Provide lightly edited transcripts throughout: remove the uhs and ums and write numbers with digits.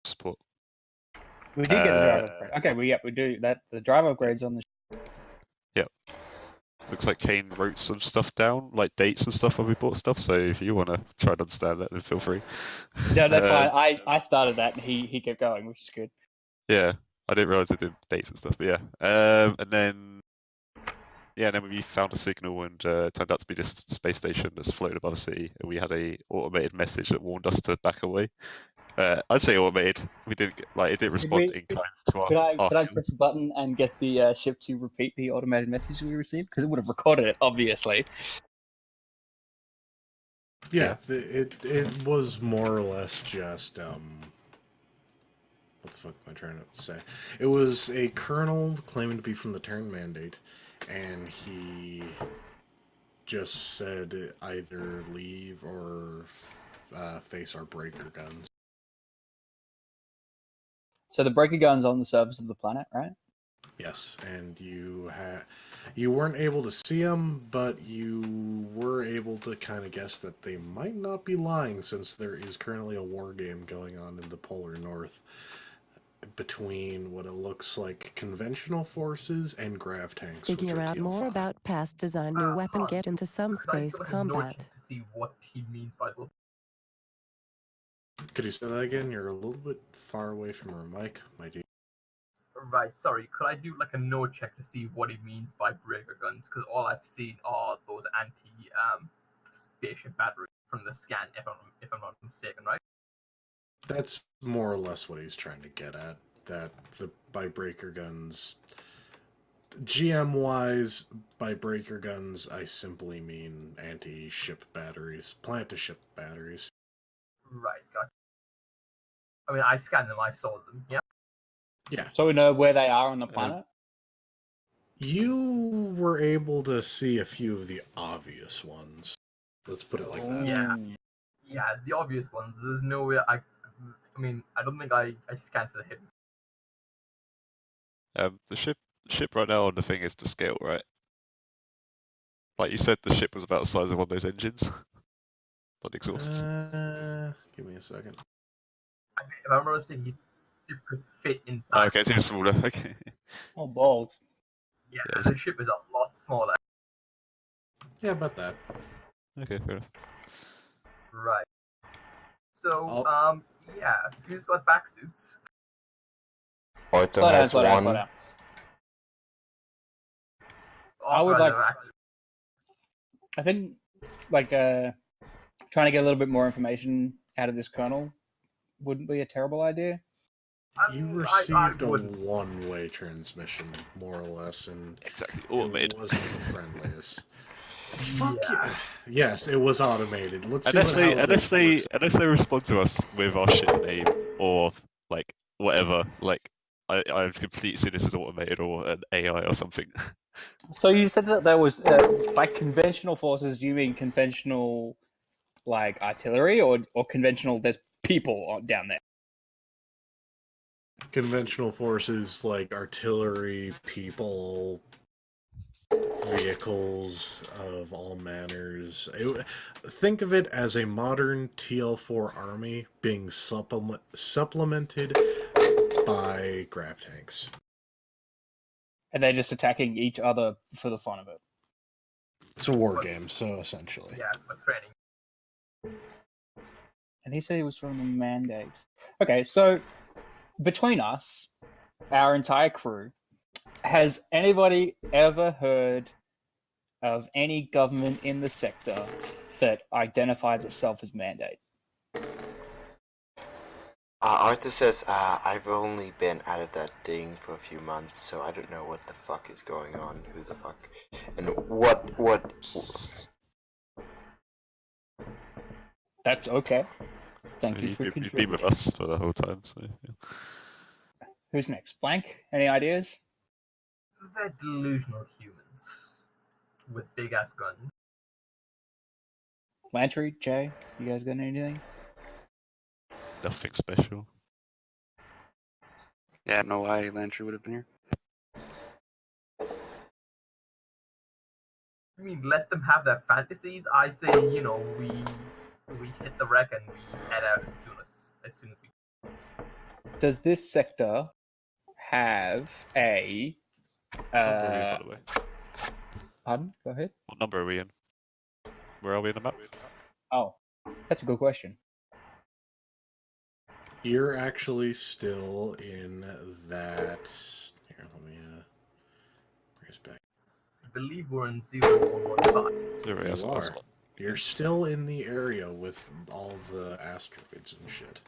support. We did get the driver upgrade. Okay, we do that. The driver upgrade's on the. Yep. Looks like Kane wrote some stuff down, like dates and stuff when we bought stuff. So if you want to try and understand that, then feel free. No, that's fine. I started that and he kept going, which is good. Yeah, I didn't realize it did dates and stuff, but yeah. And then we found a signal and it turned out to be this space station that's floating above the city. And we had a automated message that warned us to back away. I'd say automated. We didn't get, it didn't respond in kind to our. Could I press a button and get the ship to repeat the automated message we received? Because it would have recorded it, obviously. Yeah, it was more or less just what the fuck am I trying to say? It was a colonel claiming to be from the Terran Mandate, and he just said either leave or face our breaker guns. So the breaker gun's on the surface of the planet, right? Yes, and you weren't able to see them, but you were able to kind of guess that they might not be lying, since there is currently a war game going on in the polar north between what it looks like conventional forces and grav tanks. Figure out more about past design new weapon, get into some space combat. To see what he means by those. Could you say that again? You're a little bit far away from your mic, my dear. Right, sorry. Could I do like a node check to see what he means by breaker guns? Because all I've seen are those anti-spaceship batteries from the scan, if I'm not mistaken, right? That's more or less what he's trying to get at. That by breaker guns, GM-wise, by breaker guns, I simply mean anti-ship batteries, plant-to-ship batteries. Right, gotcha. I mean, I scanned them, I saw them, yeah? Yeah. So we know where they are on the planet? You were able to see a few of the obvious ones. Let's put it like that. Yeah. Yeah, the obvious ones. There's no way I don't think I scanned for the hidden. The ship right now on the thing is to scale, right? Like you said, the ship was about the size of one of those engines. Not exhaust. Give me a second. I mean, if I remember saying, it could fit in. Oh, okay, it's even smaller. Okay. Oh, balls. Yeah, the ship is a lot smaller. Yeah, about that. Okay, fair enough. Right. So, yeah, who's got back suits? Arthur has one. Slow down. I would like. I think, trying to get a little bit more information out of this colonel wouldn't be a terrible idea. You received a one-way transmission, more or less, and exactly automated. It wasn't the friendliest. Fuck yeah. Yes, it was automated. Let's unless they respond to us with our ship name or whatever. I've completely seen this as automated or an AI or something. So you said that there was by conventional forces. Do you mean conventional artillery or conventional? There's people down there. Conventional forces like artillery, people, vehicles of all manners. Think of it as a modern TL4 army being supplemented by grav tanks. And they're just attacking each other for the fun of it. It's a war game, so essentially. Yeah, like training. And he said he was from the Mandates. Okay, so between us, our entire crew, has anybody ever heard of any government in the sector that identifies itself as Mandate? Arthur says, I've only been out of that thing for a few months, so I don't know what the fuck is going on, who the fuck, and what... That's okay. Thank you for You've contributing. been with us for the whole time, so yeah. Who's next? Blank? Any ideas? They're delusional humans with big-ass guns. Lantry, Jay, you guys got anything? Nothing special. Yeah, I don't know why Lantry would have been here. I mean, let them have their fantasies. I say, we hit the wreck and we head out as soon as we. does this sector have a? What number are we in, by the way? Pardon? Go ahead. What number are we in? Where are we in the map? Oh, that's a good question. You're actually still in that. Here, let me bring us back. I believe we're in 0115. Zero, yeah, You so that's are. what- You're still in the area with all the asteroids and shit.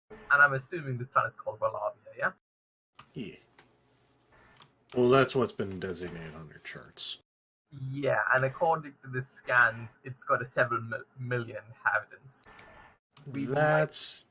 And I'm assuming the planet's called Valavia, yeah? Yeah. Well, that's what's been designated on your charts. Yeah, and according to the scans, it's got a several million inhabitants. That's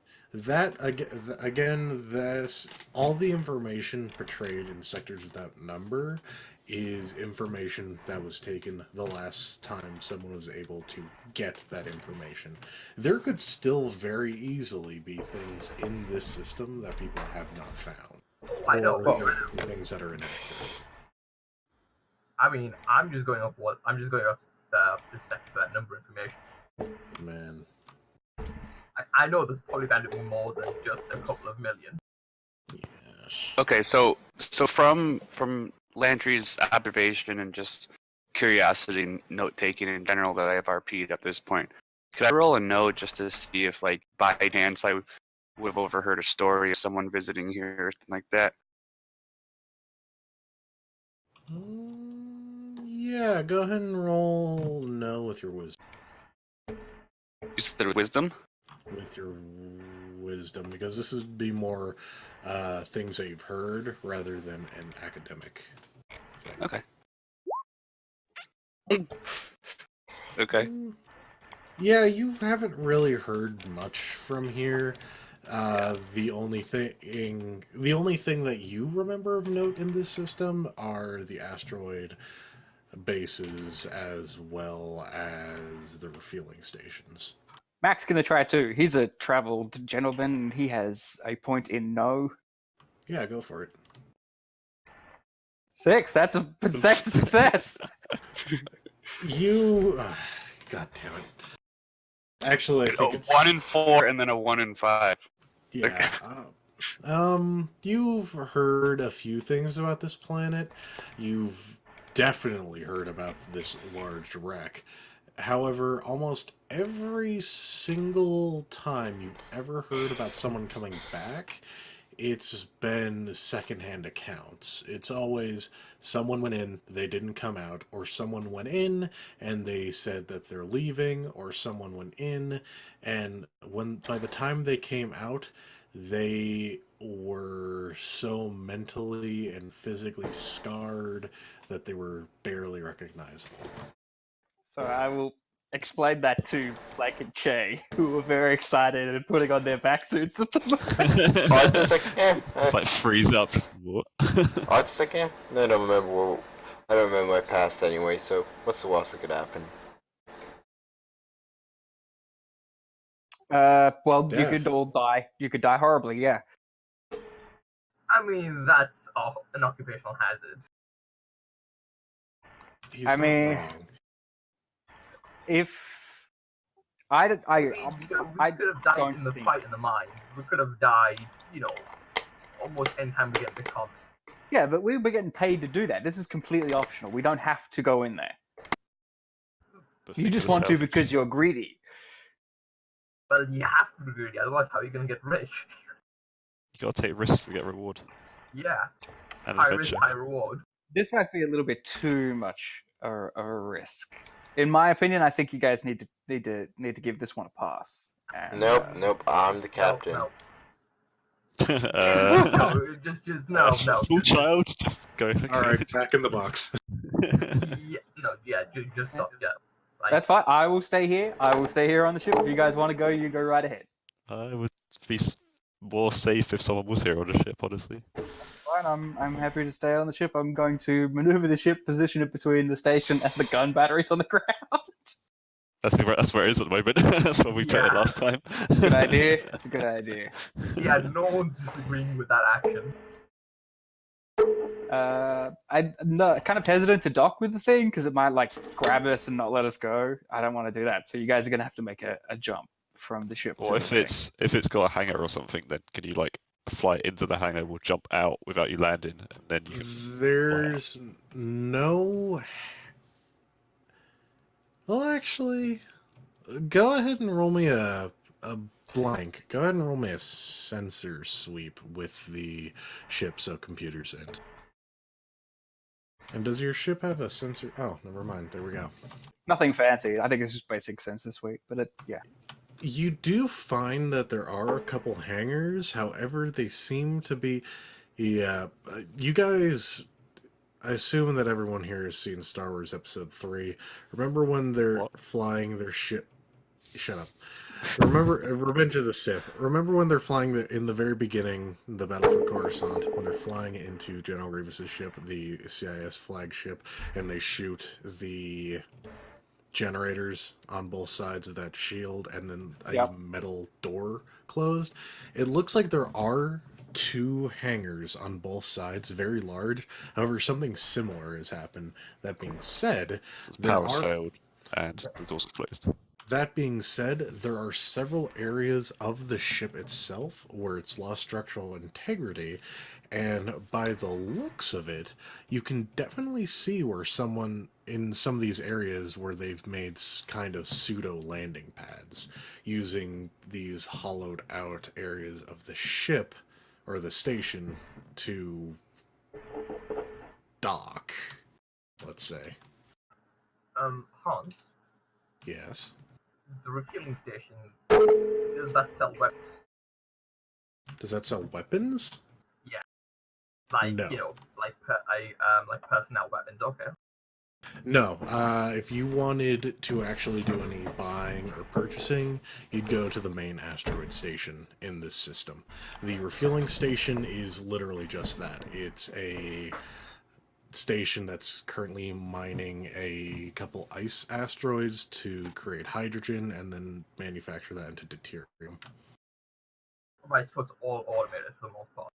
all the information portrayed in sectors with that number is information that was taken the last time someone was able to get that information. There could still very easily be things in this system that people have not found. I know, Or but there could be things that are inaccurate. I mean, I'm just going off the sex for that number information. Man. I know there's probably going to be more than just a couple of million. Yes. Okay, so from Landry's observation and just curiosity and note taking in general that I have RP'd at this point, could I roll a note just to see if, like, by chance I would have overheard a story of someone visiting here or something like that? Yeah, go ahead and roll no with your wisdom. You said wisdom? With your wisdom, because this would be more things that you've heard rather than an academic thing. Okay. Okay. Yeah, you haven't really heard much from here. The only thing that you remember of note in this system are the asteroid bases as well as the refueling stations. Mac's gonna try too. He's a traveled gentleman. And he has a point in no. Yeah, go for it. 6. That's a success. You, God damn it. Actually, I think it's 1 in 4 and then a 1 in 5. yeah. You've heard a few things about this planet. You've definitely heard about this large wreck. However, almost every single time you've ever heard about someone coming back, it's been secondhand accounts. It's always someone went in, they didn't come out, or someone went in and they said that they're leaving, or someone went in and by the time they came out, they were so mentally and physically scarred that they were barely recognizable. So I will explain that to Blake and Che, who were very excited and putting on their back suits at the moment. Arthur's like, It's like freeze up, just what? Arthur's like, I don't remember. I don't remember my past anyway. So what's the worst that could happen? Well, you Death. could all die. You could die horribly, yeah. I mean, that's an occupational hazard. He's I not mean- wrong. If I We could have died don't in the think- fight in the mine. We could have died, almost any time we get the comic. Yeah, but we were getting paid to do that. This is completely optional. We don't have to go in there. But You think just of want to yourself. because you're greedy. Well, you have to be greedy, otherwise how are you going to get rich? You gotta take risks to get reward Yeah, and high risk, adventure. high reward. This might be a little bit too much of a risk. In my opinion, I think you guys need to give this one a pass. And, Nope. I'm the captain. No, Uh, no, just no. Small child, just go for All right, it. back in the box. Just stop. Yeah, like, that's fine. I will stay here. I will stay here on the ship. If you guys want to go, you go right ahead. I would be more safe if someone was here on the ship, honestly. Fine. I'm happy to stay on the ship. I'm going to maneuver the ship, position it between the station and the gun batteries on the ground. That's where it is at the moment. That's where we put it last time. It's a good idea. It's a good idea. yeah, no one's disagreeing with that action. I'm kind of hesitant to dock with the thing because it might grab us and not let us go. I don't want to do that. So you guys are gonna have to make a jump from the ship. Or if it's got a hangar or something, then can you flight into the hangar will jump out without you landing, and then you can. There's no. Well, actually, go ahead and roll me a blank. Go ahead and roll me a sensor sweep with the ship, so computers in. And does your ship have a sensor? Oh, never mind. There we go. Nothing fancy. I think it's just basic sensor suite, but yeah. You do find that there are a couple hangars, however, they seem to be. Yeah, you guys. I assume that everyone here has seen Star Wars Episode 3. Remember when they're flying their ship? Shut up. Remember Revenge of the Sith. Remember when they're flying in the very beginning, the Battle for Coruscant, when they're flying into General Grievous' ship, the CIS flagship, and they shoot the generators on both sides of that shield, and then a metal door closed? It looks like there are 2 hangars on both sides, very large. However, something similar has happened. That being said, Power's failed, and the doors are closed. That being said, there are several areas of the ship itself where it's lost structural integrity, and by the looks of it, you can definitely see where someone in some of these areas where they've made kind of pseudo landing pads using these hollowed out areas of the ship or the station to dock, let's say. Hans, Yes. the refueling station, does that sell weapons? Does that sell weapons? Yeah. Like, No. you know, like personnel weapons, okay. No. If you wanted to actually do any buying or purchasing, you'd go to the main asteroid station in this system. The refueling station is literally just that. It's a station that's currently mining a couple ice asteroids to create hydrogen and then manufacture that into deuterium. Right, so it's all automated for the most part.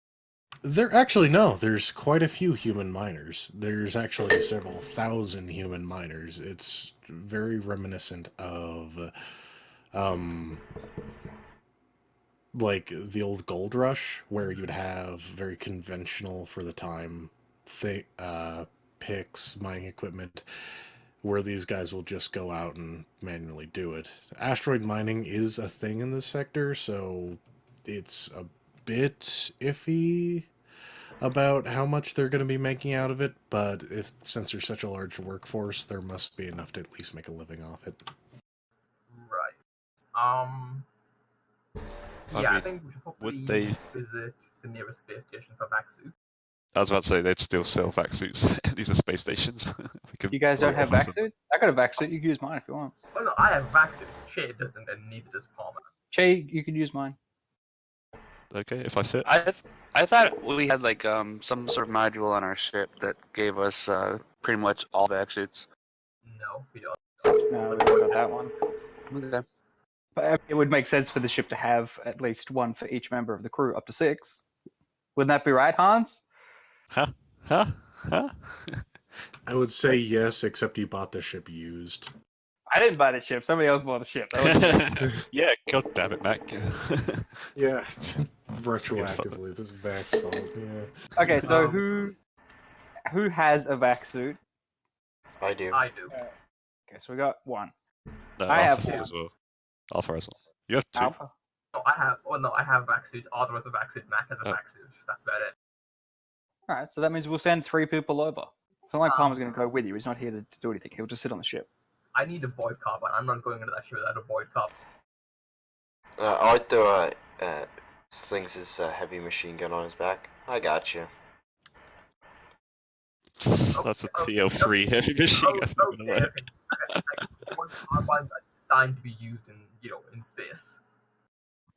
There's quite a few human miners. There's actually several thousand human miners. It's very reminiscent of like the old gold rush, where you'd have very conventional for the time picks, mining equipment, where these guys will just go out and manually do it. Asteroid mining is a thing in this sector, so it's a bit iffy about how much they're going to be making out of it, but since there's such a large workforce, there must be enough to at least make a living off it. Right. I mean, think we should probably visit the nearest space station for vac suits. I was about to say they'd still sell vac suits. These are space stations. You guys don't have vac suits? I got a vac suit. You can use mine if you want. Oh no, I have vac suits. Che doesn't, and neither does Palmer. Che, you can use mine. Okay, if I fit. I thought we had like some sort of module on our ship that gave us pretty much all vac suits. No, we don't. No, we don't got that one. Okay. But it would make sense for the ship to have at least one for each member of the crew, up to 6. Wouldn't that be right, Hans? Huh? I would say yes, except you bought the ship used. I didn't buy the ship. Somebody else bought the ship. Yeah, god damn it, Mac. Yeah, retroactively, this is Mac's fault. Yeah. Okay, so who has a vac suit? I do. Okay, so we got 1. No, I have Alpha one. as well. Alpha as well. You have 2. Alpha. No, I have vac suits. Arthur has a vac suit. Mac has a vac suit. That's about it. All right, so that means we'll send 3 people over. It's not like Palmer's going to go with you. He's not here to do anything. He'll just sit on the ship. I need a void carbine. I'm not going into that ship without a void carbine. Arthur slings his heavy machine gun on his back. I got you. That's a TL3 heavy machine gun. Okay. Void carbines are designed to be used in space.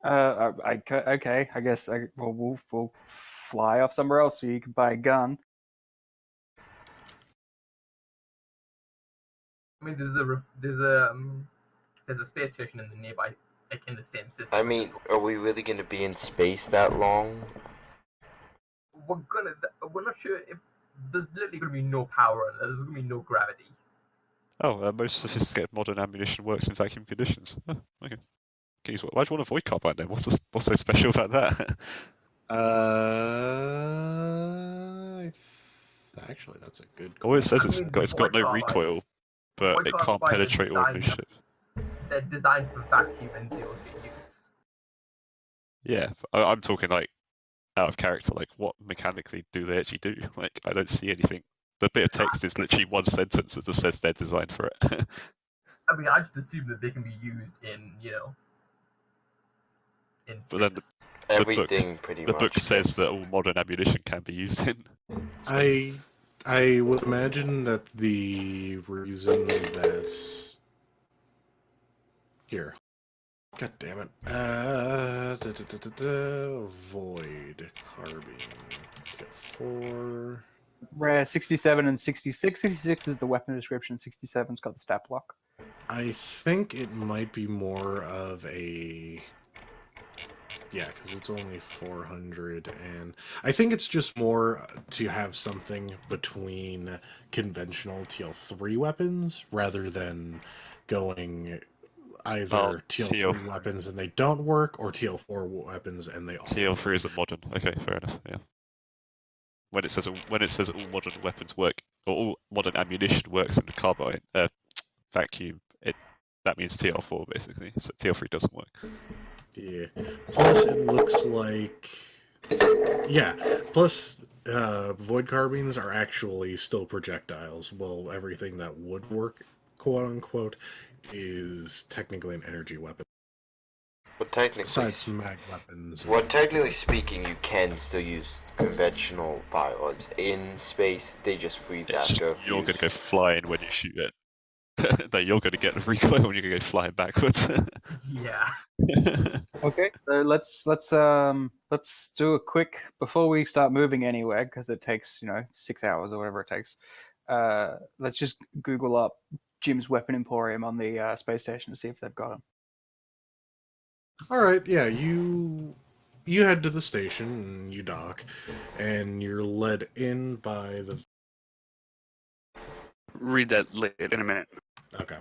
Okay, I guess we'll fly off somewhere else so you can buy a gun. I mean, there's a space station in the nearby, like in the same system. I mean, are we really going to be in space that long? We're not sure if there's literally going to be no power and there's going to be no gravity. Oh, most sophisticated modern ammunition works in vacuum conditions. Oh, okay. Why'd you want a void carbine then? What's so special about that? Actually, that's a good All it says I is mean, it's got no Void Carbine. recoil, but Void it can't Carbines are penetrate ordinary designed. ship. They're designed for vacuum and zero-G use. Yeah, I'm talking like out of character. Like, what mechanically do they actually do? Like, I don't see anything. The bit of text is literally one sentence that just says they're designed for it. I mean, I just assume that they can be used in, in But then space. Everything pretty the much. book says that all modern ammunition can be used in space. I would imagine that the reason that here, god damn it, void carbine. Get 4. Rare 67 and 66. 66 is the weapon description. 67's got the stat block. I think it might be more of a. Yeah, because it's only 400, and I think it's just more to have something between conventional TL3 weapons rather than going either TL3 weapons and they don't work, or TL4 weapons and they all TL3 work. is a modern. Okay, fair enough. Yeah. When it says all modern weapons work, or all modern ammunition works in the carbine vacuum, that means TL4 basically. So TL3 doesn't work. Yeah. Plus, it looks like. Yeah. Plus, void carbines are actually still projectiles, while everything that would work, quote unquote, is technically an energy weapon. Well, technically, besides mag weapons. Well, technically speaking, you can still use conventional firearms in space. They just freeze after a few. You're gonna go flying when you shoot it. No, you're gonna get the recoil when you're gonna go flying backwards. Yeah. Okay, so let's do a quick before we start moving anywhere, because it takes 6 hours or whatever it takes. Let's just Google up Jim's Weapon Emporium on the space station to see if they've got them. All right, yeah, you head to the station and you dock, and you're led in by the. Read that later in a minute. Okay,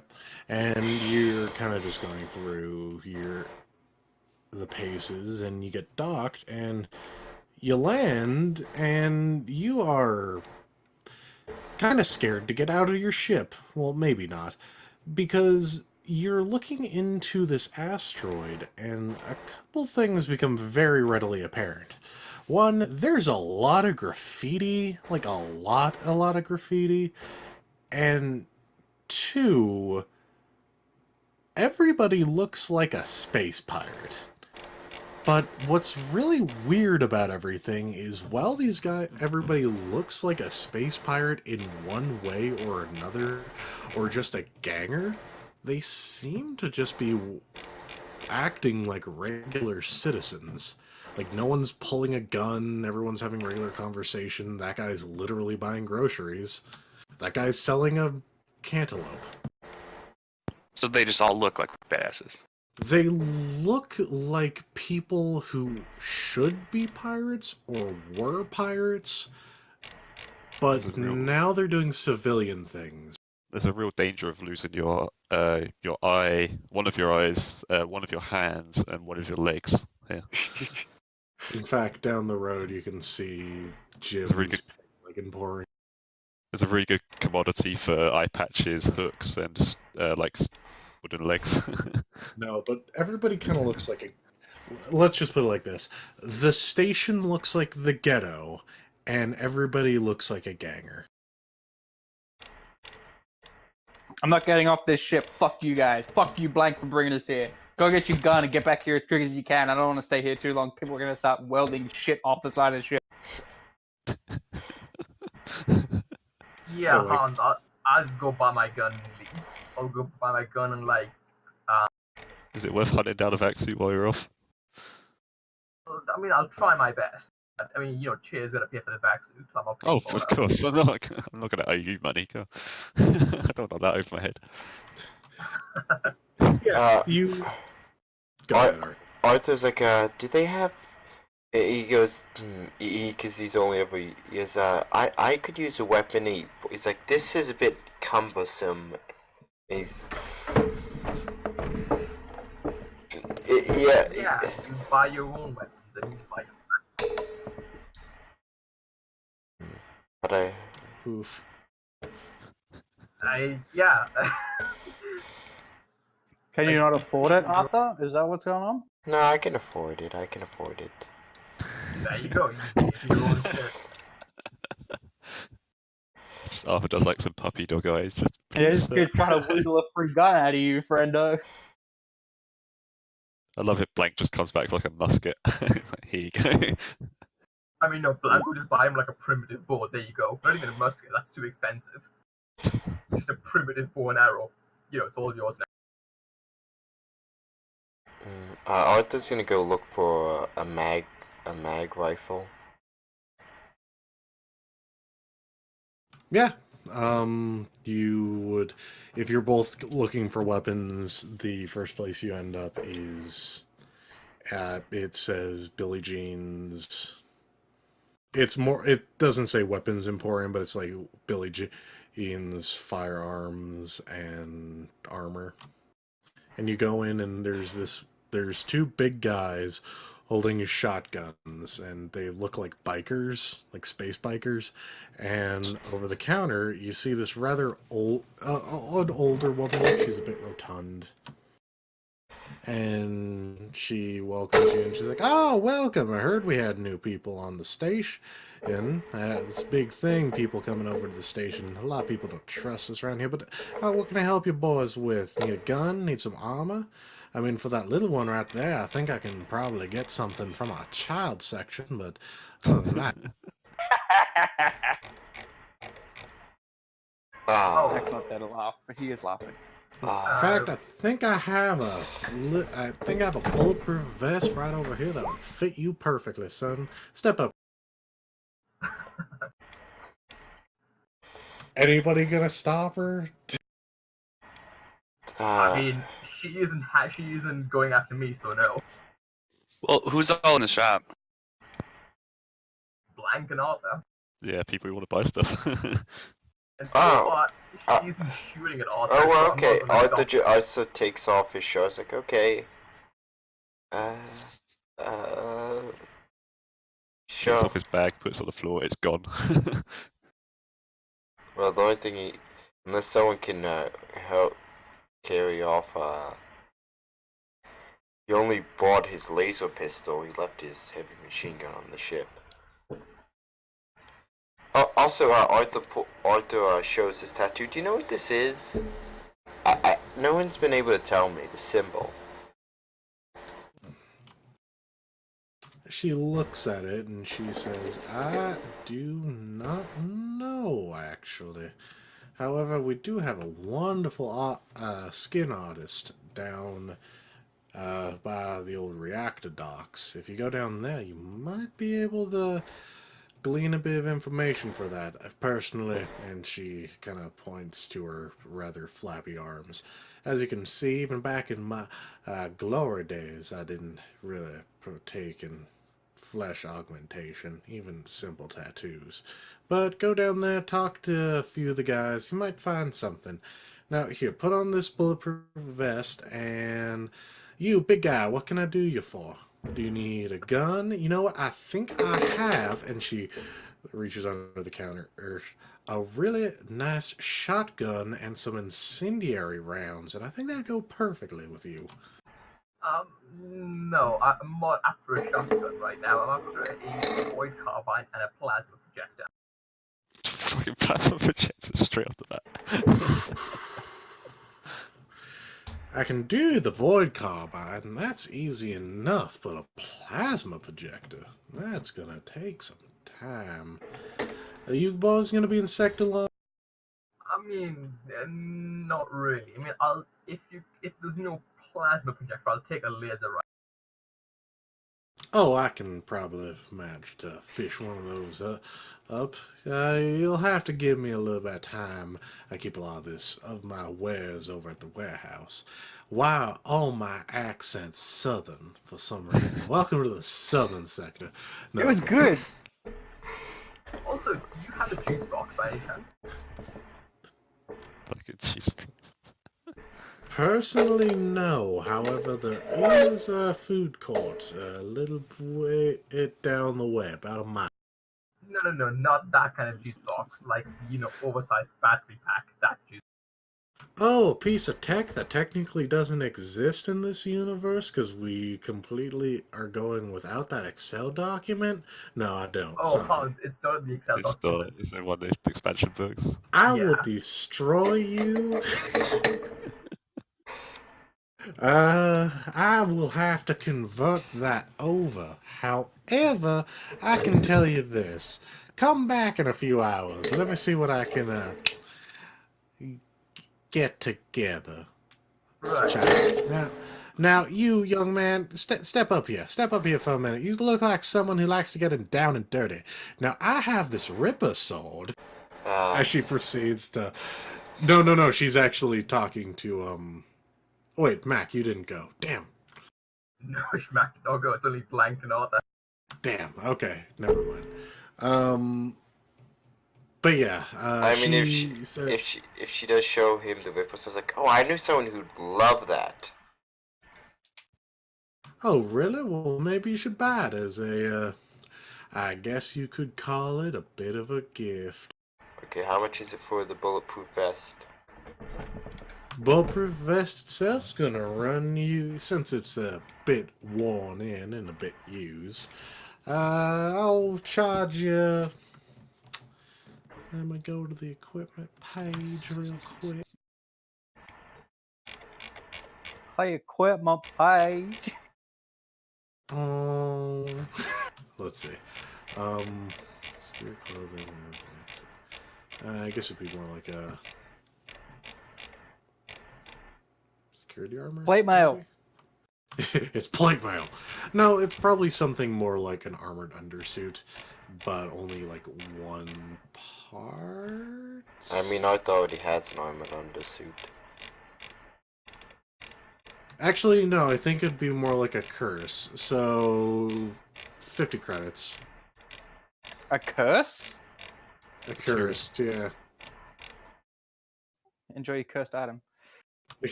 and you're kind of just going through the paces, and you get docked, and you land, and you are kind of scared to get out of your ship. Well, maybe not, because you're looking into this asteroid, and a couple things become very readily apparent. One, there's a lot of graffiti, like a lot of graffiti, and two, everybody looks like a space pirate. But what's really weird about everything is while everybody looks like a space pirate in one way or another, or just a ganger, they seem to just be acting like regular citizens. Like, no one's pulling a gun, everyone's having regular conversation, that guy's literally buying groceries, that guy's selling a cantaloupe. So they just all look like badasses. They look like people who should be pirates or were pirates, but now they're doing civilian things. There's a real danger of losing your eye, one of your eyes, one of your hands, and one of your legs. Yeah. In fact, down the road you can see Jim's like Emporium. There's a really good commodity for eye patches, hooks, and like wooden legs. No, but everybody kind of looks like a. Let's just put it like this: the station looks like the ghetto, and everybody looks like a ganger. I'm not getting off this ship. Fuck you guys. Fuck you, Blank, for bringing us here. Go get your gun and get back here as quick as you can. I don't want to stay here too long. People are going to start welding shit off the side of the ship. Yeah, Oh, Hans, I'll just go buy my gun and leave. I'll go buy my gun and Is it worth hunting down a vac suit while you're off? I mean, I'll try my best. I mean, Cheer's gonna pay for the vaccine, so I'm not paying Oh, for of it. course. I'm not going to owe you money. I don't want that over my head. Yeah, you. Go ahead, Art. Arthur's like, do they have? He goes, because he's only ever. He goes, I could use a weapon. He's like, this is a bit cumbersome. He's. Yeah, you buy your own weapons and you buy your But Oof. Yeah. Can you not afford it, Arthur? Is that what's going on? no, I can afford it. I can afford it. There you go. You pay for your own shit. Just Arthur does like some puppy dog eyes. Just Yeah, please, this kid's trying to wheedle a free gun out of you, friendo. I love it. Blank just comes back like a musket. Here you go. I mean, no, Blank will just buy him like a primitive bow. There you go. Not even a musket. That's too expensive. Just a primitive bow and arrow. You know, it's all yours now. Arthur's gonna go look for a mag rifle. Yeah. You would, if you're both looking for weapons, the first place you end up is at, it says Billie Jean's. It's more, it doesn't say weapons emporium, but it's like Billie Jean's firearms and armor. And you go in and there's two big guys holding shotguns, and they look like bikers, like space bikers. And over the counter, you see this rather old, an older woman. She's a bit rotund, and she welcomes you, and she's like, "Oh, welcome! I heard we had new people on the station. This big thing, people coming over to the station. A lot of people don't trust us around here, but what can I help you boys with? Need a gun? Need some armor? I mean, for that little one right there, I think I can probably get something from our child section, but other than that..." That's not there to laugh, but he is laughing. In fact, I think I have a bulletproof vest right over here that would fit you perfectly, son. Step up. Anybody gonna stop her? I mean, she isn't going after me, so no. Well, who's all in the shop? Blank and Arthur. Yeah, people who want to buy stuff. And she isn't shooting at Arthur. Oh, well, so okay. I'm not gonna stop. Arthur takes off his shirt. It's like, okay. Takes Sure. off his bag, puts it on the floor. It's gone. Well, the only thing unless someone can help carry off, he only brought his laser pistol. He left his heavy machine gun on the ship. Also, Arthur shows his tattoo. Do you know what this is? No one's been able to tell me the symbol. She looks at it and she says, "I do not know, actually. However, we do have a wonderful skin artist down by the old reactor docks. If you go down there, you might be able to glean a bit of information for that. Personally," and she kind of points to her rather flabby arms. "As you can see, even back in my glory days, I didn't really partake in flesh augmentation, even simple tattoos. But go down there, talk to a few of the guys, you might find something. Now, here, put on this bulletproof vest, and you, big guy, what can I do you for? Do you need a gun? You know what, I think I have," and she reaches under the counter, "a really nice shotgun and some incendiary rounds, and I think that'd go perfectly with you." No, I'm not after a shotgun right now. I'm after a void carbine and a plasma projector. Fucking plasma projector straight off the bat. "I can do the void carbine, that's easy enough, but a plasma projector, that's gonna take some time. Are you boys gonna be in sector line?" I mean, not really. I mean, if there's no plasma projector, I'll take a laser rifle. "Oh, I can probably manage to fish one of those up. You'll have to give me a little bit of time. I keep a lot of my wares over at the warehouse. Why all my accents southern for some reason? Welcome to the southern sector." No. It was good. Also, do you have a juice box by any chance? Fucking Jesus. Personally, no. However, there is a food court a little way down the way, about a mile. No, not that kind of juice box. Like oversized battery pack. That juice. Oh, a piece of tech that technically doesn't exist in this universe because we completely are going without that Excel document? No, I don't. Oh, Sorry. Hans, it's not in the Excel It's document. not. It's in one of the expansion books. I Yeah. will destroy you. I will have to convert that over. However, I can tell you this. Come back in a few hours. Let me see what I can get together. Right. Now, you young man, step up here. Step up here for a minute. You look like someone who likes to get it down and dirty. Now, I have this Ripper sword. As she proceeds to... No. She's actually talking to, Wait, Mac, you didn't go. Damn. No, Schmack did not go. It's only Blank and Arthur. Damn. Okay, never mind. But yeah, I mean, if she does show him the Ripper, so it's like, oh, I knew someone who'd love that. Oh, really? Well, maybe you should buy it as a, I guess you could call it a bit of a gift. Okay, how much is it for the bulletproof vest? Bulletproof vest itself's gonna run you, since it's a bit worn in and a bit used, I'll charge you... Let me go to the equipment page real quick. Hey, equipment page. Let's see. Secure clothing. I guess it'd be more like a security armor. Plate mail. It's plate mail. No, it's probably something more like an armored undersuit, but only like one part. I mean, Arthur already has an armored undersuit. Actually, no, I think it'd be more like a curse. So, 50 credits. A curse? A curse, yeah. Enjoy your cursed item.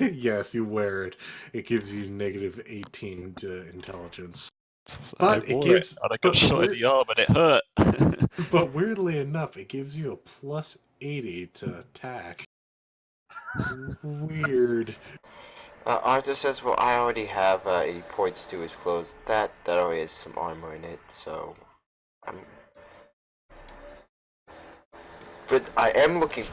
Yes, you wear it. It gives you negative 18 to intelligence. I But it wore gives... and I got shot in the arm and it hurt. But weirdly enough, it gives you a plus 80 to attack. Weird. Arthur says, well, I already have 80 points to his clothes. That already has some armor in it, so... But I am looking...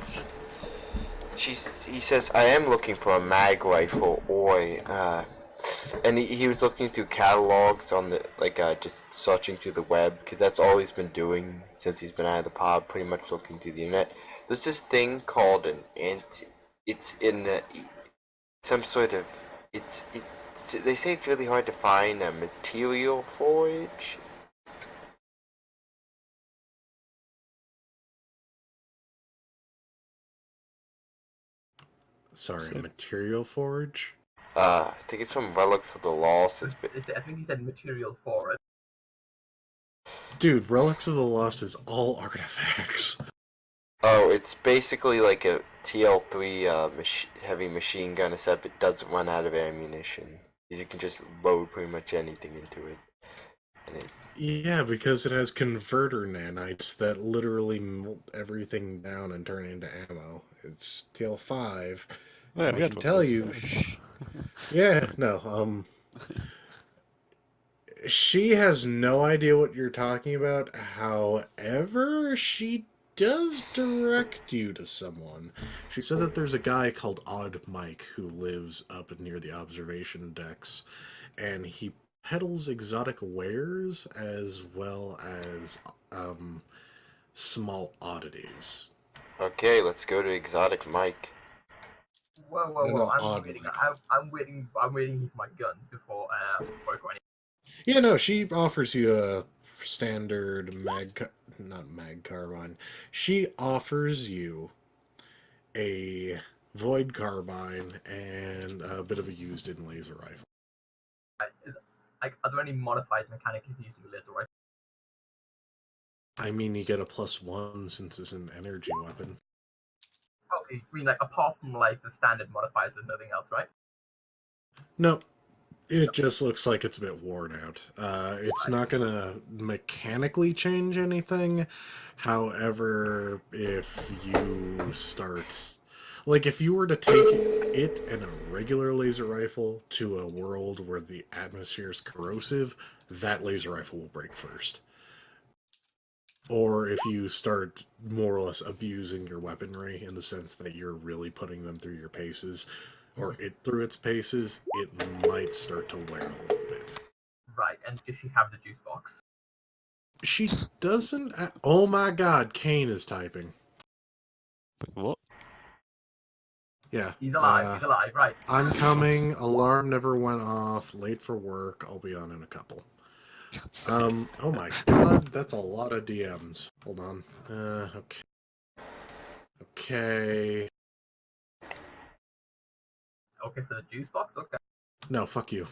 He says, I am looking for a mag rifle or and he was looking through catalogs on the, just searching through the web, because that's all he's been doing since he's been out of the pod, pretty much looking through the internet. There's this thing called it's in some sort of, they say it's really hard to find a material forage. Sorry, material forge? I think it's from Relics of the Lost. I think he said material for it. Dude, Relics of the Lost is all artifacts. Oh, it's basically like a TL3 heavy machine gun, except it doesn't run out of ammunition. You can just load pretty much anything into it. Yeah, because it has converter nanites that literally melt everything down and turn into ammo. It's TL5. Yeah, I can tell you... Yeah, no, she has no idea what you're talking about. However, she does direct you to someone. She says that there's a guy called Odd Mike who lives up near the observation decks, and he peddles exotic wares as well as small oddities. Okay, let's go to Exotic Mike. Whoa! I'm waiting with my guns before I go any. Yeah, no, she offers you a standard not mag carbine. She offers you a void carbine and a bit of a used-in laser rifle. Are there any modifiers mechanically using the laser rifle? I mean, you get a +1 since it's an energy weapon. Okay, I mean, apart from the standard modifiers, there's nothing else, right? No. It just looks like it's a bit worn out. It's not going to mechanically change anything. However, if you start... Like, if you were to take it and a regular laser rifle to a world where the atmosphere is corrosive, that laser rifle will break first. Or if you start more or less abusing your weaponry in the sense that you're really putting them through your paces, or it through its paces, it might start to wear a little bit. Right, and does she have the juice box? She doesn't... Oh my god, Kane is typing. Wait, what? Yeah. He's alive, right. I'm coming, alarm never went off, late for work, I'll be on in a couple. Oh my god, that's a lot of DMs. Hold on. Okay. Okay. Okay for the juice box? Okay. No, fuck you.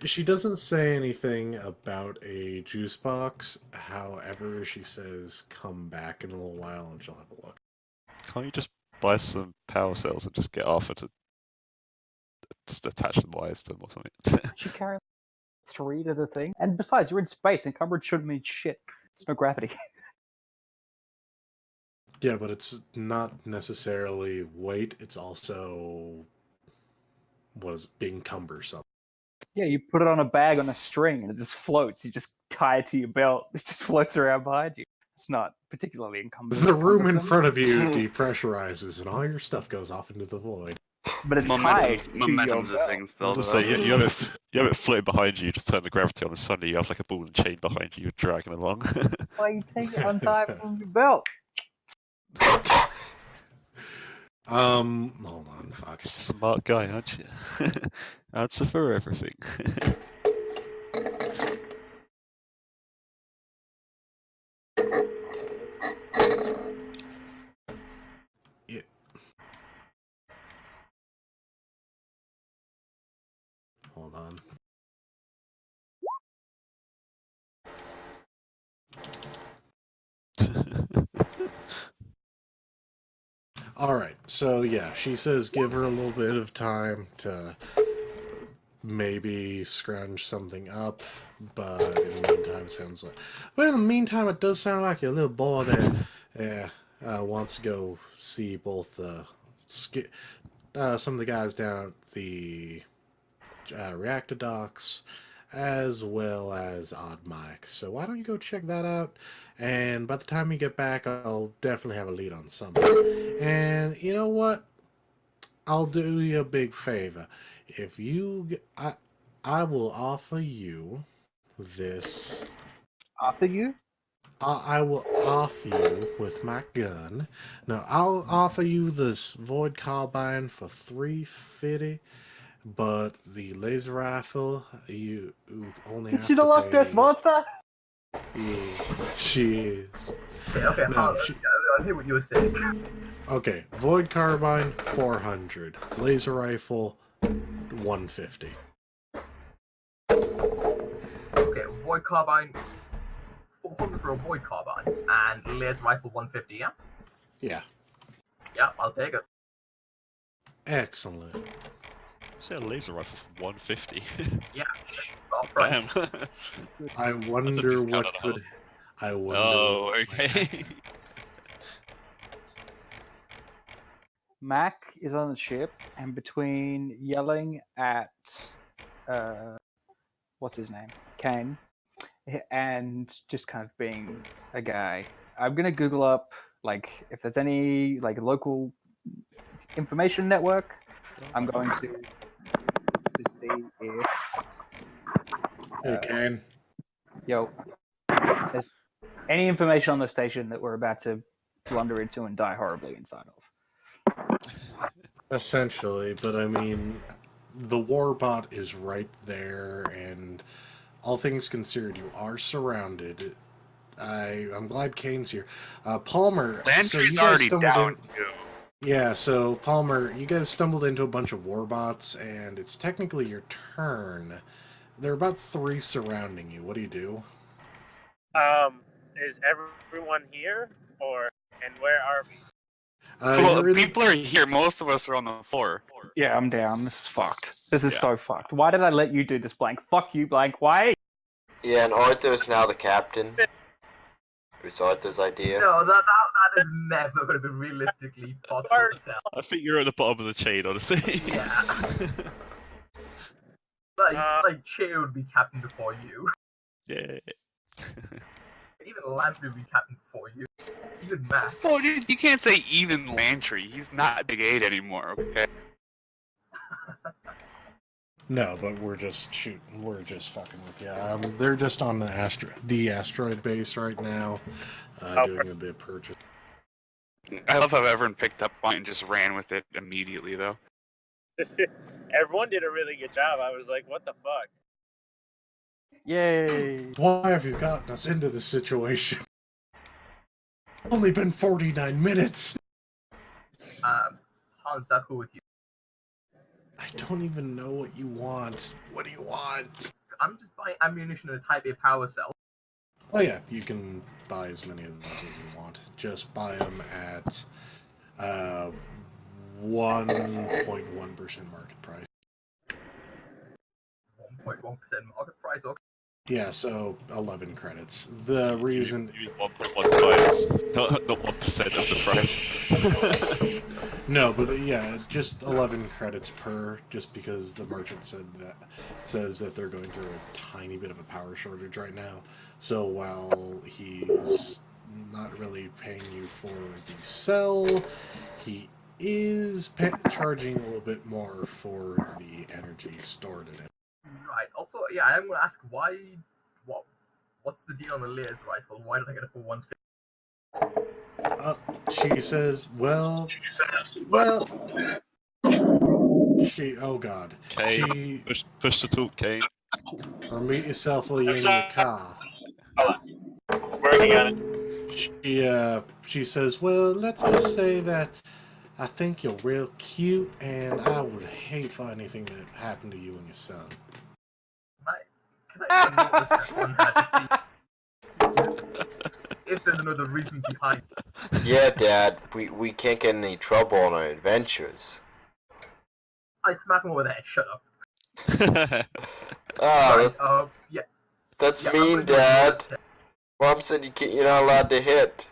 She doesn't say anything about a juice box. However, she says come back in a little while and she'll have a look. Can't you just buy some power cells and just get Arthur to just attach the wires to them or something? She carry 3 to the thing. And besides, you're in space, encumbered shouldn't mean shit. There's no gravity. Yeah, but it's not necessarily weight. It's also being cumbersome. Yeah, you put it on a bag on a string and it just floats. You just tie it to your belt. It just floats around behind you. It's not particularly The room in cumbersome. front of you depressurizes and all your stuff goes off into the void. But it's tied to your Momentum's a belt. thing still. I'll just say, you have it floating behind you, you just turn the gravity on, and suddenly you have like a ball and chain behind you, you're dragging along. That's why you take it untied from your belt. Hold on, fuck. Smart guy, aren't you? Answer for everything. Yeah. Hold on. Alright, so yeah, she says give her a little bit of time to maybe scrounge something up, but in the meantime, sounds like... But in the meantime, it does sound like your little boy there wants to go see both some of the guys down at the reactor docks, as well as Odd Mike. So why don't you go check that out? And by the time you get back, I'll definitely have a lead on something. And you know what? I'll do you a big favor. If you, I will offer you this. After you? I will offer you with my gun. No, I'll offer you this void carbine for $350. But the laser rifle, you only have She to don't love pay... this monster? Yeah, she is. Okay, No, I hear what you were saying. Okay, void carbine, 400. Laser rifle, 150. Okay, void carbine, 400 for a void carbine, and laser rifle 150, yeah? Yeah. Yeah, I'll take it. Excellent. You said a laser rifle for 150. Yeah, top price. Damn. I wonder discount what on a could... I wonder... Oh, what might happen. okay. Mac is on the ship, and between yelling at what's his name, Kane, and just kind of being a guy, I'm gonna Google up like if there's any like local information network. I'm going to see if Hey, Kane. there's any information on the station that we're about to blunder into and die horribly inside of. Essentially, but I mean, the warbot is right there, and all things considered, you are surrounded. I'm glad Kane's here. Palmer, Landry's you guys already stumbled down in... too. Yeah, so Palmer, you guys stumbled into a bunch of warbots, and it's technically your turn. There are about 3 surrounding you. What do you do? Is everyone here, and where are we? Well, you're in- people are here. Most of us are on the floor. Yeah, I'm down. This is fucked. This is Yeah. so fucked. Why did I let you do this, Blank? Fuck you, Blank. Why? Yeah, and Arthur is now the captain. It was Arthur's idea. No, that is never going to be realistically possible to sell. I think you're at the bottom of the chain, honestly. Yeah. Like Che would be captain before you. Yeah. Even Landry would be captain before you. Even Matt. Oh, dude, you can't say even Lantry. He's not Big 8 anymore, okay? No, but we're just shooting. We're just fucking with you. They're just on the asteroid base right now, doing a bit of purchase. I love how everyone picked up on it and just ran with it immediately, though. Everyone did a really good job. I was like, what the fuck? Yay! Why have you gotten us into this situation? Only been 49 minutes. Hans, I'm cool with you. I don't even know what you want. What do you want? I'm just buying ammunition and a Type A power cell. Oh yeah, you can buy as many of those as you want. Just buy them at 1.1% market price. 1.1% market price, okay. Yeah, so 11 credits. The reason... You mean 1.1 times, not 1% of the price. No, but yeah, just 11 credits per, just because the merchant says that they're going through a tiny bit of a power shortage right now. So while he's not really paying you for the cell, he is charging a little bit more for the energy stored in it. Right. Also, yeah, I'm gonna ask what's the deal on the lasers rifle? Why did I get it for 150? She says, well, oh god. Kane, push the talk, Kane. Or meet yourself while you're in your car. Working on it. She says, well, let's just say that I think you're real cute, and I would hate for anything to happen to you and your son. Can I notice that one had to see if there's another reason behind it? Yeah, Dad, we can't get in any trouble on our adventures. I smack him over the head. Shut up. Oh, Yeah. that's Yeah, mean, I'm gonna Dad. notice it. Mom said you're not allowed to hit.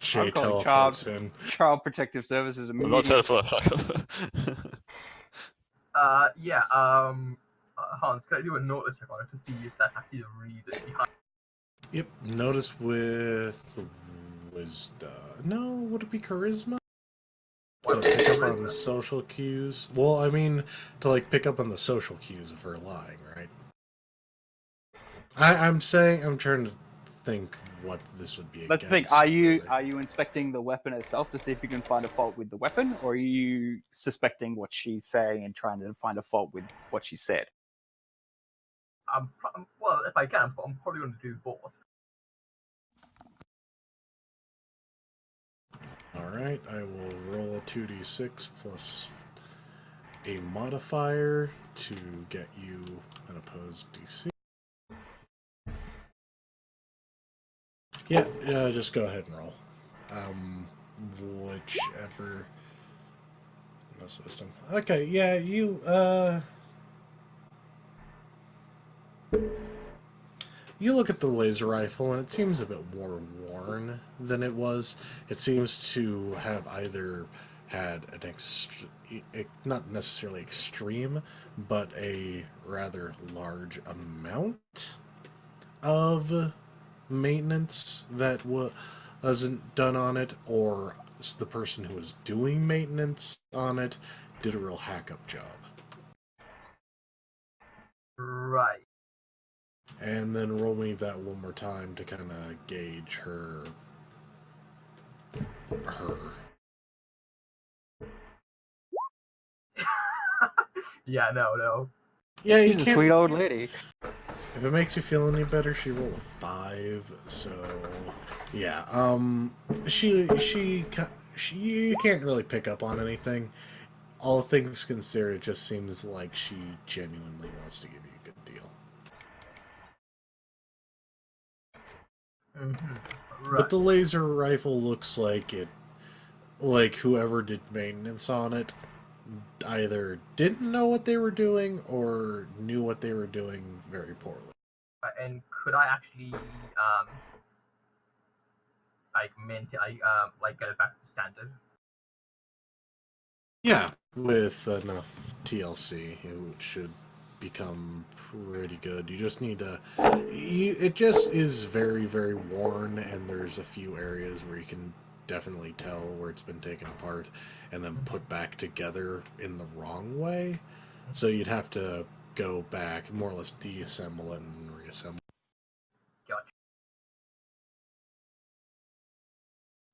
Shay I'm calling teleports in. Child Protective Services I'm not immediately. telephone. Yeah, Hans, can I do a notice check on it to see if that's actually the reason behind it? Yep, notice with wisdom. No, would it be charisma? To pick up on social cues. Well, I mean, to like pick up on the social cues of her lying, right? I'm trying to think what this would be. Let's think. Are you inspecting the weapon itself to see if you can find a fault with the weapon, or are you suspecting what she's saying and trying to find a fault with what she said? Well, if I can, I'm probably going to do both. Alright, I will roll a 2d6 plus a modifier to get you an opposed DC. Yeah, just go ahead and roll. Whichever. No system. Okay, yeah, you look at the laser rifle and it seems a bit more worn than it was. It seems to have either had an not necessarily extreme, but a rather large amount of maintenance that wasn't done on it, or the person who was doing maintenance on it did a real hack-up job. Right. And then roll me that one more time to kind of gauge her. Yeah, no. Yeah, you She's a can't. sweet old lady. If it makes you feel any better, she rolled a 5. So, yeah. You can't really pick up on anything. All things considered, it just seems like she genuinely wants to give you a good deal. Right. But the laser rifle looks like it, like whoever did maintenance on it either didn't know what they were doing or knew what they were doing very poorly. And could I actually like maintain, like get it back to standard? Yeah, with enough TLC, it should become pretty good. You just need to. It just is very, very worn, and there's a few areas where you can definitely tell where it's been taken apart and then put back together in the wrong way. So you'd have to go back, more or less deassemble it and reassemble. Gotcha.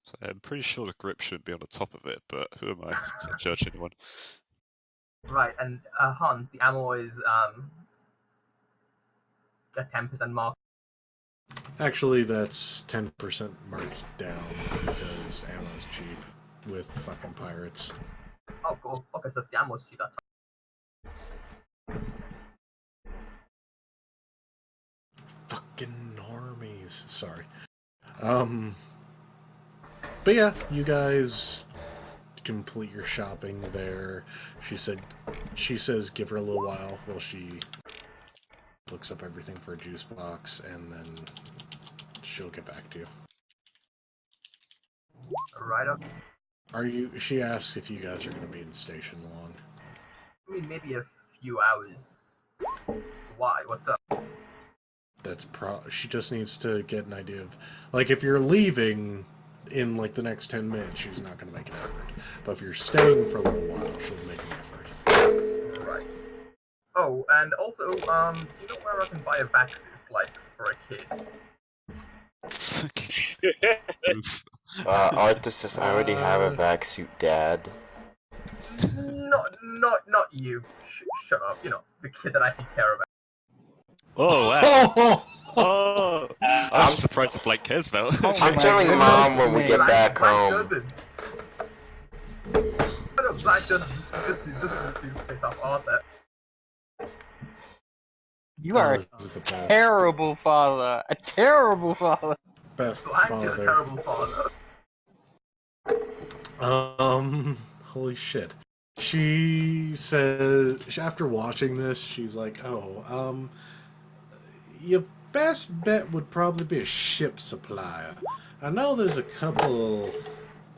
So I'm pretty sure the grip should be on the top of it, but who am I to judge anyone? Right, and Hans, the ammo is a 10% mark. Actually, that's 10% marked down because ammo's cheap with fucking pirates. Oh, cool. Okay, so if the ammo's cheap, that's Fucking normies. Sorry. But yeah, you guys complete your shopping there. She says give her a little while while she looks up everything for a juice box, and then she'll get back to you. right up. She asks if you guys are going to be in station long. I mean, maybe a few hours. Why? What's up? She just needs to get an idea of, like, if you're leaving in like the next 10 minutes, she's not going to make an effort. But if you're staying for a little while, she'll make an effort. Right. Oh, and also, do you know where I can buy a vac suit, like, for a kid? Arthur says, I already have a vac suit, Dad. Not you. Shut up. You know, the kid that I can care about. Oh wow! Oh, I'm surprised if Blake cares about. I'm telling Mom when we get back Black home. doesn't. I know Black doesn't. Just to piss off Arthur. You are a terrible father. A terrible father. Best Black is a father. terrible father. Holy shit. She says, after watching this, she's like, your best bet would probably be a ship supplier. I know there's a couple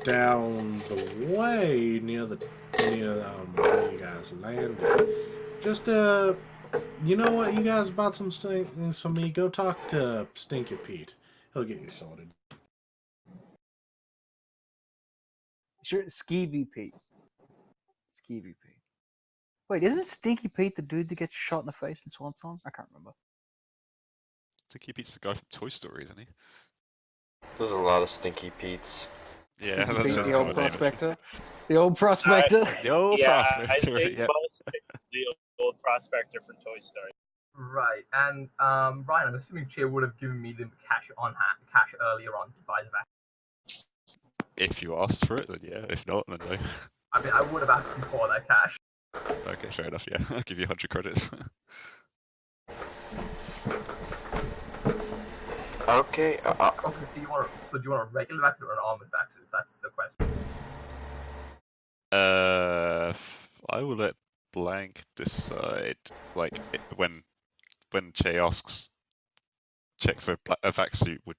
down the way near where you guys landed. Just, you know what? You guys bought some things from me. Go talk to Stinky Pete. He'll get you sorted. Sure, Skeevy Pete. Skeevy Pete. Wait, isn't Stinky Pete the dude that gets shot in the face in Swan Song? I can't remember. Stinky Pete's the guy from Toy Story, isn't he? There's a lot of Stinky Petes. Yeah, Stinky that's Pete, his the old common name. prospector. The old prospector. The old Yeah, I prospector. think Yeah. most of it's the old prospector from Toy Story. Right, and Ryan, I'm assuming Che would have given me the cash earlier on to buy the vac. If you asked for it, then yeah. If not, then no. I mean, I would have asked him for that cash. Okay, fair enough. Yeah, I'll give you 100 credits. Okay, Okay, so do you want a regular vac suit or an armored vac suit? That's the question. I will let Blank decide. Like when Che asks, check for a vac suit. What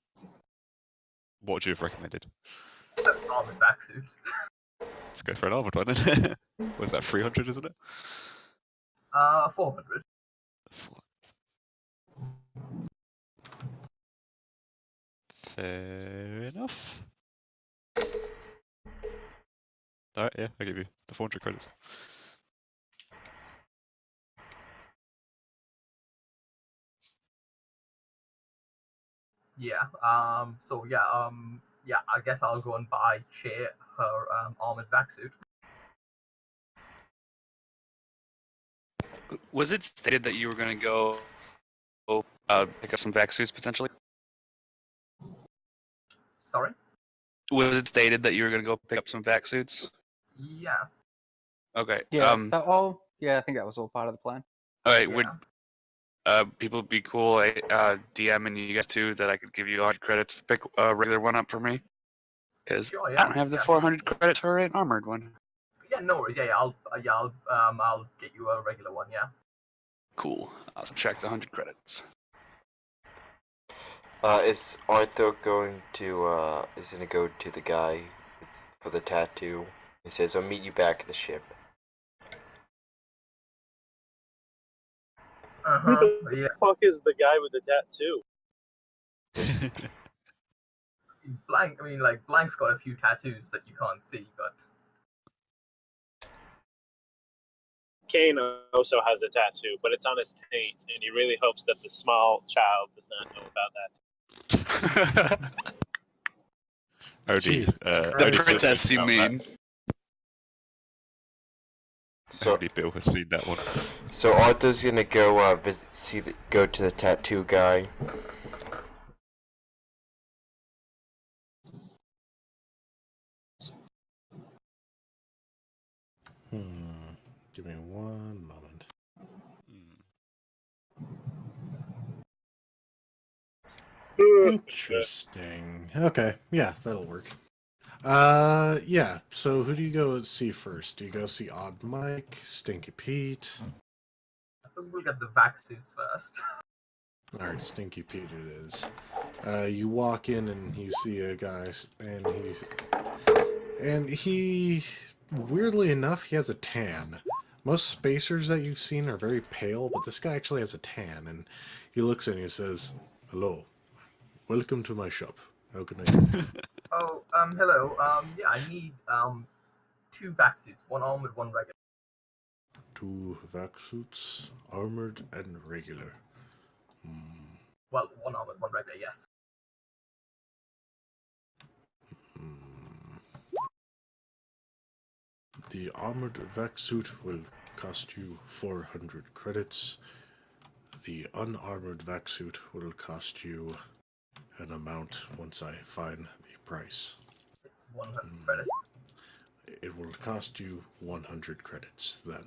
would you have recommended? An armored vac suit. Let's go for an armored one. Then. Was that 300? Isn't it? 400. Fair enough. Alright, yeah, I'll give you the 400 credits. Yeah. So yeah. Yeah. I guess I'll go and buy Che her armored vac suit. Was it stated that you were going to go pick up some vac suits potentially? Sorry. Was it stated that you were going to go pick up some vac suits? Yeah. Okay. Yeah. Yeah, I think that was all part of the plan. All right. Yeah. people would be cool DMing you guys too that I could give you 100 credits to pick a regular one up for me. Because Sure, I yeah, don't have the yeah. 400 credits for an armored one. Yeah, no worries. Yeah, I'll get you a regular one. Yeah. Cool. I'll subtract 100 credits. Is Arthur going to, is gonna go to the guy for the tattoo? He says, I'll meet you back at the ship. Uh-huh. Who the fuck is the guy with the tattoo? Blank. I mean, like Blank's got a few tattoos that you can't see, but Kane also has a tattoo, but it's on his taint, and he really hopes that the small child does not know about that. Only, Jesus only Christ. The Bill princess, knows you about mean? So, Only Bill has seen that one. so Arthur's gonna go, go to the tattoo guy. Give me one moment. Interesting. Okay, yeah, that'll work. Yeah. So who do you go see first? Do you go see Odd Mike, Stinky Pete? I think we'll get the vac suits first. All right, Stinky Pete it is. You walk in and you see a guy, and he, weirdly enough, he has a tan. Most spacers that you've seen are very pale, but this guy actually has a tan, and he looks in and he says, "Hello, welcome to my shop. How can I help you?" Oh, hello. Yeah, I need 2 vac suits, one armored, one regular. 2 vac suits, armored and regular. Well, one armored, one regular. Yes. The armored vac suit will cost you 400 credits. The unarmored vac suit will cost you an amount once I find the price. It's 100 credits. It will cost you 100 credits then.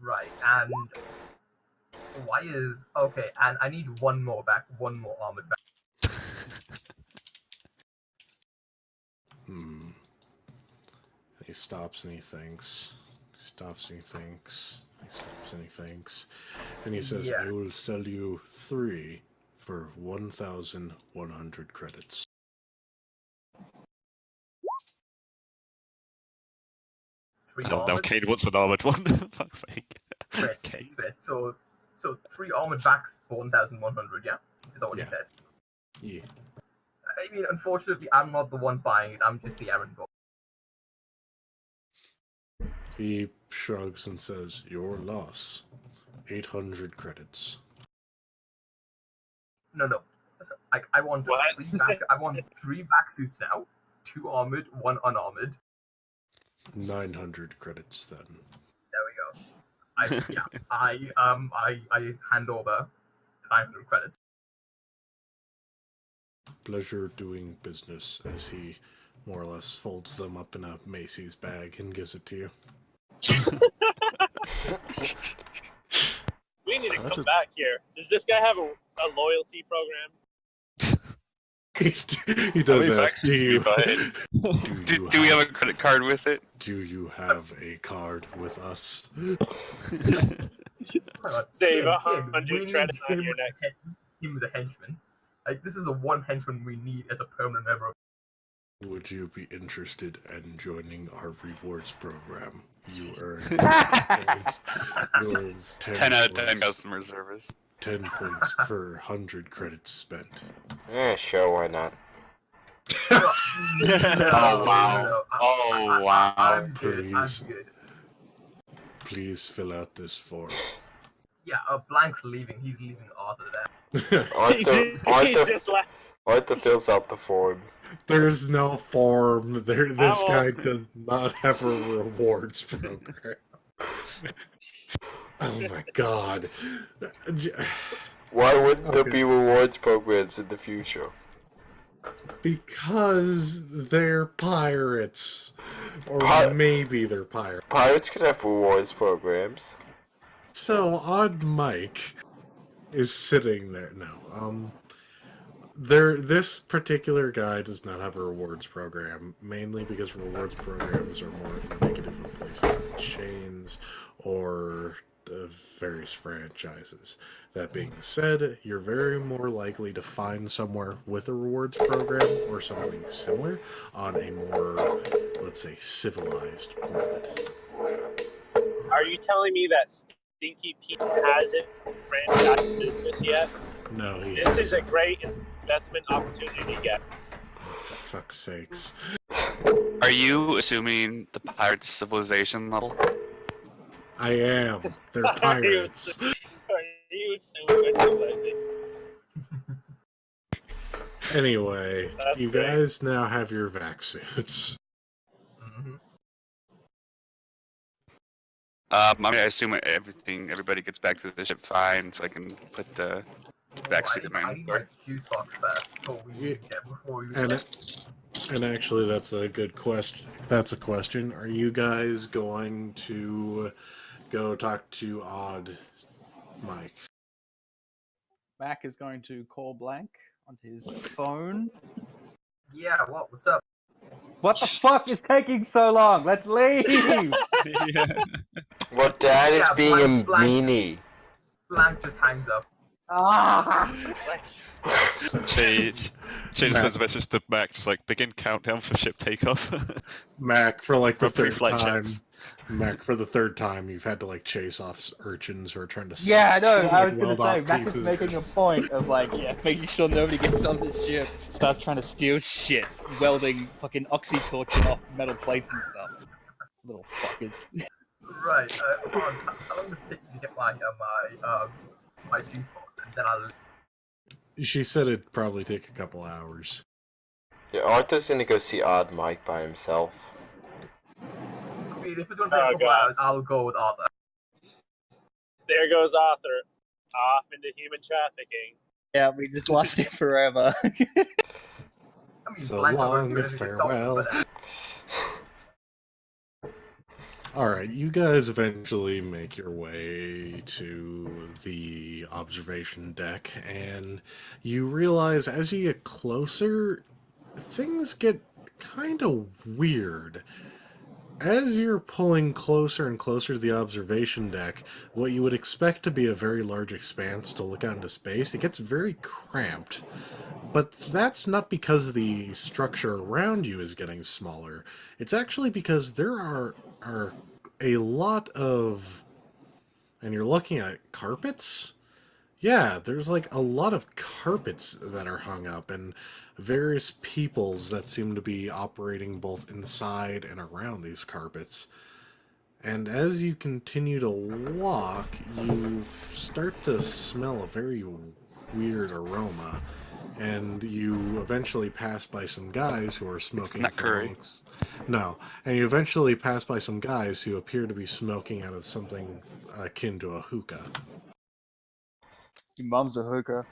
Right, and why is okay? And I need one more armored vac. He stops and he thinks. He stops and he thinks. He stops and he thinks. And he says, Yeah. I will sell you 3 for 1,100 credits. Three Now armored. Kane wants an armored one. Fuck's sake. Kane. Wait, so 3 armored vacs for 1,100. Yeah, is that what Yeah. you said? Yeah. I mean, unfortunately, I'm not the one buying it. I'm just the errand boy. He shrugs and says, your loss. 800 credits. No. I want What? 3 vac. I want 3 vac suits now. 2 armored, 1 unarmored. 900 credits then. There we go. I hand over 900 credits. Pleasure doing business, as he more or less folds them up in a Macy's bag and gives it to you. We need to come back here. Does this guy have a loyalty program? He does many ask, vaccines do you buy? Do we have a credit card with it? Do you have a card with us? Save Kid, 100 we need credits on him your next. Him as a henchman. Like, this is the one henchman we need as a permanent member of. Would you be interested in joining our rewards program? You earn, 10 out of 10 points, customer service. 10 points per 100 credits spent. Yeah, sure, why not? Oh, wow. Oh, wow. I'm good. I'm Please. good. Please fill out this form. Yeah, Blank's leaving. He's leaving Arthur there. Arthur, He's just like, Arthur fills out the form. There's no form. This Oh. guy does not have a rewards program. Oh my god. Why wouldn't there Okay. be rewards programs in the future? Because they're pirates. Or maybe they're pirates. Pirates could have rewards programs. So, Odd Mike, is sitting there. No. This particular guy does not have a rewards program, mainly because rewards programs are more indicative of places like chains or various franchises. That being said, you're very more likely to find somewhere with a rewards program or something similar on a more, let's say, civilized planet. Are you telling me that Stinky Pete hasn't franchised business yet? No, he This is a hasn't. great investment opportunity, guys. For fuck's sakes. Are you assuming the pirates' civilization level? I am. They're pirates. Are you assuming my civilization? Anyway, That's you great. guys now have your vac suits. Mm-hmm. I mean, I assume everybody gets back to the ship fine, so I can put the vaccine in my I need my juice box first before we And actually, that's a good question. That's a question. Are you guys going to go talk to Odd Mike? Mac is going to call Blank on his phone. Yeah, what's up? What the fuck is taking so long? Let's leave! Yeah. Well, Dad is Yeah, being a blank. meanie. Blank just hangs up. Ah! Change sends a message to Mac, just like begin countdown for ship takeoff. Mac, for like the Run third pre-flight time. checks. Mac, for the third time, you've had to like chase off urchins who are trying to. Yeah, I know. like, I was gonna weld say, off Mac is pieces. making a point of like, making sure nobody gets on this ship. Starts trying to steal shit, welding fucking oxy-torching off metal plates and stuff. Little fuckers. Right. Hold on. How long does it take me to get my my juice box, and then I'll. She said it'd probably take a couple hours. Yeah, Arthur's gonna go see Odd Mike by himself. I mean, if it's gonna take a couple hours, I'll go with Arthur. There goes Arthur, off into human trafficking. Yeah, we just lost it forever. I mean, So Blank's not long gonna do and anything to stop me, farewell. but Alright, you guys eventually make your way to the observation deck, and you realize as you get closer, things get kind of weird. As you're pulling closer and closer to the observation deck, what you would expect to be a very large expanse to look out into space, it gets very cramped. But that's not because the structure around you is getting smaller. It's actually because there are a lot of... And you're looking at carpets? Yeah, there's like a lot of carpets that are hung up and various peoples that seem to be operating both inside and around these carpets. And as you continue to walk, you start to smell a very weird aroma. And you eventually pass by some guys who are smoking not curry. No, and you eventually pass by some guys who appear to be smoking out of something akin to a hookah. Your mum's a hooker.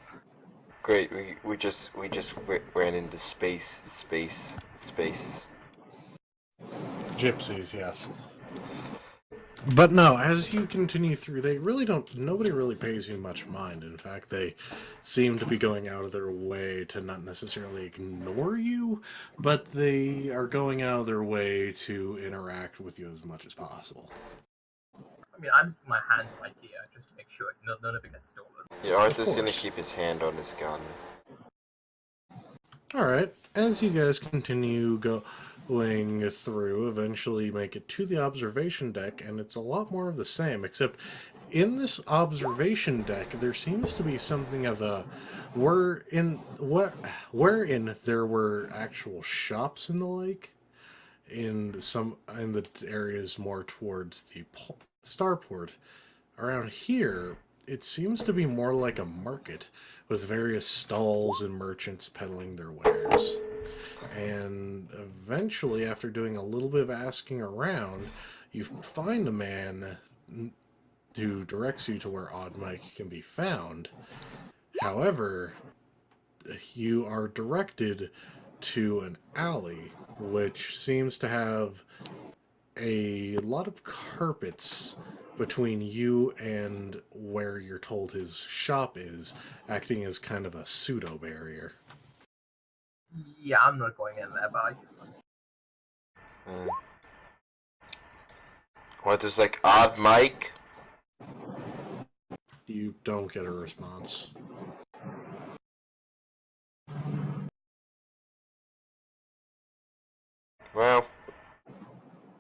Great, we just ran into space. Gypsies, yes. But no, as you continue through, nobody really pays you much mind. In fact, they seem to be going out of their way to not necessarily ignore you, but they are going out of their way to interact with you as much as possible. I mean, I'm my hand right here just to make sure none of it gets stolen. Yeah, Arthur's gonna course. keep his hand on his gun. Alright, as you guys continue going through, eventually you make it to the observation deck, and it's a lot more of the same, except in this observation deck, there seems to be something of a... wherein there were actual shops and the like, in the areas more towards the starport. Around here, it seems to be more like a market, with various stalls and merchants peddling their wares. And eventually, after doing a little bit of asking around, you find a man who directs you to where Odd Mike can be found. However, you are directed to an alley, which seems to have a lot of carpets between you and where you're told his shop is, acting as kind of a pseudo barrier. Yeah, I'm not going in there, bye. What is like odd mic? You don't get a response. Well,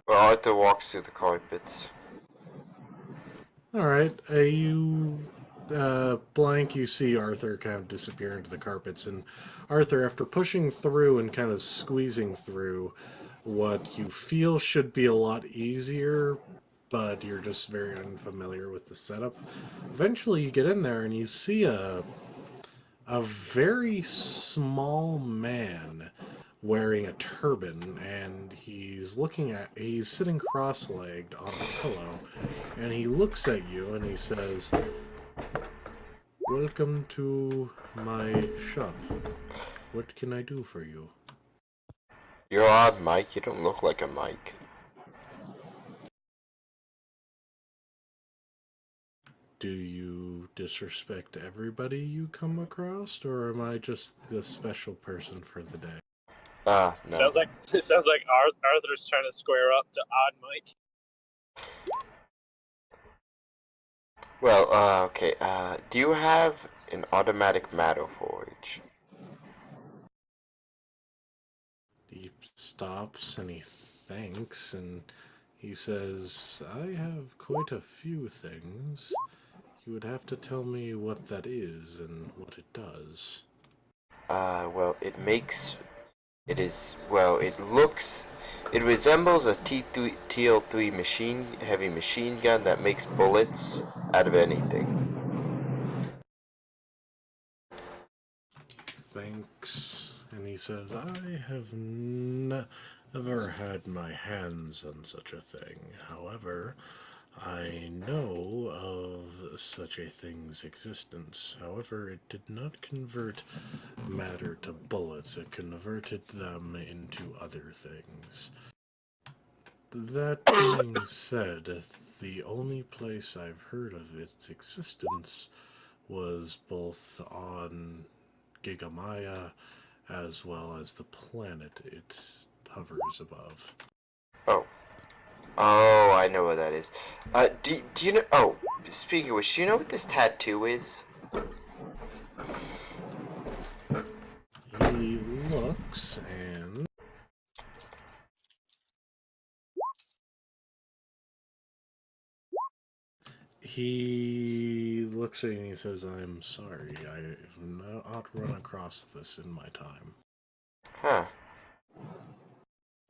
Arthur walks through the carpets. Alright, you blank, you see Arthur kind of disappear into the carpets, and Arthur, after pushing through and kind of squeezing through what you feel should be a lot easier, but you're just very unfamiliar with the setup, eventually you get in there and you see a very small man wearing a turban, and he's sitting cross-legged on a pillow, and he looks at you and he says, "Welcome to my shop. What can I do for you?" You're odd Mike, you don't look like a Mike. Do you disrespect everybody you come across, or am I just the special person for the day? No. Sounds like Arthur's trying to square up to Odd Mike. Well, okay, do you have an automatic matter forge? He stops and he thanks, and he says, "I have quite a few things. You would have to tell me what that is and what it does." Well, it resembles a TL3 heavy machine gun that makes bullets out of anything. Thanks, and he says, "I have never had my hands on such a thing. However, I know of such a thing's existence. However, it did not convert matter to bullets. It converted them into other things. That being said, the only place I've heard of its existence was both on Gigamaya as well as the planet it hovers above." Oh, I know what that is. Do you know? Oh, speaking of which, do you know what this tattoo is? He looks and he says, "I'm sorry, I have not run across this in my time." Huh.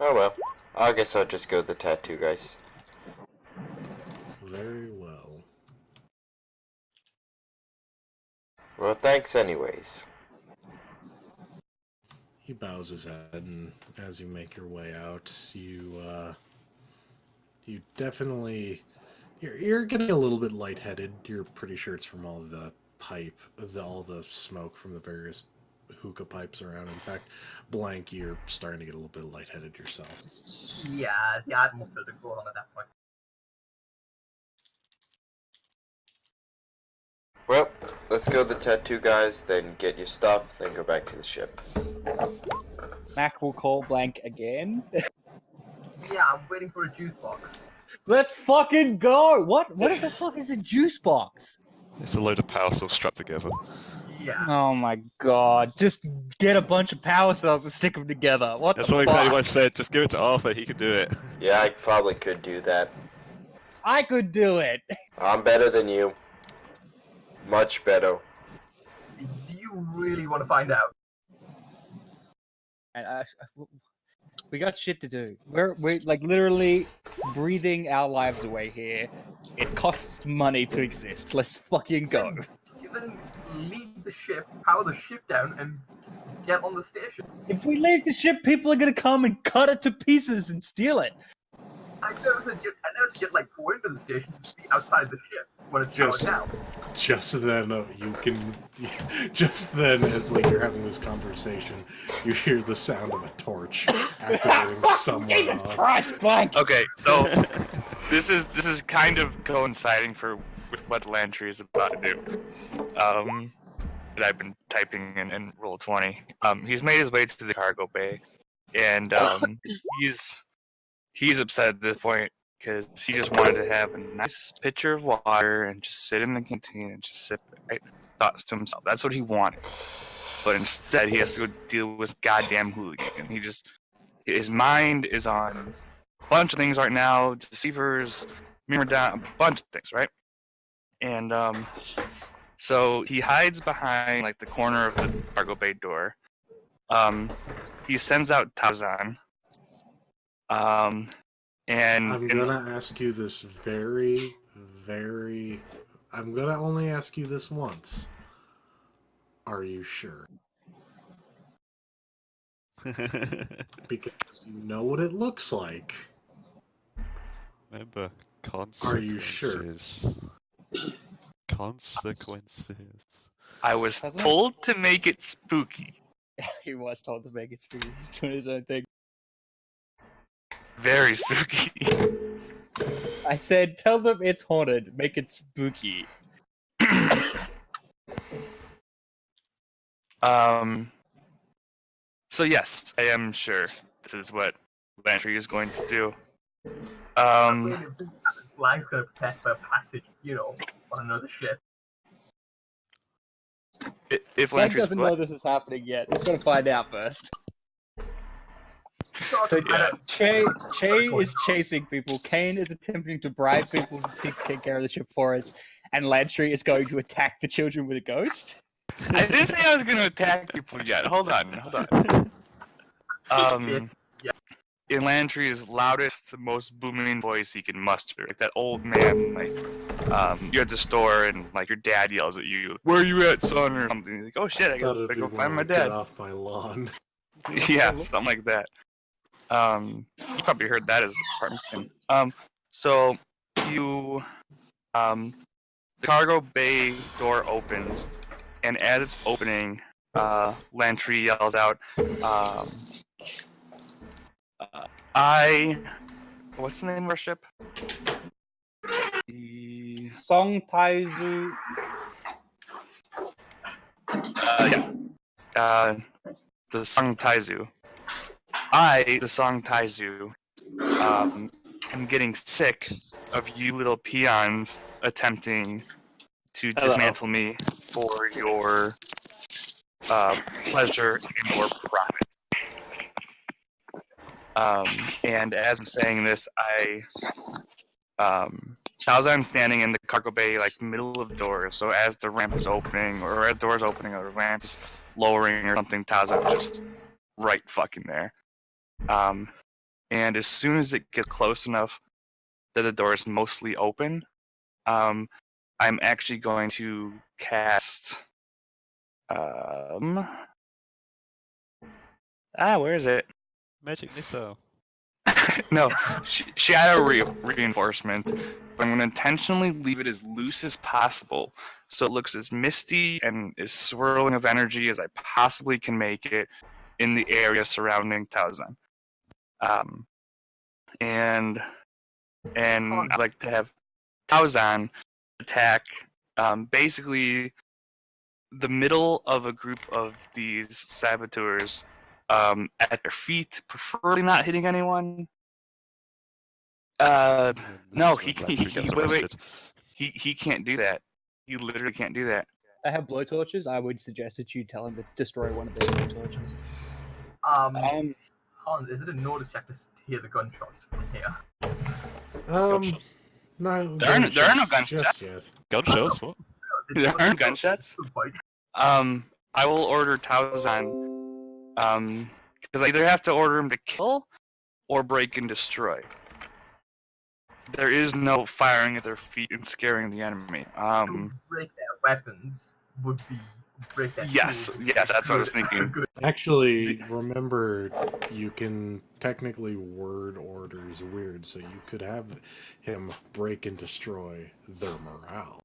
Oh well. I guess I'll just go with the tattoo, guys. Very well. Well, thanks anyways. He bows his head, and as you make your way out, you definitely you're getting a little bit lightheaded. You're pretty sure it's from all the all the smoke from the various hookah pipes around. In fact, blank, you're starting to get a little bit lightheaded yourself. Yeah, the atmosphere to go on at that point. Well, let's go to the tattoo, guys, then get your stuff, then go back to the ship. Mac will call blank again. Yeah, I'm waiting for a juice box. Let's fucking go! What the fuck is a juice box? It's a load of power cells strapped together. Yeah. Oh my god. Just get a bunch of power cells and stick them together. What That's the what fuck? exactly what I said. Just give it to Arthur. He can do it. Yeah, I probably could do that. I could do it. I'm better than you. Much better. Do you really want to find out? And we got shit to do. We're like literally breathing our lives away here. It costs money to exist. Let's fucking go. Then leave the ship, power the ship down, and get on the station. If we leave the ship, people are gonna come and cut it to pieces and steal it. I never said get like go into the station to be outside the ship when it's powered down. Just then, just then, as like you're having this conversation, you hear the sound of a torch activating somewhere. Jesus Christ, blank! Okay, so this is kind of coinciding with what Landry is about to do. That I've been typing in Roll20. He's made his way to the cargo bay, and he's upset at this point because he just wanted to have a nice pitcher of water and just sit in the canteen and just sip it, right? Thoughts to himself. That's what he wanted. But instead, he has to go deal with goddamn hooligan. His mind is on a bunch of things right now: deceivers, mirror down, a bunch of things, right? And so he hides behind like the corner of the cargo bay door. He sends out Tarzan. And I'm gonna ask you this very, very. I'm gonna only ask you this once. Are you sure? Because you know what it looks like. Remember, Are you sure? Consequences. I was told to make it spooky. He was told to make it spooky. He's doing his own thing. Very spooky. I said, tell them it's haunted. Make it spooky. So yes, I am sure this is what Landry is going to do. Flag's gonna prepare for a passage, on another ship. If Flag Landry's doesn't know this is happening yet. He's got to find out first. So Che is chasing people. Kane is attempting to bribe people to take care of the ship for us, and Landry is going to attack the children with a ghost. I didn't say I was going to attack people yet. Hold on. In Landry's loudest, most booming voice he can muster, like that old man, like you're at the store and like your dad yells at you, "Where are you at, son?" or something. He's like, "Oh shit, I gotta go find my dad." Get off my lawn. Yeah, something like that. You probably heard that as a apartment. So you, the cargo bay door opens, and as it's opening, Landry yells out, what's the name of our ship? Song Taizu. Yes. The Song Taizu. The Song Taizu, am getting sick of you little peons attempting to dismantle me for your pleasure and your profit. And as I'm saying this, Taozan's standing in the cargo bay, like middle of the doors. So as the ramp is opening, or as the door's opening, or the ramp's lowering or something, Taozan's just right fucking there. And as soon as it gets close enough that the door is mostly open, I'm actually going to cast. Where is it? Magic missile. No, shadow reinforcement. But I'm going to intentionally leave it as loose as possible, so it looks as misty and as swirling of energy as I possibly can make it in the area surrounding Taozan. And I'd like to have Taozan attack basically the middle of a group of these saboteurs at their feet, preferably not hitting anyone. No, he can't do that. He literally can't do that. I have blowtorches. I would suggest that you tell him to destroy one of their blowtorches. Hans, is it a notice check to hear the gunshots from here? No. There are no gunshots. Gunshots? What? There aren't gunshots. I will order Taozan. Because I either have to order him to kill or break and destroy. There is no firing at their feet and scaring the enemy. Break their weapons would be break their Yes, that's what I was thinking. Actually, remember, you can technically word orders weird, so you could have him break and destroy their morale.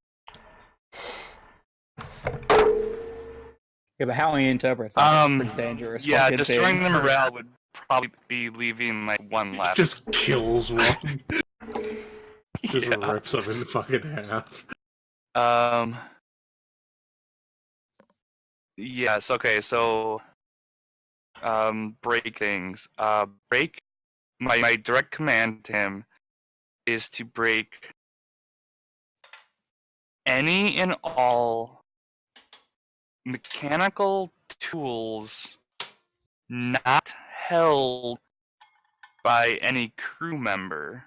Yeah, but how he interprets that's pretty dangerous. Yeah, destroying the morale would probably be leaving like one left. Just kills one. Just Yeah. rips him in fucking half. Yes. Okay. So, break things. Break. My direct command to him is to break any and all mechanical tools not held by any crew member,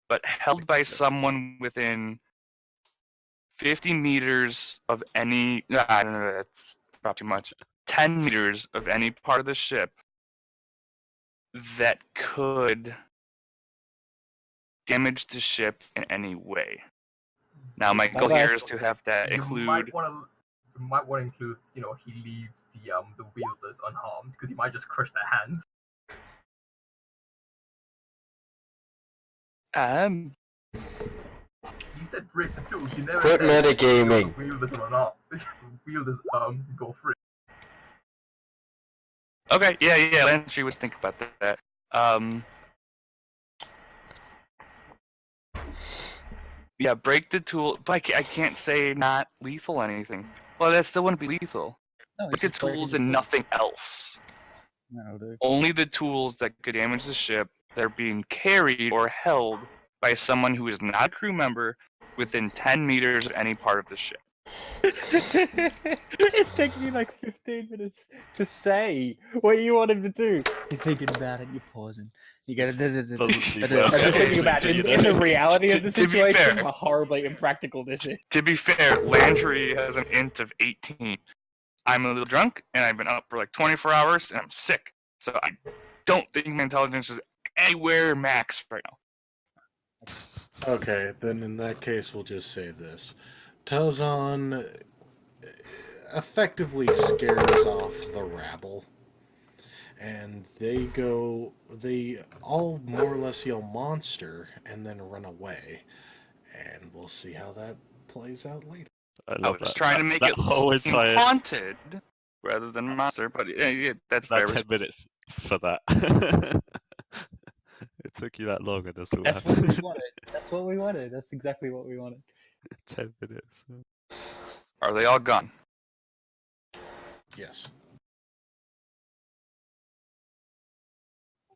but held by someone within 50 meters of any. I don't know. That's probably too much. 10 meters of any part of the ship that could damage the ship in any way. Now, my goal here is to have that You include. might want to include, he leaves the wielders unharmed because he might just crush their hands. You said break the tools. You never Quit said metagaming. the wielders are not. Wielders go free. Okay, yeah, Landry would think about that. Yeah, break the tool, but I can't say not lethal anything. Well, that still wouldn't be lethal. No, Break the it's breaking tools the and tools. nothing else. That'll do. Only the tools that could damage the ship that are being carried or held by someone who is not a crew member within 10 meters of any part of the ship. It's taking you like 15 minutes to say what you want him to do. You're thinking about it, you're pausing. You gotta. Doesn't seem I'm just well. thinking about in the reality of the To be situation, fair. how horribly impractical this is. To be fair, Landry has an int of 18. I'm a little drunk, and I've been up for like 24 hours, and I'm sick. So I don't think my intelligence is anywhere max right now. Okay, then in that case, we'll just say this. Tozan effectively scares off the rabble. And they all more or less yell monster and then run away. And we'll see how that plays out later. I was trying to make it seem haunted rather than a monster, but yeah, that's fair. 10 minutes for that. It took you that long, and that's all That's what we happened. wanted. That's what we wanted. That's exactly what we wanted. 10 minutes. Are they all gone? Yes.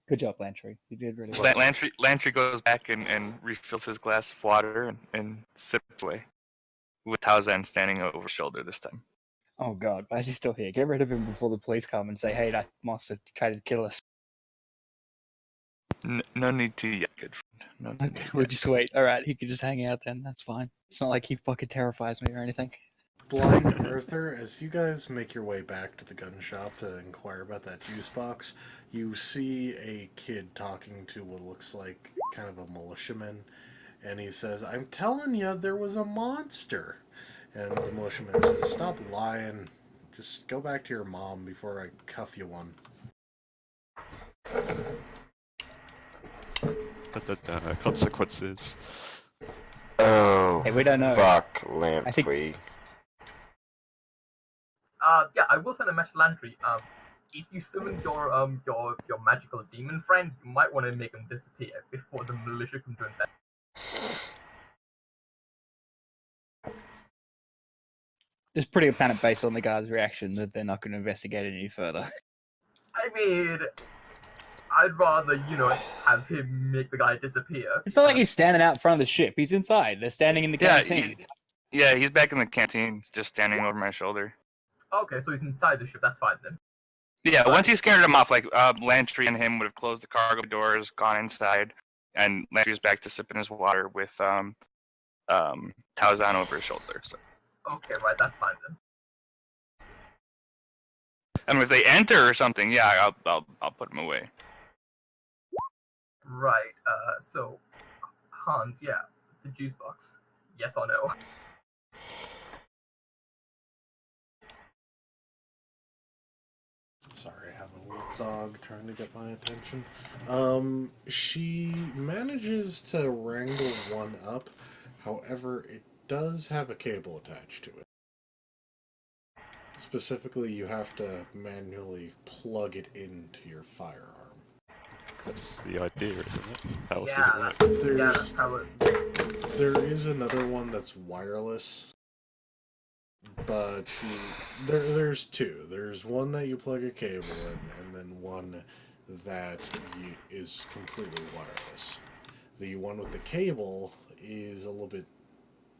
Good job, Lantry. You did really well. Lantry goes back and refills his glass of water and sips away, with Taozan standing over his shoulder this time. Oh god, why is he still here? Get rid of him before the police come and say, hey, that monster tried to kill us. No need to yet, good friend. No need We'll just wait. Alright, he can just hang out then. That's fine. It's not like he fucking terrifies me or anything. Blind Earther, as you guys make your way back to the gun shop to inquire about that juice box, you see a kid talking to what looks like kind of a militiaman, and he says, I'm telling you, there was a monster. And the militiaman says, stop lying. Just go back to your mom before I cuff you one. Consequences. Oh, Hey, we don't know. fuck, lamp I think- free. Yeah, I will send a message to Landry. If you summon your magical demon friend, you might want to make him disappear before the militia come to invade. It's pretty apparent based on the guard's reaction that they're not going to investigate it any further. I mean, I'd rather, have him make the guy disappear. It's not like he's standing out in front of the ship. He's inside. They're standing in the canteen. He's back in the canteen, just standing over my shoulder. Okay, so he's inside the ship, that's fine then. Yeah, once he scared him off, like, Lantry and him would have closed the cargo doors, gone inside, and Lantry was back to sipping his water with, Taozan over his shoulder, so. Okay, right, that's fine then. And if they enter or something, yeah, I'll put them away. Right, so, Hans, yeah, the juice box, yes or no? Sorry, I have a little dog trying to get my attention. She manages to wrangle one up. However, it does have a cable attached to it. Specifically, you have to manually plug it into your firearm. That's the idea, isn't it? How else Yeah, does it work? that's how it. There is another one that's wireless, but there's two. There's one that you plug a cable in, and then one that is completely wireless. The one with the cable is a little bit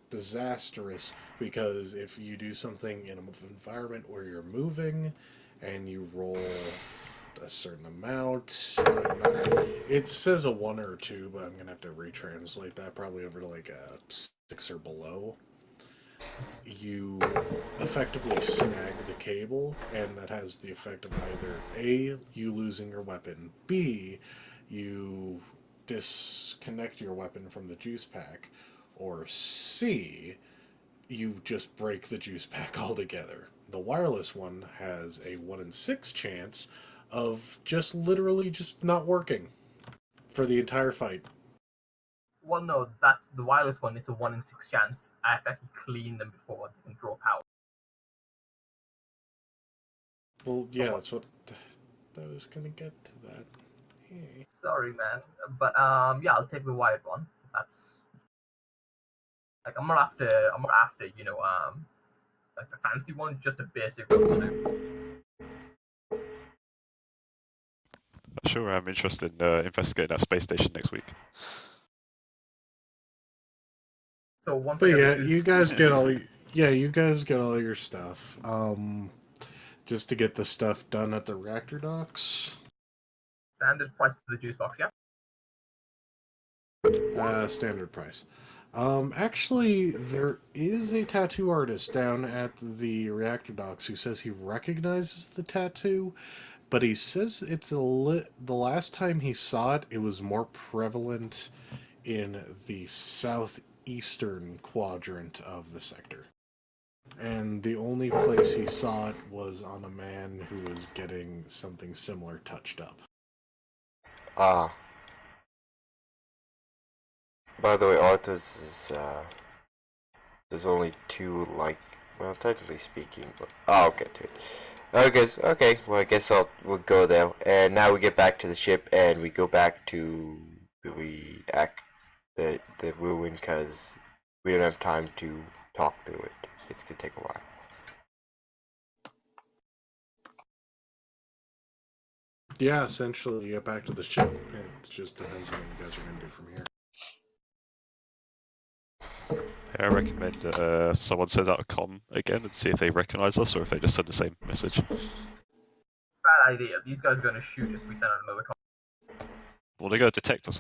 disastrous because if you do something in an environment where you're moving and you roll a certain amount, it says a 1 or 2, but I'm gonna have to retranslate that probably over to like a 6 or below. You effectively snag the cable, and that has the effect of either A, you losing your weapon, B, you disconnect your weapon from the juice pack, or C, you just break the juice pack altogether. The wireless one has a 1 in 6 chance of just literally just not working for the entire fight. Well, no, that's the wireless one. It's a 1 in 6 chance. I have to actually clean them before they can draw power. Well, yeah, that's what I was gonna get to that. Hey. Sorry, man, but yeah, I'll take the wired one. That's like I'm not after like the fancy one, just a basic one will do. Sure, I'm interested in investigating that space station next week. So once But I get yeah, the juice, you guys get all your stuff. Just to get the stuff done at the reactor docks. standard price for the juice box, yeah. Standard price. Actually, there is a tattoo artist down at the reactor docks who says he recognizes the tattoo, but he says it's the last time he saw it, it was more prevalent in the southeastern quadrant of the sector. And the only place he saw it was on a man who was getting something similar touched up. Ah. By the way, Arthur's is, there's only 2, like, well, technically speaking, but, oh, okay, dude. Okay, well, I guess we'll go there, and now we get back to the ship, and we go back to the ruin, because we don't have time to talk through it. It's gonna take a while. Yeah, essentially, you get back to the ship. It just depends on what you guys are going to do from here. I recommend someone sends out a comm again and see if they recognise us or if they just send the same message. Bad idea. These guys are going to shoot if we send out another call. Well, they're going to detect us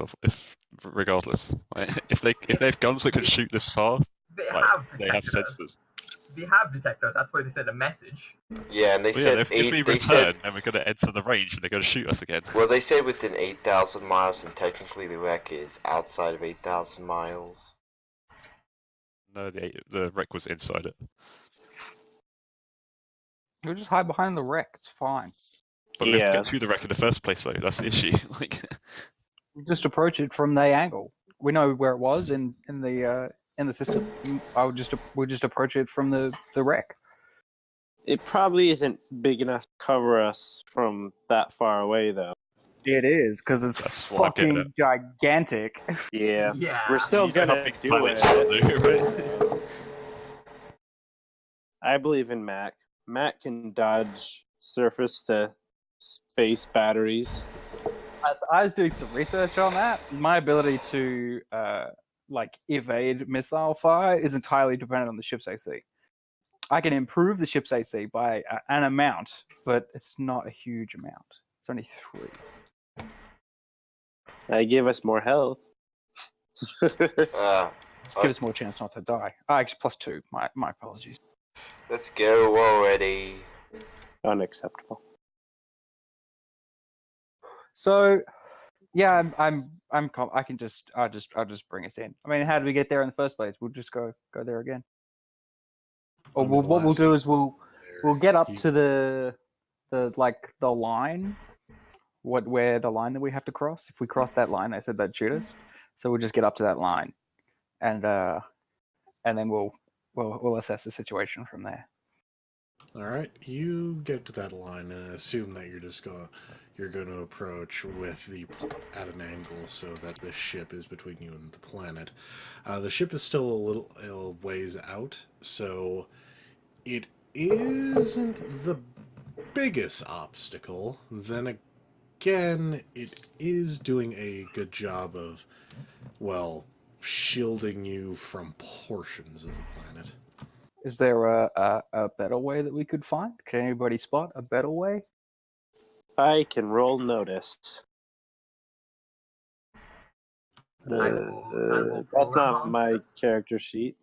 regardless. Like, if they have guns that can shoot this far, They have detected us. sensors. They have detectors. That's why they sent a message. Yeah, and they Well, said if we they return, said, then we're going to enter the range and they're going to shoot us again. well, they said within 8,000 miles, and technically the wreck is outside of 8,000 miles. No, the wreck was inside it. We'll just hide behind the wreck. It's fine. But we have to get to the wreck in the first place, though. That's the issue. Like, We just approach it from the angle. We know where it was in the system. We'll just approach it from the wreck. It probably isn't big enough to cover us from that far away, though. It is, because it's That's what I'm getting fucking gigantic. Yeah. Yeah. We're still you know how gonna big do planets it. are, right? I believe in Mac. Mac can dodge surface to space batteries. As I was doing some research on that, my ability to evade missile fire is entirely dependent on the ship's AC. I can improve the ship's AC by an amount, but it's not a huge amount. It's only 3. They give us more health. Just give us more chance not to die. Actually, +2. My apologies. Let's go already. Unacceptable. So, yeah, I can just I'll just bring us in. I mean, how did we get there in the first place? We'll just go there again. Or what we'll do is we'll get up to the line. Where the line that we have to cross. If we cross that line, they said they'd shoot us. So we'll just get up to that line, and then we'll assess the situation from there. All right, you get to that line and assume that you're just you're going to approach with at an angle so that the ship is between you and the planet. The ship is still a ways out, so it isn't the biggest obstacle. Then again, it is doing a good job of, well, shielding you from portions of the planet. Is there a better way that we could find? Can anybody spot a better way? I can roll notice. That's not my character sheet.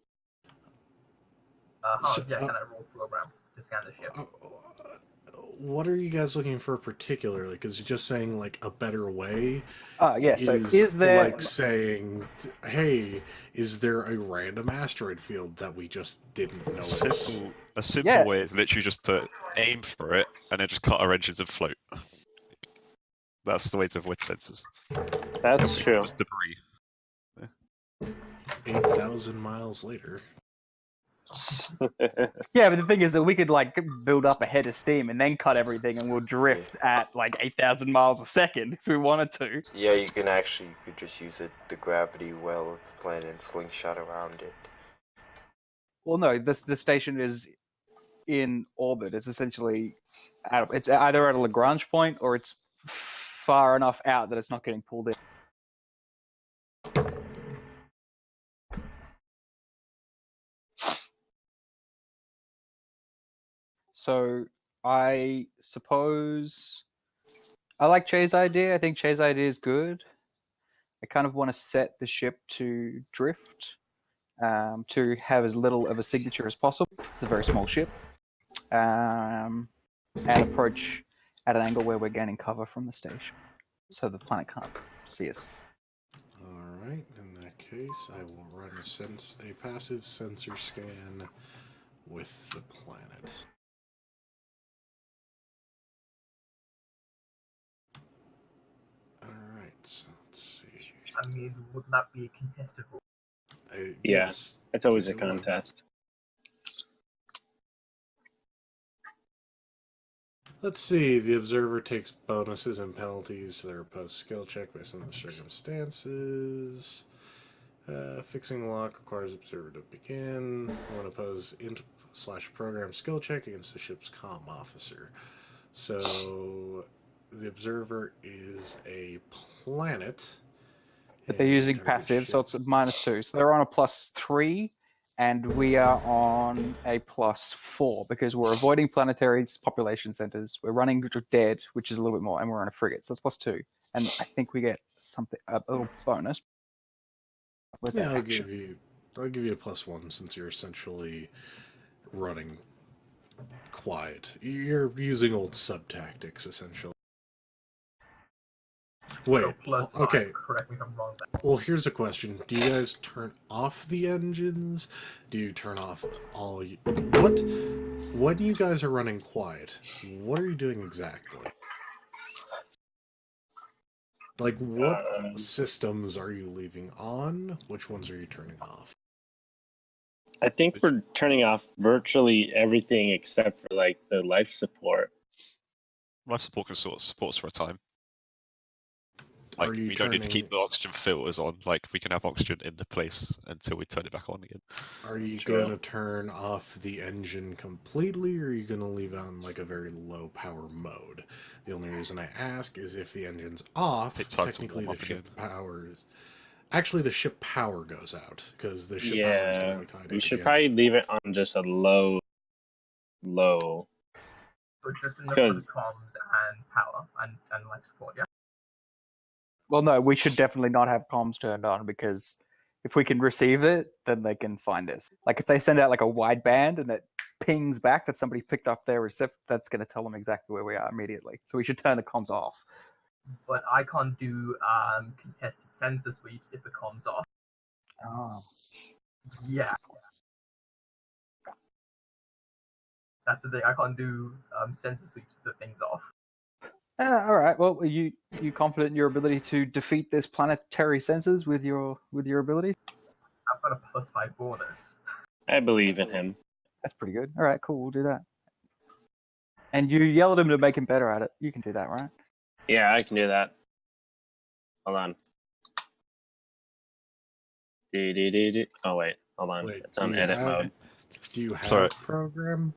Hans, yeah, can I roll program to scan the ship? What are you guys looking for particularly? Because you're just saying, like, a better way Yeah, so is there... like saying, hey, is there a random asteroid field that we just didn't notice? A simple way is literally just to aim for it and then just cut our engines and float. That's the way to avoid sensors. That's true. Just debris. 8,000 miles later. Yeah, but the thing is that we could like build up a head of steam and then cut everything, and we'll drift at like 8,000 miles a second if we wanted to. Yeah, you could just use the gravity well of the planet and slingshot around it. Well, no, the station is in orbit. It's essentially it's either at a Lagrange point or it's far enough out that it's not getting pulled in. So I suppose I like Che's idea. I think Che's idea is good. I kind of want to set the ship to drift, to have as little of a signature as possible. It's a very small ship. And approach at an angle where we're gaining cover from the station, so the planet can't see us. Alright, in that case, I will run a passive sensor scan with the planet. Alright, so let's see. I mean, would that be a contested role? Yes, it's always a contest. Let's see, the observer takes bonuses and penalties to their opposed skill check based on the circumstances. Fixing lock requires observer to begin. One opposed int/program skill check against the ship's comm officer. So the observer is a planet. But they're using passive, so it's a -2. So they're on a +3, and we are on a +4 because we're avoiding planetary population centers. We're running dead, which is a little bit more, and we're on a frigate, so it's +2. And I think we get a little bonus. Where's that I'll action? give you a +1 since you're essentially running quiet. You're using old sub tactics essentially. Wait, So plus okay. 5, correct me if I'm wrong. Well, here's a question. Do you guys turn off the engines? Do you turn off all... When you guys are running quiet, what are you doing exactly? Like, what systems are you leaving on? Which ones are you turning off? I think we're turning off virtually everything except for like the life support. Life support can support us for a time. Like, Are you we don't need to keep the oxygen filters on. Like, we can have oxygen in the place until we turn it back on again. Are you going to turn off the engine completely, or are you going to leave it on like a very low power mode? The only reason I ask is if the engine's off, technically the ship powers... Actually, the ship power goes out, because the ship power is totally tied in. We should probably leave it on just a low. So just enough for the comms and power and life support, yeah? Well, no, we should definitely not have comms turned on, because if we can receive it, then they can find us. Like, if they send out like a wideband and it pings back that somebody picked up their receipt, that's going to tell them exactly where we are immediately. So we should turn the comms off. But I can't do contested sensor sweeps if the comms off. Oh. Yeah. That's the thing. I can't do sensor sweeps if the thing's off. All right. Well, are you confident in your ability to defeat this planetary sensors with your abilities? I've got a +5 bonus. I believe in him. That's pretty good. All right, cool. We'll do that. And you yell at him to make him better at it. You can do that, right? Yeah, I can do that. Hold on. Oh wait, hold on. Wait, It's on edit mode. Do you have Sorry. program,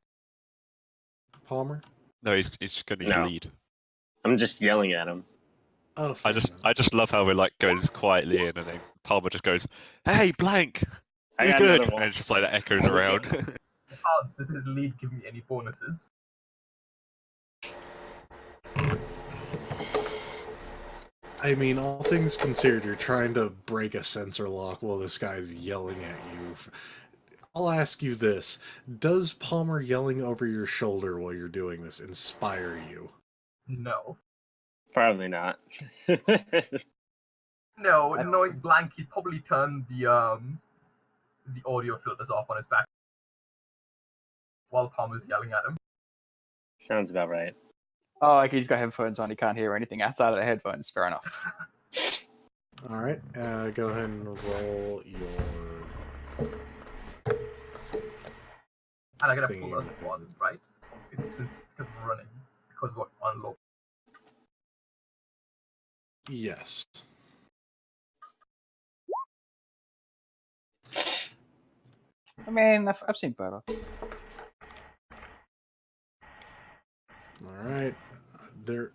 Palmer? No, he's just going to use No. lead. I'm just yelling at him. Oh, I fair just enough. love how we're like going quietly in, and then Palmer just goes, "Hey, blank, I do got good," another one. and it's just like that echoes I was around. Hans, does his lead give me any bonuses? I mean, all things considered, you're trying to break a sensor lock while this guy's yelling at you. I'll ask you this. Does Palmer yelling over your shoulder while you're doing this inspire you? No. Probably not. No, knowing Blank, he's probably turned the audio filters off on his back while Palmer's yelling at him. Sounds about right. Oh, okay, he's got headphones on. He can't hear anything outside of the headphones. Fair enough. All right, go ahead and roll your. And I get a Thingy. plus one, right? Because we're running. Because we're on low. Yes. I mean, I've seen better. All right. There.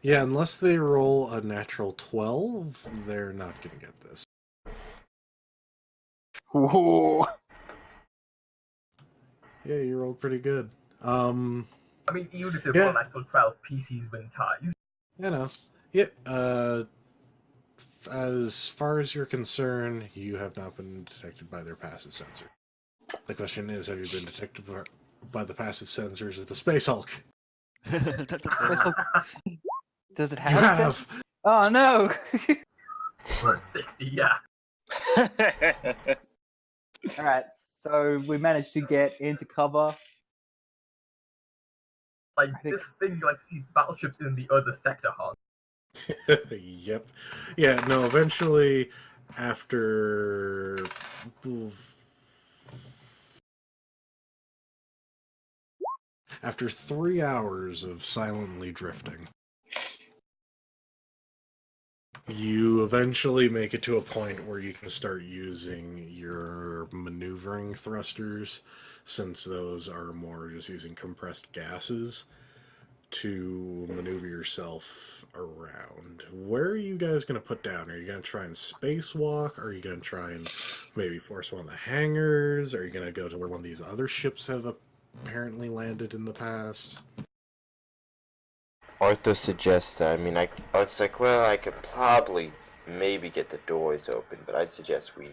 Yeah, unless they roll a natural 12, they're not going to get this. Ooh. Yeah, you rolled pretty good. I mean, even if they Yeah. roll an actual 12, PCs win ties. You know. Yep. As far as you're concerned, you have not been detected by their passive sensor. The question is, have you been detected by the passive sensors of the Space Hulk? Does it You have? have! Oh no! Plus 60, yeah. All right, so we managed to get into cover. Like, I think- this thing, like, sees battleships in the other sector, Hans. Yep. Yeah, no, eventually, after After 3 hours of silently drifting, you eventually make it to a point where you can start using your maneuvering thrusters, since those are more just using compressed gases to maneuver yourself around. Where are you guys going to put down? Are you going to try and spacewalk? Are you going to try and maybe force one of the hangars? Are you going to go to where one of these other ships have apparently landed in the past? Arthur suggested, I mean, I was like, well, I could probably maybe get the doors open, but I'd suggest we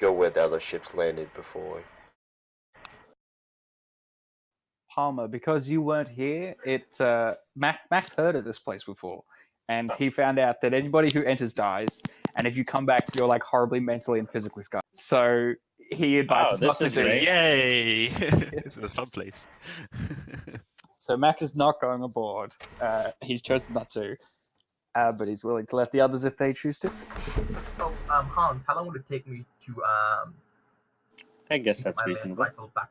go where the other ships landed before. Palmer, because you weren't here, Max heard of this place before, and he found out that anybody who enters dies, and if you come back, you're like horribly mentally and physically scarred. So he advises this not to is do great. it. Yay! This is a fun place. So Mac is not going aboard. He's chosen not to, but he's willing to let the others if they choose to. So, Hans, how long would it take me to, I guess get that's my reasonable. rifle back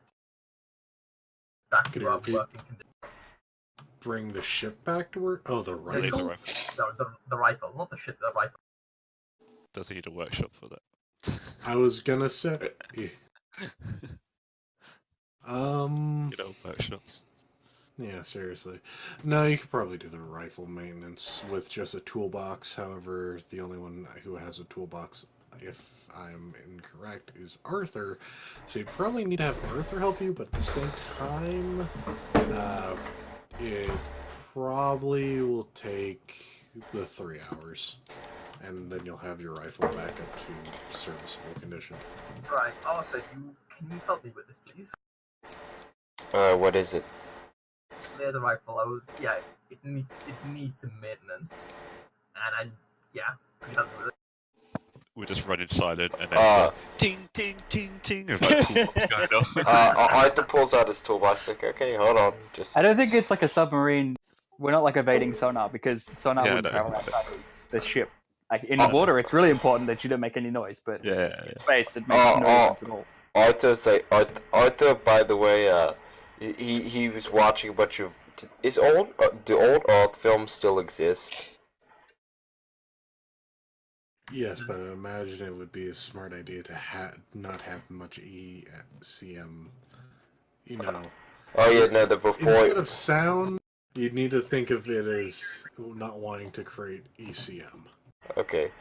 Could to you repeat? working condition? Bring the ship back to work? Oh, the Laser rifle. rifle. The rifle, not the ship, the rifle. Does he need a workshop for that? I was gonna say. Workshops. Yeah, seriously. No, you could probably do the rifle maintenance with just a toolbox. However, the only one who has a toolbox, if I'm incorrect, is Arthur. So you probably need to have Arthur help you, but at the same time, it probably will take the 3 hours. And then you'll have your rifle back up to serviceable condition. Right, Arthur, can you help me with this, please? What is it? There's a rifle. It needs some maintenance, and can you help me with it? We just run in silent and then it's like, ting, ting, ting, ting, and like toolbox going off. Arthur pulls out his toolbox, like, okay, hold on, just... I don't think it's like a submarine. We're not like evading sonar because sonar Yeah, wouldn't no. travel outside the ship. Like in the water, it's really important that you don't make any noise, but Yeah. in space, it makes no difference at all. Arthur's like, Arthur, by the way, he was watching a bunch of. Is the old art films still exist? Yes, but I imagine it would be a smart idea to not have much ECM. You know. Oh yeah, no, the before. Instead of sound, you'd need to think of it as not wanting to create ECM. Okay.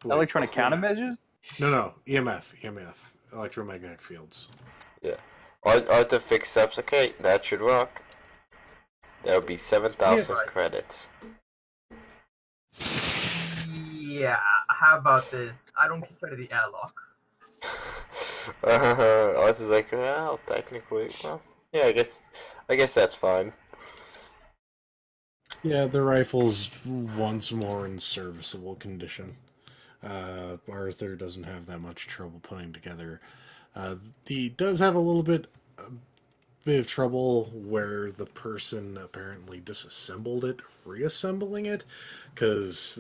Electronic countermeasures? No, EMF, electromagnetic fields. Yeah. Are the fix-ups okay? That should work. That would be 7,000 credits. Yeah, how about this? I don't keep rid of the airlock. Arthur's like, well, technically, well, yeah, I guess that's fine. Yeah, the rifle's once more in serviceable condition. Arthur doesn't have that much trouble putting together. He does have a little bit of trouble where the person apparently disassembled it, reassembling it, because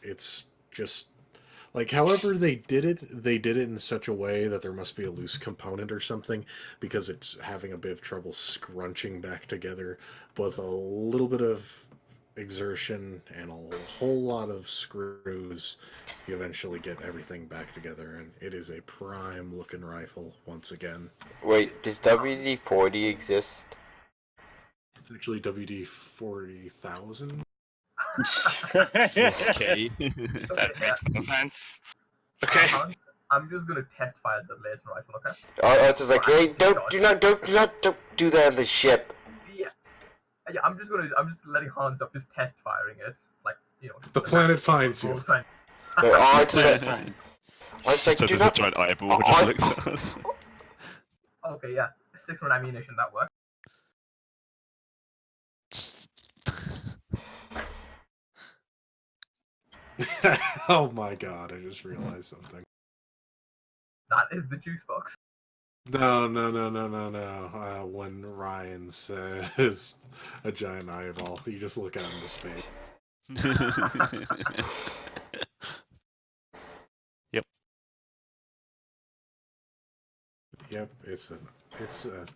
it's just like however they did it in such a way that there must be a loose component or something, because it's having a bit of trouble scrunching back together. With a little bit of exertion and a whole lot of screws, you eventually get everything back together, and it is a prime looking rifle once again. Wait, does WD-40 exist? It's actually WD-40,000. Okay. That makes no sense. Okay. I'm just gonna test fire the laser rifle, okay? Arthur's like, hey, don't do that on the ship. Yeah, I'm just letting Hans up, just test firing it, like, you know. The planet finds you. Arthur's like, do not. A giant eyeball just looks at us. Okay, yeah, 6 round ammunition, that works. Oh my god, I just realized something. That is the juice box. No. When Ryan says a giant eyeball, you just look out into space. Yep. Yep, it's a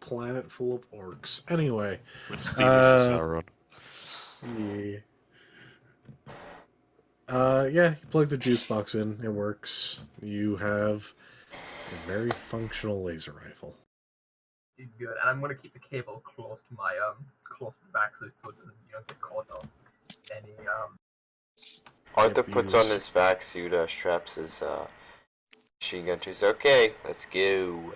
planet full of orcs. Anyway. With Steven Sauron. Yeah. Yeah, you plug the juice box in, it works. You have a very functional laser rifle. Good, and I'm gonna keep the cable close to my close to the back so it doesn't get caught on any Arthur puts on his vac suit, straps his machine gun to his. Okay, let's go.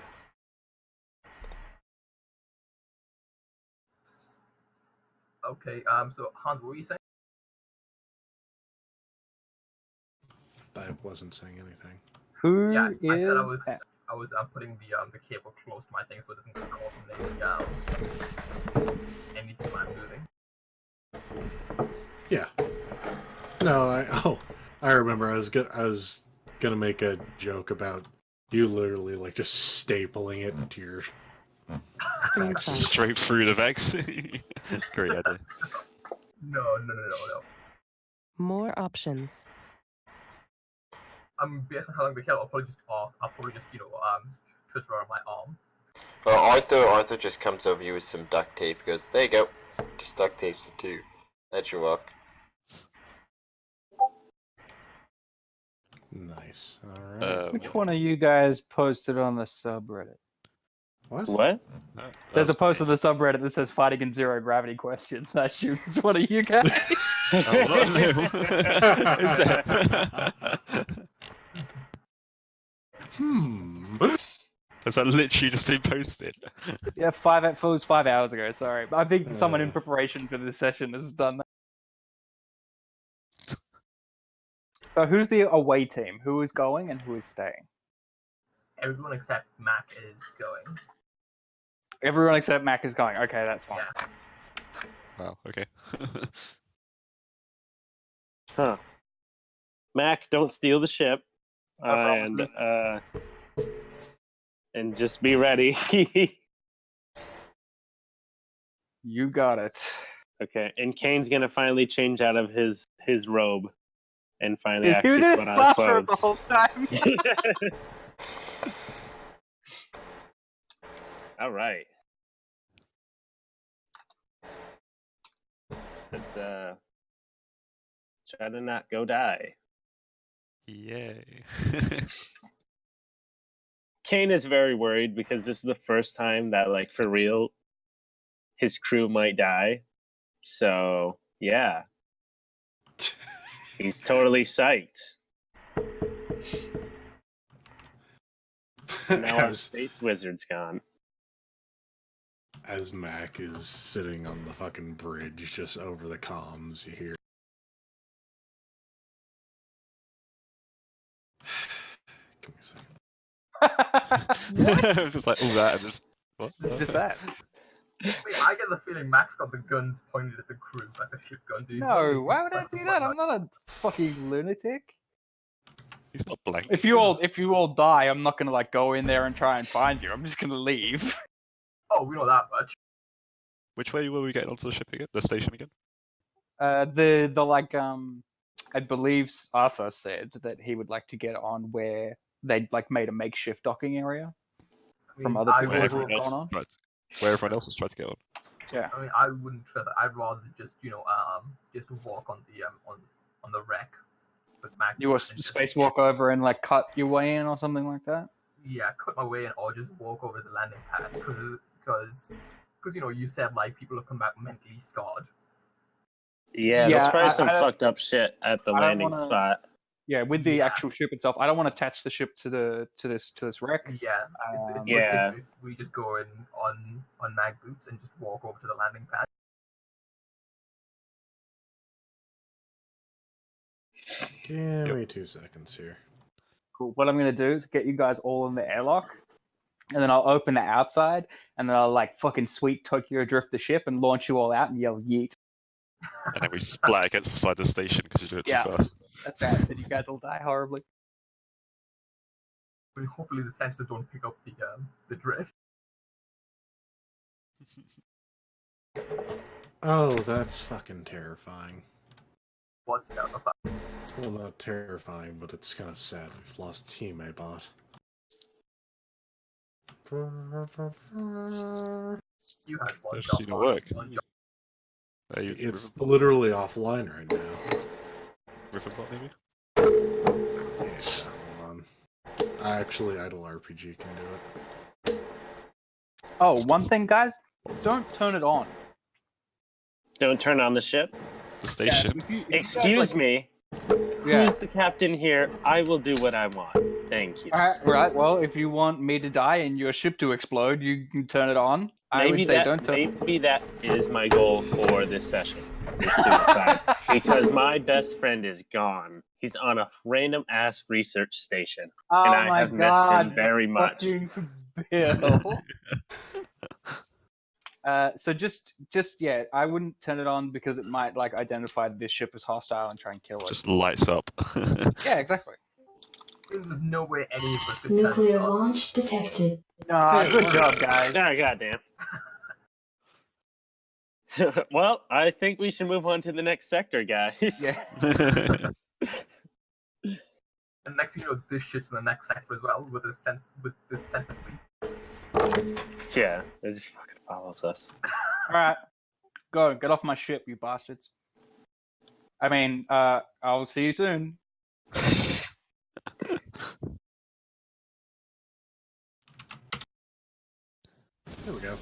Okay, so Hans, what were you saying? I wasn't saying anything. Who Yeah, is... I said I was putting the cable close to my thing so it doesn't get caught from anything I'm moving. Yeah. No, I remember. I was gonna make a joke about you literally like just stapling it into your straight through the vaccine. Great idea. No. More options. Based on how long the cable, I'll probably just twist around my arm. Arthur just comes over you with some duct tape. Goes, there you go. Just duct tapes it too. That should work. Nice. All right. Which one of you guys posted on the subreddit? What? There's a post on the subreddit that says "Fighting in Zero Gravity Questions." I assume it's one of you guys. Has that literally just been posted? Yeah, 5 hours ago. Sorry, I think someone in preparation for this session has done that. So, who's the away team? Who is going and who is staying? Everyone except Mac is going. Everyone except Mac is going. Okay, that's fine. Yeah. Wow. Okay. Huh. Mac, don't steal the ship. And just be ready. You got it. Okay, and Kane's gonna finally change out of his robe and finally He actually was in put his on bathroom clothes. the whole time. All right. Let's try to not go die. Yay. Kane is very worried because this is the first time that, like, for real, his crew might die. So, yeah. He's totally psyched. Now our space wizard's gone. As Mac is sitting on the fucking bridge just over the comms, you hear. Give me a second. It was just like all that and just what? It's just that. Wait, I get the feeling Max got the guns pointed at the crew, like the ship guns. He's No, wondering why would I press the do that? I'm button. not a fucking lunatic. He's not blank. If you all die, I'm not gonna like go in there and try and find you. I'm just gonna leave. Oh, we know that much. Which way were we getting onto the ship again? The station again? The like I believe Arthur said that he would like to get on where they'd like made a makeshift docking area I from mean, other I people Where who wouldn't- have everyone gone else, on. right, where everyone else was trying to get on. Yeah. I mean, I wouldn't try that. I'd rather just, just walk on the wreck with Mac. You will and just- spacewalk over and like cut your way in or something like that. Yeah, cut my way in, or just walk over to the landing pad because you said like people have come back mentally scarred. Yeah, Yeah, there's probably I some don't- fucked up shit at the I don't landing wanna- spot. Yeah, with the Yeah. actual ship itself. I don't want to attach the ship to this wreck. Yeah, it's much Yeah. safer if we just go in on mag boots and just walk over to the landing pad. Give me 2 seconds here. Cool. What I'm gonna do is get you guys all in the airlock, and then I'll open the outside, and then I'll like fucking sweet Tokyo drift the ship and launch you all out and yell yeet. And then we splat against the side of the station because you do it too Yeah. fast. That's that. Then you guys will die horribly. I mean, hopefully the sensors don't pick up the drift. Oh, that's fucking terrifying. What's down the Well, not terrifying, but it's kind of sad. We've lost team I bought. You had one Does job. she not Mark, work? one job. It's literally offline right now. Riverbot maybe? Yeah, hold on. Actually, Idle RPG can do it. Oh, one thing, guys, don't turn it on. Don't turn on the ship. The station. If you Excuse me. Yeah. Who's the captain here? I will do what I want. Thank you. Right. Well, if you want me to die and your ship to explode, you can turn it on. I would say don't turn. Maybe that is my goal for this session. Is suicide. Because my best friend is gone. He's on a random ass research station, Oh and I my have missed God, him very much. fucking Bill. So just yeah, I wouldn't turn it on because it might like identify this ship as hostile and try and kill it. Just lights up. Yeah, exactly. There's no way any of us could turn this Nuclear on. launch detected. Good job, guys. Ah, goddamn. Well, I think we should move on to the next sector, guys. Yeah. And next thing you know, this ship's in the next sector as well with the sensor speed. Yeah, it just fucking follows us. All right, go get off my ship, you bastards. I mean, I'll see you soon. There we go.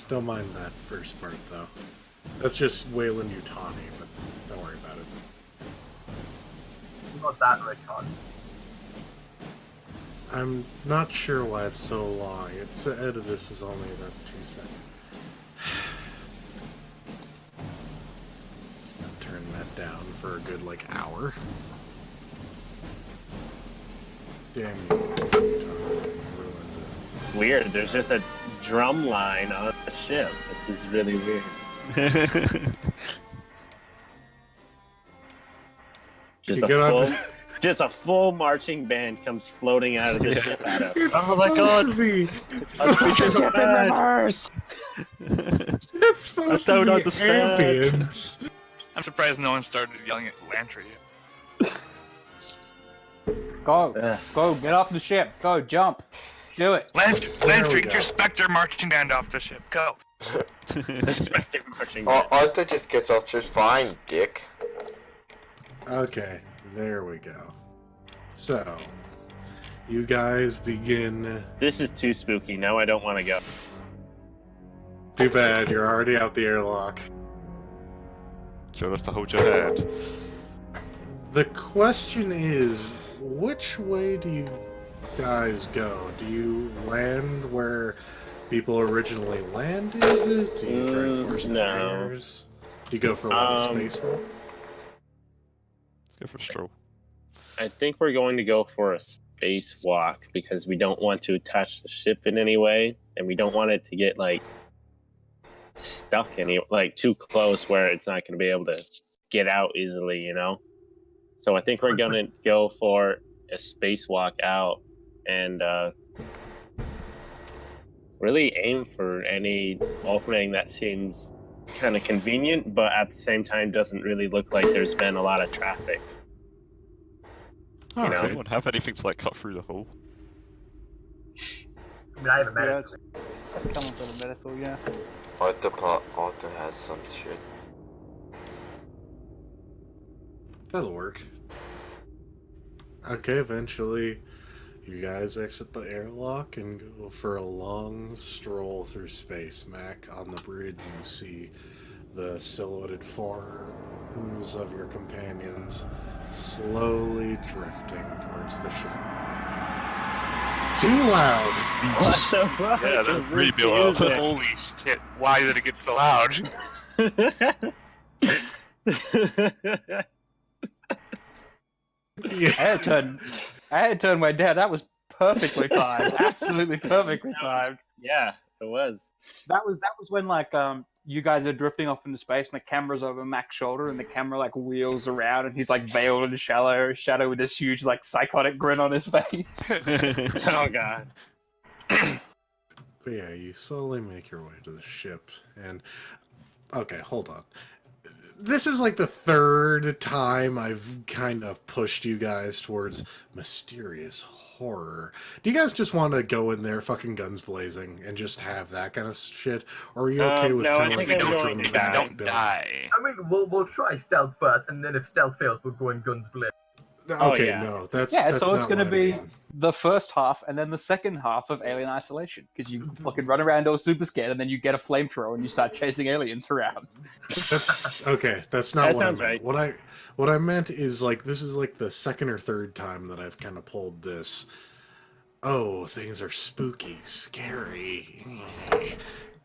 Don't mind that first part, though. That's just Wayland Utani, but don't worry about it. Not that rich on. I'm not sure why it's so long. It's the edit. This is only about 2 seconds. Just gonna turn that down for a good like hour. Damn you! Ruined it. Weird, there's just a drum line on the ship. This is really weird. Just Okay, get on a full, to- just a full marching band comes floating out of the ship at us. It's Oh my god! supposed to be. Ship in reverse! It's supposed don't to be understand. ambience. I'm surprised no one started yelling at Lantry yet. Go, Ugh. go, get off the ship. Go, jump. Do it. Landry, we get go. your Spectre marching band off the ship. Go. Spectre marching Oh, band. Arthur just gets off just fine, dick. Okay, there we go. So, you guys begin. This is too spooky. Now I don't want to go. Too bad, you're already out the airlock. Do you want us to hold your hand? The question is, which way do you guys go? Do you land where people originally landed? Do you try to force the No. hangars? Do you go for a space roll? Let's go for a stroll. I think we're going to go for a spacewalk because we don't want to attach the ship in any way, and we don't want it to get like stuck too close where it's not going to be able to get out easily, you know. So I think we're going to go for a spacewalk out and really aim for any opening that seems kind of convenient, but at the same time doesn't really look like there's been a lot of traffic. All Does right. anyone have anything to like cut through the hull? I mean, I have a medic. Someone's got a medical, yeah. Arthur has some shit. That'll work. Okay, eventually you guys exit the airlock and go for a long stroll through space. Mac, on the bridge you see the silhouetted forms of your companions slowly drifting towards the ship. Too loud! What the fuck? Yeah, that really built up. Holy shit! Why did it get so loud? Yeah. I had turned my dad. That was perfectly timed. Absolutely perfectly timed. Yeah, it was. That was when like you guys are drifting off into space and the camera's over Mac's shoulder and the camera like wheels around and he's like veiled in shadow with this huge like psychotic grin on his face. Oh god. But yeah, you slowly make your way to the ship, and okay, hold on. This is like the third time I've kind of pushed you guys towards mysterious horror. Do you guys just want to go in there, fucking guns blazing, and just have that kind of shit, or are you okay with no, kind I of like think I'm neutral going and to back Don't build? die. I mean, we'll try stealth first, and then if stealth fails, we'll go in guns blazing. Okay, yeah. no, that's Yeah, that's so it's not going to what I be mean. the first half and then the second half of Alien Isolation because you fucking run around all super scared and then you get a flamethrower and you start chasing aliens around. That's okay. That's not That what I sounds meant. right. What I meant is like this is like the second or third time that I've kind of pulled this. Oh, things are spooky, scary.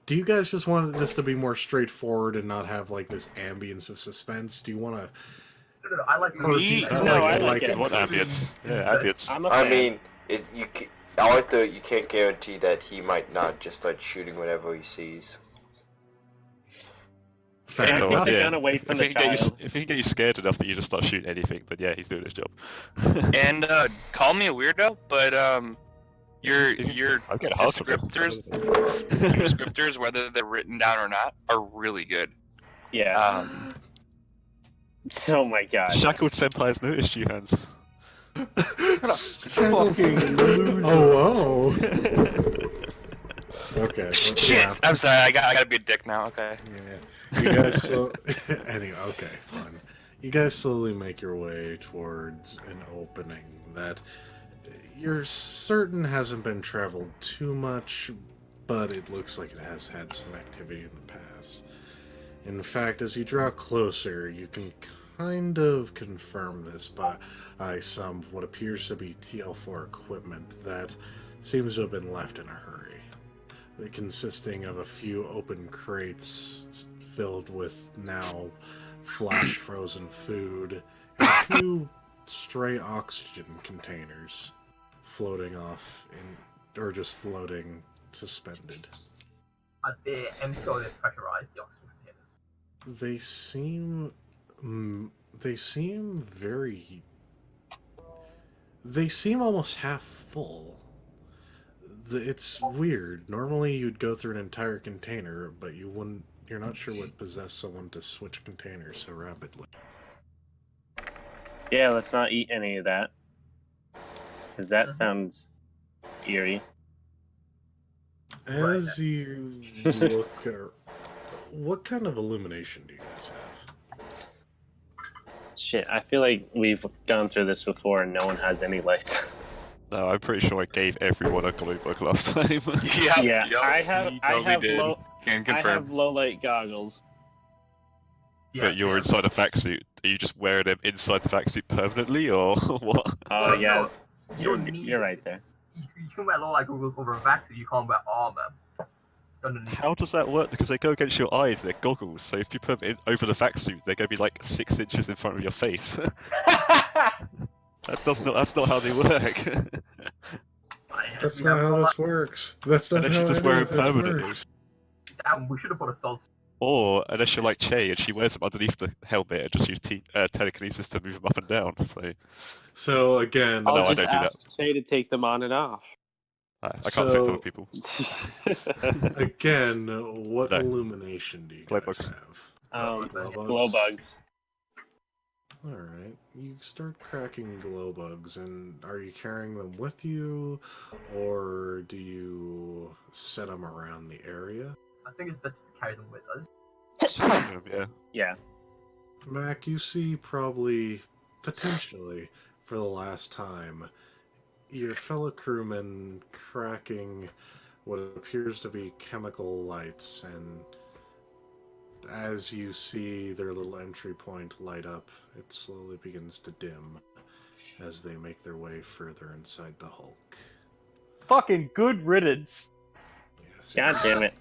Do you guys just want this to be more straightforward and not have like this ambience of suspense? Do you want to? No, I like Or do you, No, I like I it. want ambience. Yeah, ambience. I'm a I fan. mean, Arthur, you can't guarantee that he might not just start shooting whatever he sees. Fair I enough. take the Yeah. gun away from the If he child. can get you scared enough that you just start shooting anything, then yeah, he's doing his job. And call me a weirdo, but your I'll get hard for this. descriptors, whether they're written down or not, are really good. Yeah. Oh my god. Shackled Senpai's noticed you, Hans. Fucking- oh, whoa. Okay. well, Shit! yeah. I'm sorry. I gotta be a dick now. Okay. Yeah. You guys anyway, okay, fine. You guys slowly make your way towards an opening that you're certain hasn't been traveled too much, but it looks like it has had some activity in the past. In fact, as you draw closer, you can kind of confirm this by some what appears to be TL4 equipment that seems to have been left in a hurry. Consisting of a few open crates filled with now flash frozen food and a few stray oxygen containers floating off or just floating suspended. Are they empty or are they pressurized, the oxygen containers? They seem almost half full. It's weird. Normally you'd go through an entire container, but you're not sure what possessed someone to switch containers so rapidly. Yeah, let's not eat any of that. Because that sounds eerie. As you look, what kind of illumination do you guys have? Shit, I feel like we've gone through this before and no one has any lights. No, I'm pretty sure I gave everyone a glow bug last time. Yeah, I have did. low Can I confirm. have low light goggles. But you're inside a vac suit. Are you just wearing them inside the vac suit permanently, or what? Oh yeah, No, you don't need you're right there. You can wear low light goggles over a vac suit. You can't wear armor underneath. How does that work? Because they go against your eyes, they're goggles. So if you put them in, over the vac suit, they're going to be like 6 inches in front of your face. That's not how they work. That's not how this works. That's not Unless how you just any wear of it this permanently. works. Damn, we should have put a salt. Or unless you're like Che and she wears them underneath the helmet and just use telekinesis to move them up and down. So again, No, I'll I just don't do ask Shay to take them on and off. I can't fit other people. again, what No. illumination do you Glow guys bugs. have? Glow bugs. Alright, you start cracking glow bugs, and are you carrying them with you, or do you set them around the area? I think it's best if we carry them with us. Yeah. Yeah. Mac, you see probably, potentially, for the last time, your fellow crewmen cracking what appears to be chemical lights, and as you see their little entry point light up, it slowly begins to dim as they make their way further inside the Hulk. Fucking good riddance. Yes, God damn it.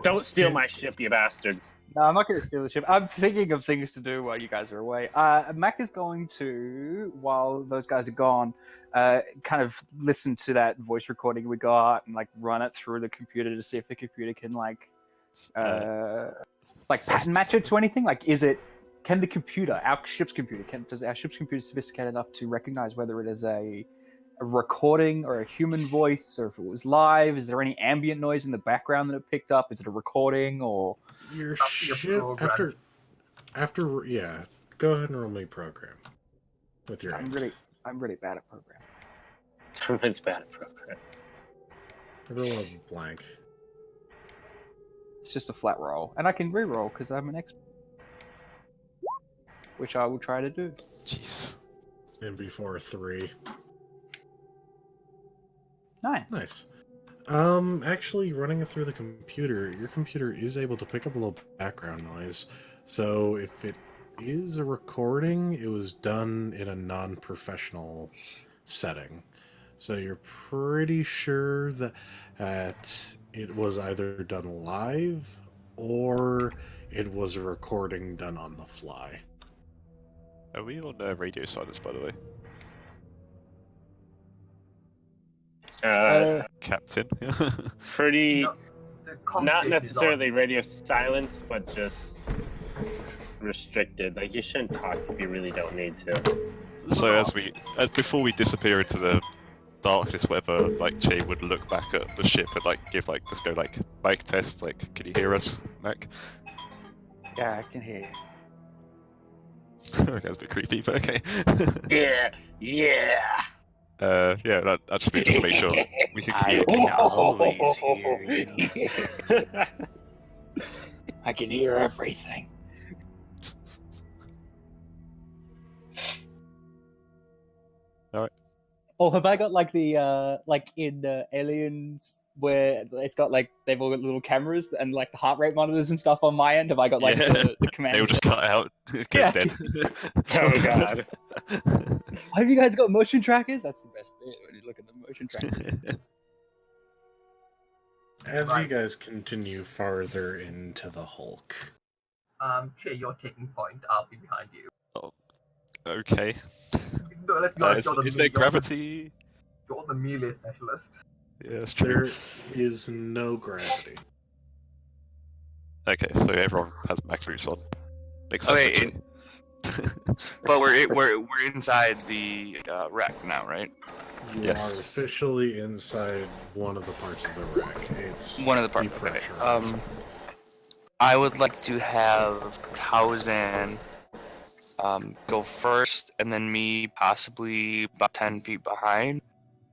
Don't steal my ship, you bastard. No, I'm not going to steal the ship. I'm thinking of things to do while you guys are away. Mac is going to, while those guys are gone, kind of listen to that voice recording we got and like run it through the computer to see if the computer can like pattern match it to anything. Like, can the computer, our ship's computer, does our ship's computer sophisticated enough to recognize whether it is a recording or a human voice, or if it was live? Is there any ambient noise in the background that it picked up? Is it a recording or your ship after yeah? Go ahead and roll me program with your. I'm really bad at programming. It's bad at program. Roll a blank. It's just a flat roll, and I can re-roll because I'm an expert, which I will try to do. Jeez. And before 3. 9. Nice. Actually, running it through the computer, your computer is able to pick up a little background noise. So if it is a recording, it was done in a non-professional setting. So you're pretty sure that it was either done live or it was a recording done on the fly. Are we on radio silence, by the way? Captain. Pretty. No, the comm Not station necessarily radio silence, but just restricted. Like, you shouldn't talk if you really don't need to. So before we disappear into the darkness, whatever, like Che would look back at the ship and just go mic test, like, can you hear us, Mac? Yeah, I can hear you. Okay, that's a bit creepy, but okay. Yeah. Yeah, that should be just to make sure we can I communicate. can always hear you. I can hear everything. Alright. Oh, have I got like the like in Aliens where it's got like they've all got little cameras and like the heart rate monitors and stuff on my end? Have I got like the commands? They will just cut out. Yeah. Dead. Oh god. Have you guys got motion trackers? That's the best bit when you look at the motion trackers. As you guys continue farther into the Hulk. Che, you're taking point. I'll be behind you. Okay. No, let's be honest. Is there gravity? You're the melee specialist. Yeah, that's true. There is no gravity. Okay, so everyone has Mac boots on. Makes sense. Okay, actually. But we're inside the wreck now, right? You Yes. are officially inside one of the parts of the wreck. It's One of the parts. Okay. I would like to have Tauzan go first, and then me possibly about 10 feet behind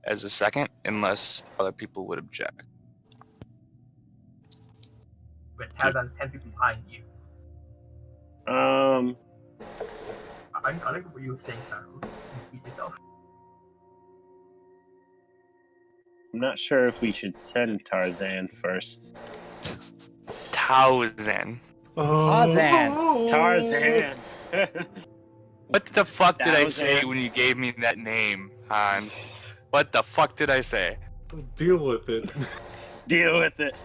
as a second, unless other people would object. when Tarzan's 10 feet behind you. Um, I don't know what you were saying, Shadow. You beat yourself. I'm not sure if we should send Tarzan first. Tarzan. Tarzan. What the fuck did I say Tarzan. when you gave me that name, Hans? What the fuck did I say? Deal with it. Deal with it.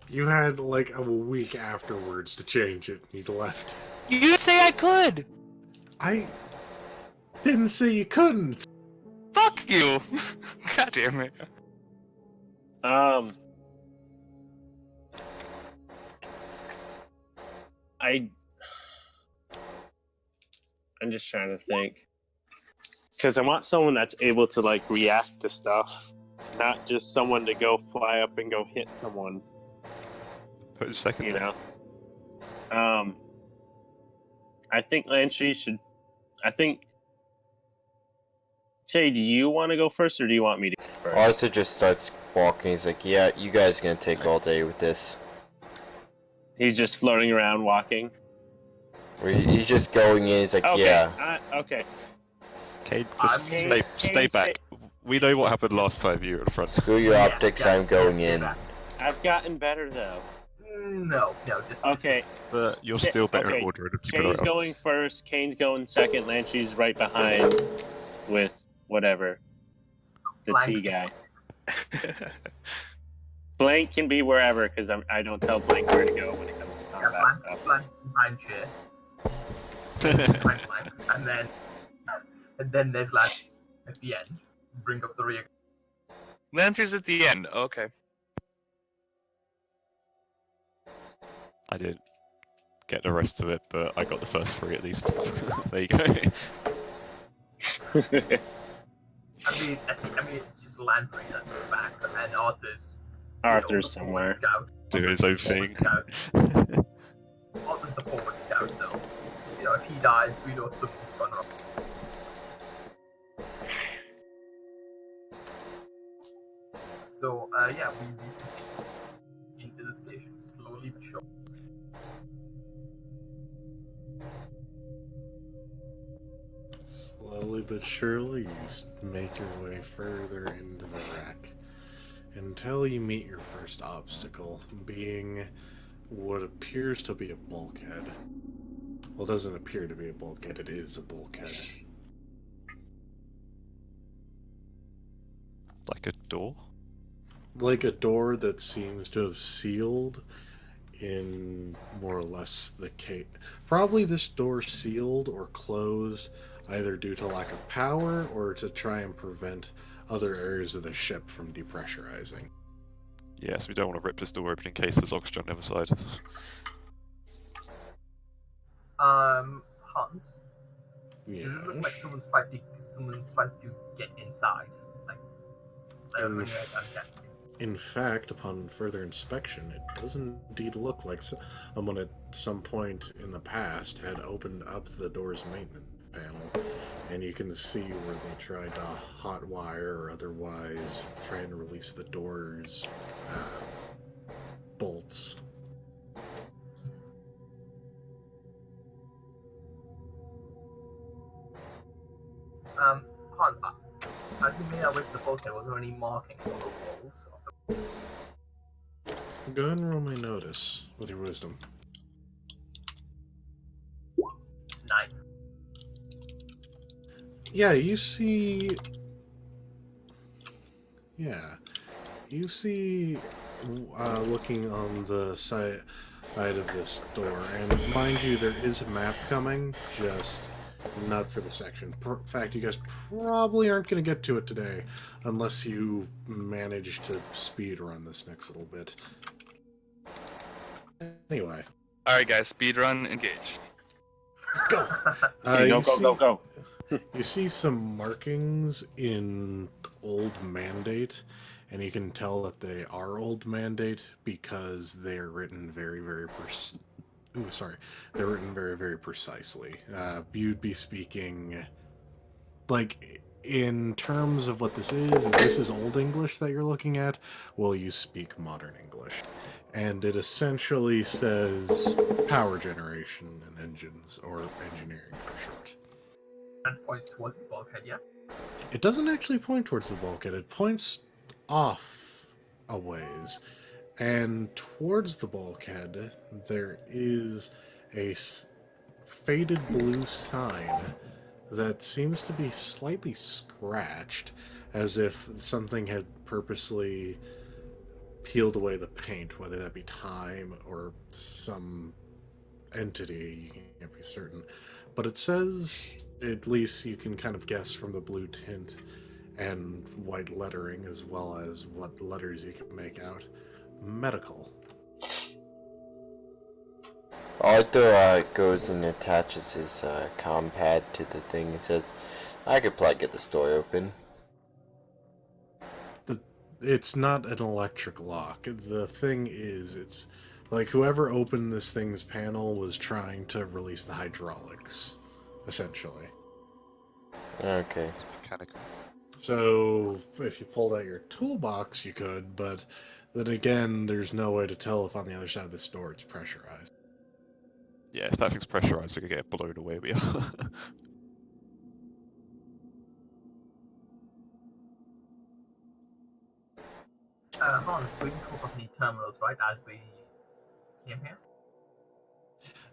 You had like a week afterwards to change it, and you left. You didn't say I could. I didn't say you couldn't. Fuck you. God damn it. I'm just trying to think. Because I want someone that's able to like react to stuff, not just someone to go fly up and go hit someone. Put a second. You know. I think Lantry should. I think. Shay, do you want to go first, or do you want me to go first? Arthur just starts walking. He's like, "Yeah, you guys are gonna take all day with this." He's just floating around, walking. Or he's just going in. He's like, Okay. "Yeah." Okay. Kane, just stay back. We know what happened last time you were in front. Screw your optics. I'm going stay in. back. I've gotten better though. No, just Okay. But you're still better okay. at ordering the people Shane's around. going first. Kane's going second. Lantry's right behind with whatever. The T guy. Blank can be wherever because I don't tell Blank where to go when it comes to combat stuff. Blank behind chair. Behind Blank. And then there's Lantry at the end. Bring up the rear. Lantry's at the end. Okay. I didn't get the rest of it, but I got the first three at least. There you go. I mean, it's just Lantry at the back, and then Arthur's Arthur's the somewhere. forward scout. Doing his own thing. Scout. Arthur's the forward scout, so if he dies, we know something's gone wrong. So yeah, we proceed into the station slowly but surely. Slowly but surely, you make your way further into the wreck until you meet your first obstacle, being what appears to be a bulkhead. Well, it doesn't appear to be a bulkhead, it is a bulkhead. Like a door? Like a door that seems to have sealed in more or less the case. Probably this door sealed or closed either due to lack of power or to try and prevent other areas of the ship from depressurizing. Yes, we don't want to rip this door open in case there's oxygen on the other side. Hans, Yeah. does it look like someone's tried to get inside? In fact, upon further inspection, it does indeed look like someone at some point in the past had opened up the door's maintenance panel, and you can see where they tried to hotwire or otherwise trying to release the door's bolts. Hans, as we made our way to the bulkhead, was there any markings on the walls? Go ahead and roll my notice with your wisdom. 9. Yeah, you see... Yeah. You see, looking on the side of this door, and mind you, there is a map coming, just not for the section. In fact, you guys probably aren't going to get to it today, unless you manage to speed run this next little bit. Anyway. Alright guys, speedrun, engage. Go! Go. You see some markings in Old Mandate, and you can tell that they are Old Mandate because they're written very, very they're written very, very precisely. You'd be speaking, like, in terms of what this is Old English that you're looking at. Well, you speak modern English. And it essentially says power generation and engines, or engineering for short. And points towards the bulkhead, yeah? It doesn't actually point towards the bulkhead, it points off a ways. And towards the bulkhead, there is a faded blue sign that seems to be slightly scratched, as if something had purposely peeled away the paint, whether that be time or some entity, you can't be certain. But it says, at least you can kind of guess from the blue tint and white lettering, as well as what letters you can make out, medical. Arthur goes and attaches his comm pad to the thing and says, I could probably get this door open. It's not an electric lock. The thing is, it's like whoever opened this thing's panel was trying to release the hydraulics, essentially. Okay. It's mechanical. So, if you pulled out your toolbox, you could, but then again, there's no way to tell if on the other side of this door it's pressurized. Yeah, if that thing's pressurized, we could get blown away. We are. Hans, we didn't come across any terminals, right, as we came here?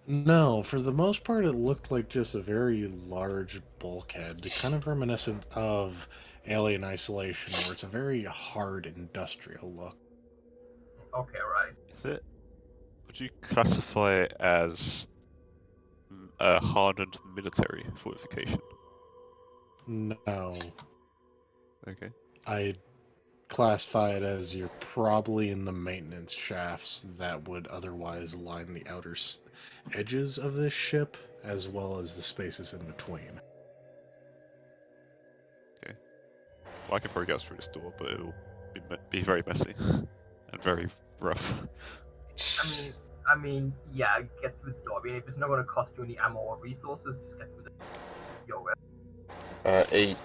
No, for the most part, it looked like just a very large bulkhead, kind of reminiscent of Alien Isolation, where it's a very hard industrial look. Okay, right. Is it? Would you classify it as a hardened military fortification? No, Okay. I classify it as you're probably in the maintenance shafts that would otherwise line the outer edges of this ship, as well as the spaces in between. Okay. Well, I can probably get us through this door, but it will be very messy and very rough. I mean, yeah, get through the door. I mean, if it's not going to cost you any ammo or resources, just get through the door. 8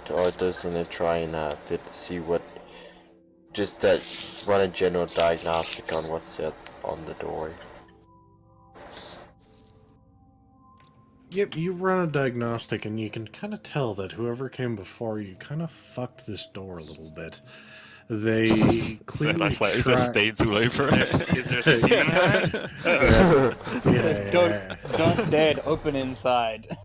to Arthur's gonna try and see what. Just run a general diagnostic on what's on the door. Yep, you run a diagnostic, and you can kind of tell that whoever came before you kind of fucked this door a little bit. They clearly Is there stains all over it? Is there semen on it? Don't dead, open inside.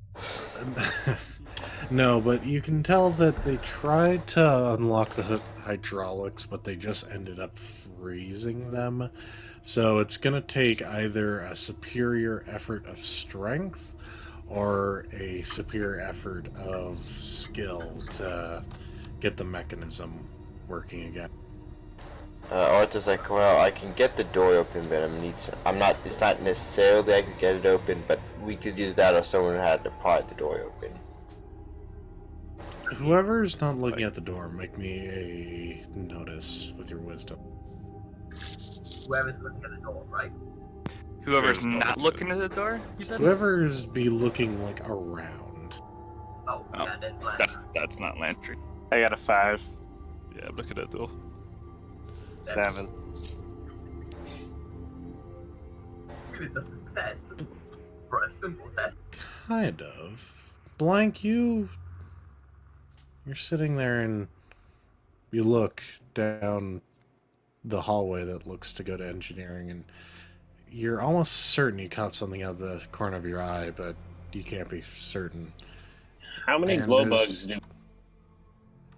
No, but you can tell that they tried to unlock the hydraulics, but they just ended up freezing them. So it's going to take either a superior effort of strength or a superior effort of skill to get the mechanism working again. Arthur's like, well, I can get the door open, but it's not necessarily I could get it open, but we could use that or someone had to pry the door open. Whoever's not looking at the door, make me a notice with your wisdom. Whoever's looking at the door, right? Whoever's not looking at the door, you said? Whoever's be looking like around. Oh, yeah, then That's not Lantry. I got a 5. Yeah, I'm looking at the door. 7. It is a success for a simple test. Kind of. Blank, you're sitting there and you look down the hallway that looks to go to engineering, and you're almost certain you caught something out of the corner of your eye, but you can't be certain. How many And glow bugs do...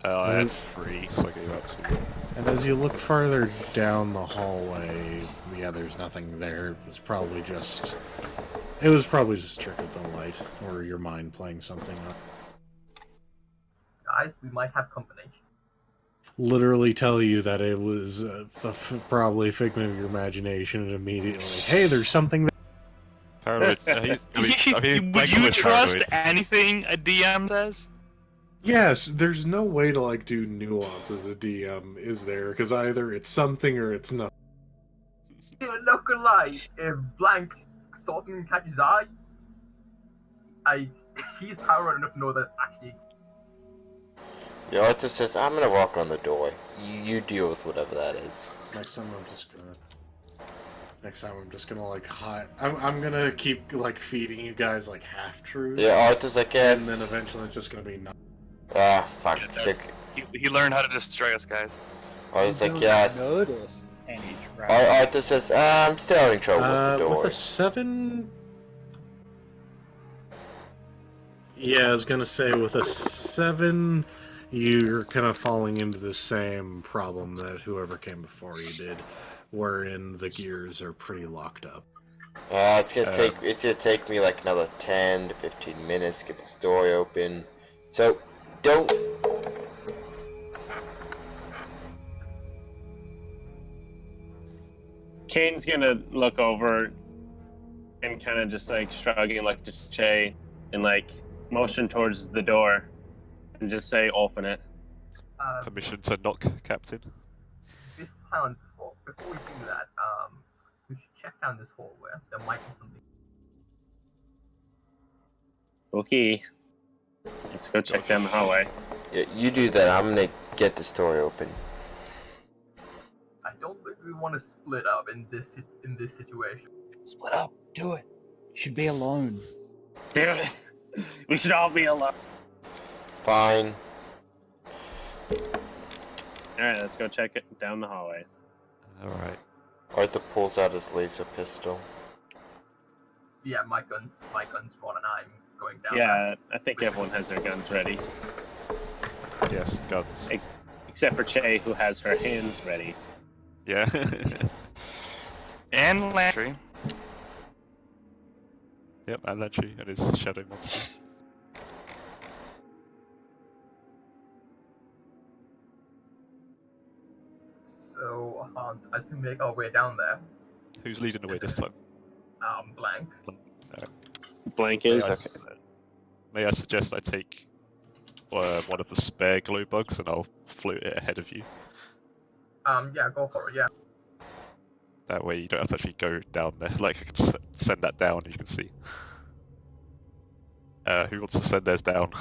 I had 3, so I gave out 2. And as you look farther down the hallway, yeah, there's nothing there. It was probably just trick of the light, or your mind playing something up. Guys, we might have company. Literally tell you that it was probably a figment of your imagination, and immediately, hey, there's something there. Paranoid. Would you trust anything a DM says? Yes, there's no way to do nuance as a DM, is there? Because either it's something or it's nothing. Yeah, not gonna lie, if Blank something catches his eye, he's powerful enough to know that it actually exists. Yeah, Arthur says, I'm gonna walk on the door. You deal with whatever that is. Next time I'm just gonna like hide. I'm gonna keep like feeding you guys like half truths. Yeah, Arthur's like, yes. And then eventually it's just gonna be no. Ah, fuck. Yeah, he learned how to destroy us, guys. Arthur's like, yes. Notice any Arthur says, I'm still having trouble with the door. With a 7. Yeah, I was gonna say with a 7, you're kind of falling into the same problem that whoever came before you did, wherein the gears are pretty locked up. It's gonna take me like another 10 to 15 minutes to get this door open. So don't. Kane's gonna look over and kind of just like shrugging like to Che and like motion towards the door and just say, open it. Permission to knock, Captain. Hang on, before we do that, we should check down this hallway. There might be something. Okay. Let's go check down the hallway. Yeah, you do that. I'm gonna get this door open. I don't think we want to split up in this situation. Split up. Do it. You should be alone. Do it. We should all be alone. Fine. Alright, let's go check it down the hallway. Alright. Arthur pulls out his laser pistol. Yeah, my gun's drawn and I'm going down. Yeah, I think everyone has their guns ready. Yes, guns. Except for Che, who has her hands ready. Yeah. And Landry. Yep, and Landry and his shadow monster. So, as we make our way down there, Who's leading the way this time? Blank. Blank May is. May I suggest I take one of the spare glow bugs and I'll float it ahead of you. Yeah, go for it, yeah. That way you don't have to actually go down there. Like, I can just send that down, you can see. Who wants to send theirs down?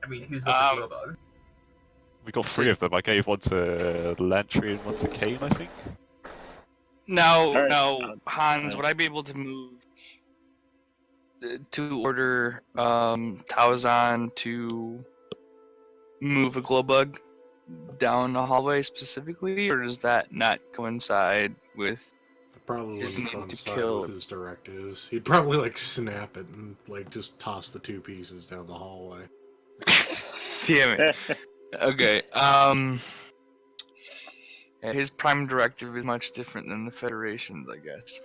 I mean, who's got the glow bug? We got 3 of them. I gave one to Lantry and one to Kane, I think. No, Alright. no, Hans, would I be able to move to order Taozan to move a glow bug down the hallway specifically, or does that not coincide with Probably his wouldn't need to coincide kill? with his directives. He'd probably like snap it and like just toss the 2 pieces down the hallway. Damn it. Okay. His prime directive is much different than the Federation's, I guess.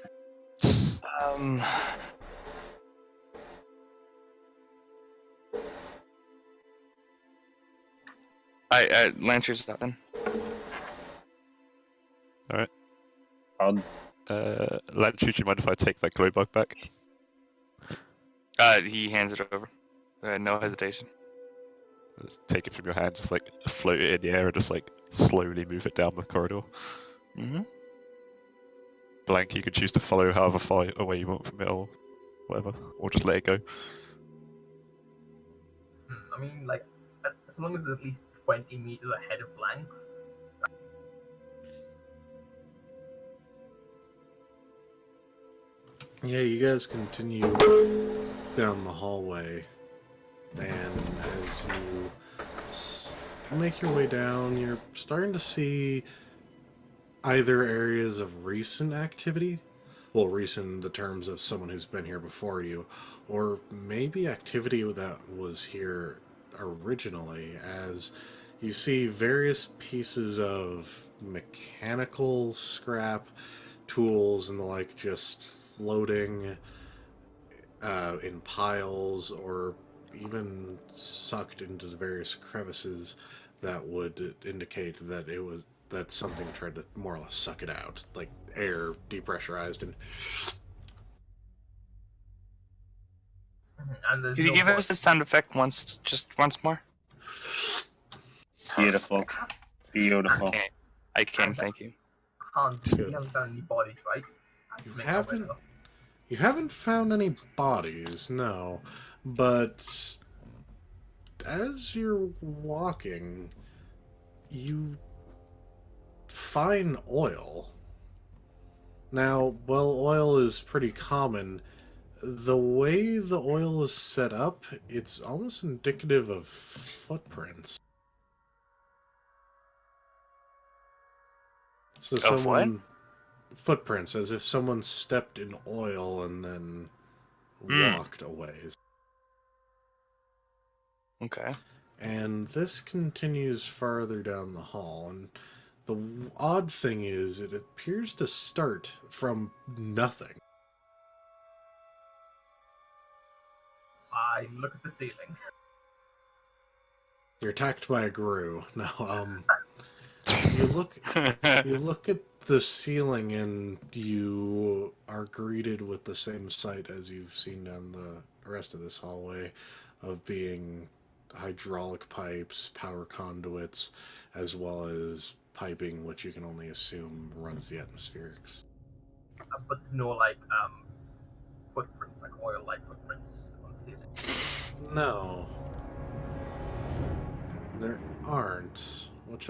Lancer's up then. Alright. I'll Lantry, do you mind if I take that glow bug back? He hands it over. No hesitation. Just take it from your hand, just like float it in the air and just like slowly move it down the corridor. Mm-hmm. Blank, you can choose to follow however far away you want from it or whatever, or just let it go. I mean, like, as long as it's at least 20 meters ahead of Blank. Yeah, you guys continue down the hallway, and as you make your way down, you're starting to see either areas of recent activity, well, recent in the terms of someone who's been here before you, or maybe activity that was here originally, as you see various pieces of mechanical scrap, tools, and the like just floating in piles or even sucked into various crevices that would indicate that that something tried to more or less suck it out, like air depressurized and. And there's Could you no give point. us the sound effect once more? beautiful. Beautiful. I can, thank you. Hans, Good. we haven't found any bodies, right? As we make our way haven't? up. You haven't found any bodies, no. But as you're walking, you find oil. Now, while oil is pretty common, the way the oil is set up, it's almost indicative of footprints. So Of what? footprints, as if someone stepped in oil and then walked away. Okay. And this continues farther down the hall, and the odd thing is, it appears to start from nothing. I look at the ceiling. You're attacked by a Gru. No, you look at the ceiling and you are greeted with the same sight as you've seen down the rest of this hallway, of being hydraulic pipes, power conduits, as well as piping, which you can only assume runs the atmospherics. But there's no footprints, like oil-like footprints on the ceiling. No, there aren't, which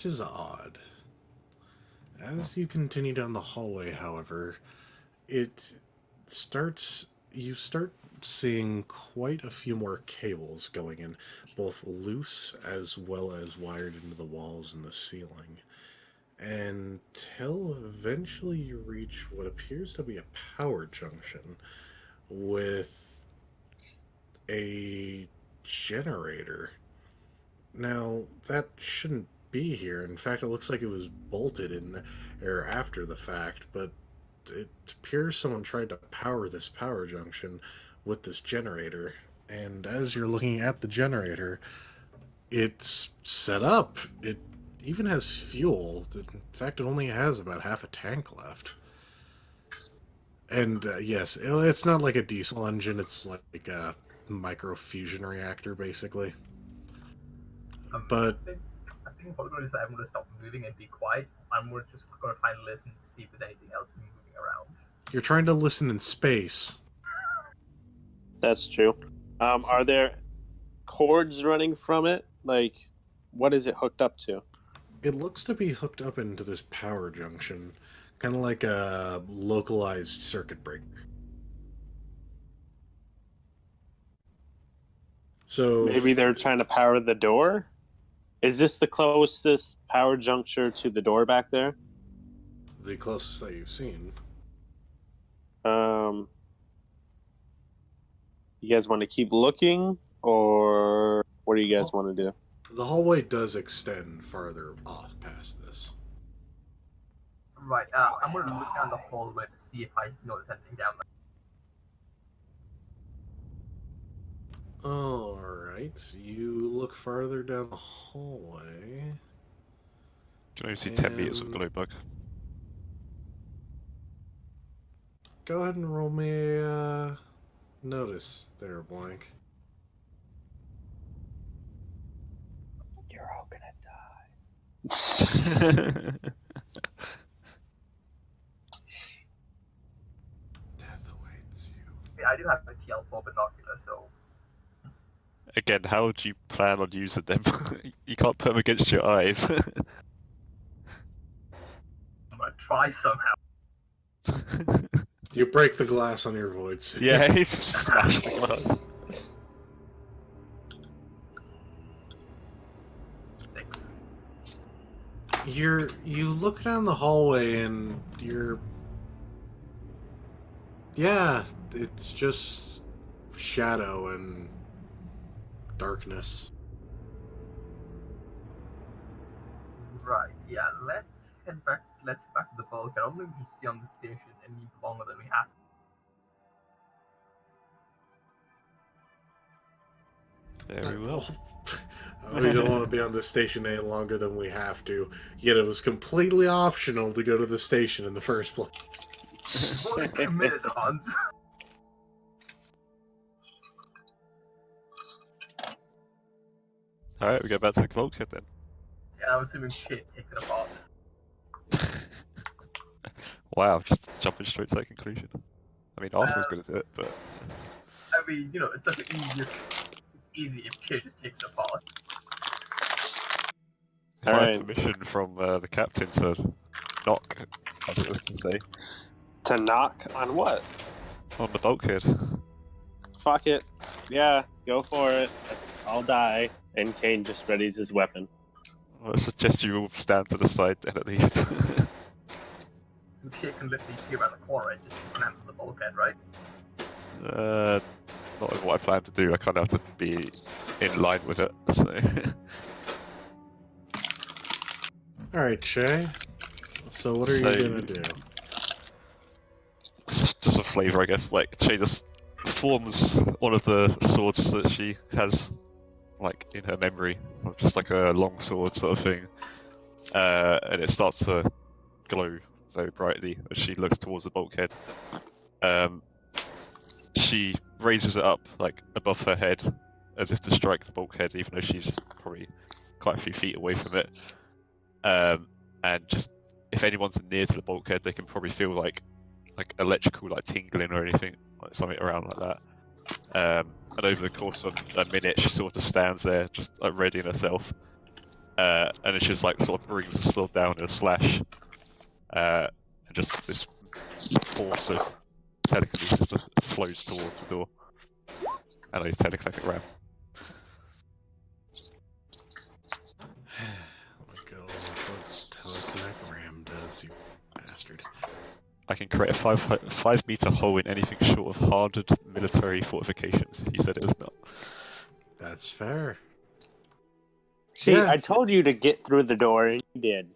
is odd. As you continue down the hallway, however, you start seeing quite a few more cables going in, both loose as well as wired into the walls and the ceiling, until eventually you reach what appears to be a power junction with a generator. Now, that shouldn't be here. In fact, it looks like it was bolted in there after the fact, but it appears someone tried to power this power junction with this generator, and as you're looking at the generator, it's set up. It even has fuel. In fact, it only has about half a tank left. And yes, it's not like a diesel engine, it's like a micro-fusion reactor, basically. But I think what I'm going to do is I'm going to stop moving and be quiet. I'm just going to try and listen to see if there's anything else moving around. you're trying to listen in space. That's true. Are there cords running from it? Like, what is it hooked up to? It looks to be hooked up into this power junction, kind of like a localized circuit breaker. So Maybe they're trying to power the door? Is this the closest power juncture to the door back there? the closest that you've seen. You guys want to keep looking, or what do you guys want to do? The hallway does extend farther off past this. Right, I'm going to look down the hallway to see if I notice anything down there. Alright, you look farther down the hallway. Can only see 10 meters with glow bug. Go ahead and roll me a notice there, Blank. You're all gonna die. Death awaits you. Yeah, I do have a TL4 binocular, so Again, how do you plan on using them? You can't put them against your eyes. I'm going to try somehow. You break the glass on your void suit. Yeah, he's smashed the glass. 6. You look down the hallway and yeah, it's just shadow and darkness. Right, yeah, let's head back. Let's head back to the bulk. I don't think we should stay on the station any longer than we have to. Very well. We don't want to be on the station any longer than we have to. Yet it was completely optional to go to the station in the first place. What a committed odds. Alright, we go back to the bulkhead then. Yeah, I'm assuming shit takes it apart. Wow, just jumping straight to that conclusion. I mean, Arthur was going to do it, but mean, you know, it's such an easy if Che just takes it apart. If All I right. had permission from the captain to knock, as it was to say, To knock on what? on the bulkhead. Fuck it. Yeah, go for it. I'll die. And Kane just readies his weapon. I suggest you all stand to the side then, at least. Che can literally see around the corner and just slam to the bulkhead, right? Not what I plan to do. I kind of have to be in line with it. So. All right, Che. So what are you gonna do? It's just a flavour, I guess. Like she just forms one of the swords that she has, like in her memory, just like a long sword sort of thing, and it starts to glow very brightly as she looks towards the bulkhead. She raises it up like above her head, as if to strike the bulkhead, even though she's probably quite a few feet away from it. And just if anyone's near to the bulkhead, they can probably feel like electrical like tingling or anything, like something around like that. And over the course of a minute, she sort of stands there, just like readying herself, and then she just like sort of brings the sword down in a slash, and just this force of telekinesis just flows towards the door, and a telekinetic ram. Let go of what telekinetic ram does, you bastard. I can create a 5 meter hole in anything short of hardened military fortifications. You said it was not. That's fair. See, Yeah. I told you to get through the door, and you did.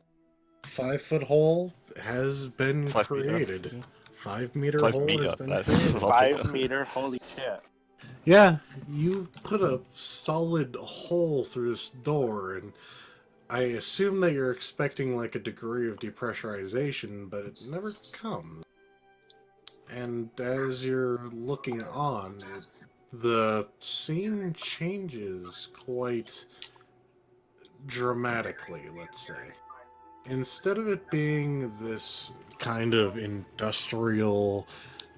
5-foot hole has been 5 meter. created. Yeah. 5-meter 5 hole meter, has been that's created. a lot bigger. 5 meter, holy shit. Yeah, you put a solid hole through this door, and I assume that you're expecting like a degree of depressurization, but it never comes. And as you're looking on, the scene changes quite dramatically, let's say. Instead of it being this kind of industrial,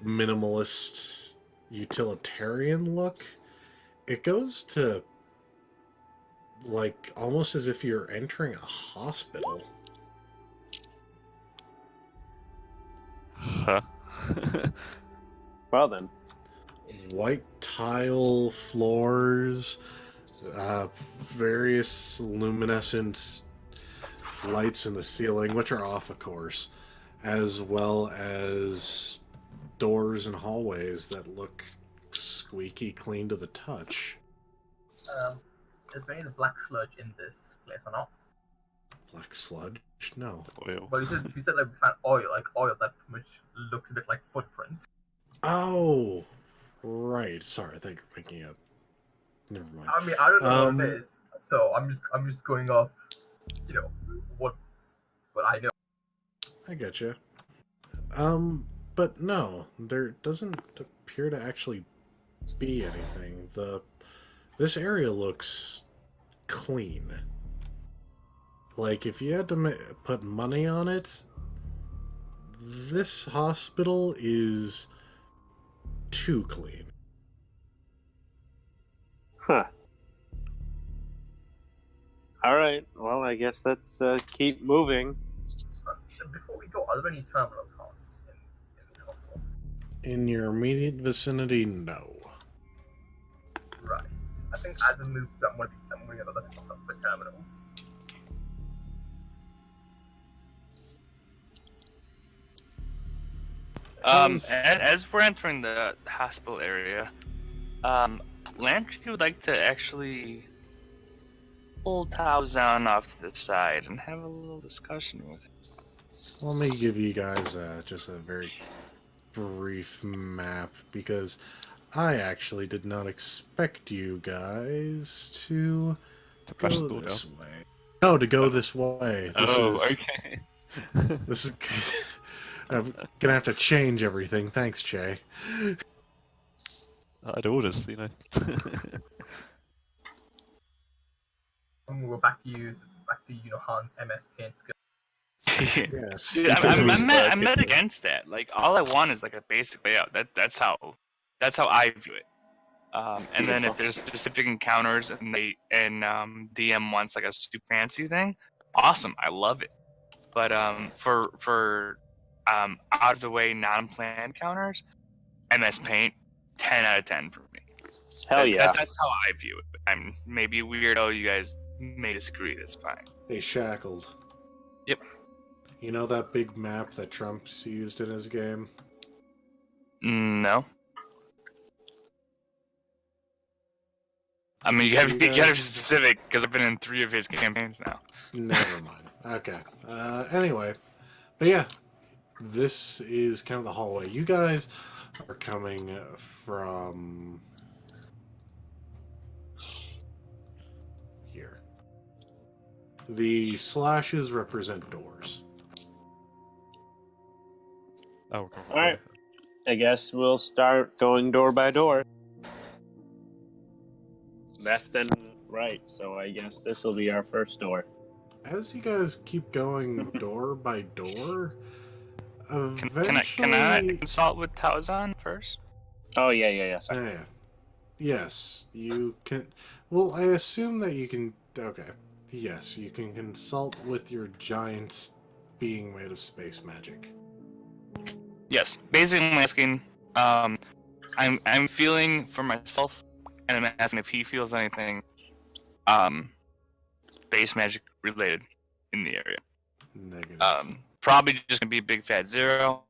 minimalist, utilitarian look, it goes to like almost as if you're entering a hospital. Huh? Well then. White tile floors, various luminescent lights in the ceiling, which are off, of course, as well as doors and hallways that look squeaky clean to the touch. Is there any black sludge in this place or not? Black sludge? No. Oil. Well, you said like we found oil that which looks a bit like footprints. Oh, right. Sorry, I think you're picking up. Never mind. I mean, I don't know what it is, so I'm just going off, you know, what I know. I getcha. But no, there doesn't appear to actually be anything. This area looks clean. Like, if you had to put money on it, this hospital is too clean. Huh. Alright, well, I guess let's keep moving. Before we go, are there any terminal talks in this hospital? In your immediate vicinity, no. Right. I think as we move, I'm going to look for terminals. As we're entering the hospital area, Landry would like to actually pull Taozan off to the side and have a little discussion with him. Let me give you guys just a very brief map, because I actually did not expect you guys to bash go the door this down. way. No, to go this way. Okay. This is... I'm gonna have to change everything. Thanks, Che. I had orders, you know. And we'll go back to Han's MS Paint skill. Yes. Dude, Because it was I'm like not it's- against that. Like, all I want is like a basic layout. That's how I view it. And then if there's specific encounters and DM wants like a super fancy thing, awesome, I love it. But for out of the way non-planned encounters, MS Paint, 10 out of 10 for me. Hell yeah. That's how I view it. I'm maybe a weirdo. You guys may disagree. That's fine. Hey, Shackled. Yep. You know that big map that Trump's used in his game? No. I mean, you gotta be specific because I've been in 3 of his campaigns now. Never mind. Okay. Anyway, but yeah, this is kind of the hallway. You guys are coming from here. The slashes represent doors. Oh, okay. All right. I guess we'll start going door by door. Left and right, so I guess this will be our first door. As you guys keep going door by door, eventually... Can I consult with Taozan first? Oh, yeah. Sorry. Yeah. Yes, you can... Well, I assume that you can... Okay. Yes, you can consult with your giant being made of space magic. Yes. Basically, I'm asking. I'm feeling for myself, and I'm asking if he feels anything, base magic related in the area. Negative. Probably just gonna be a big fat 0.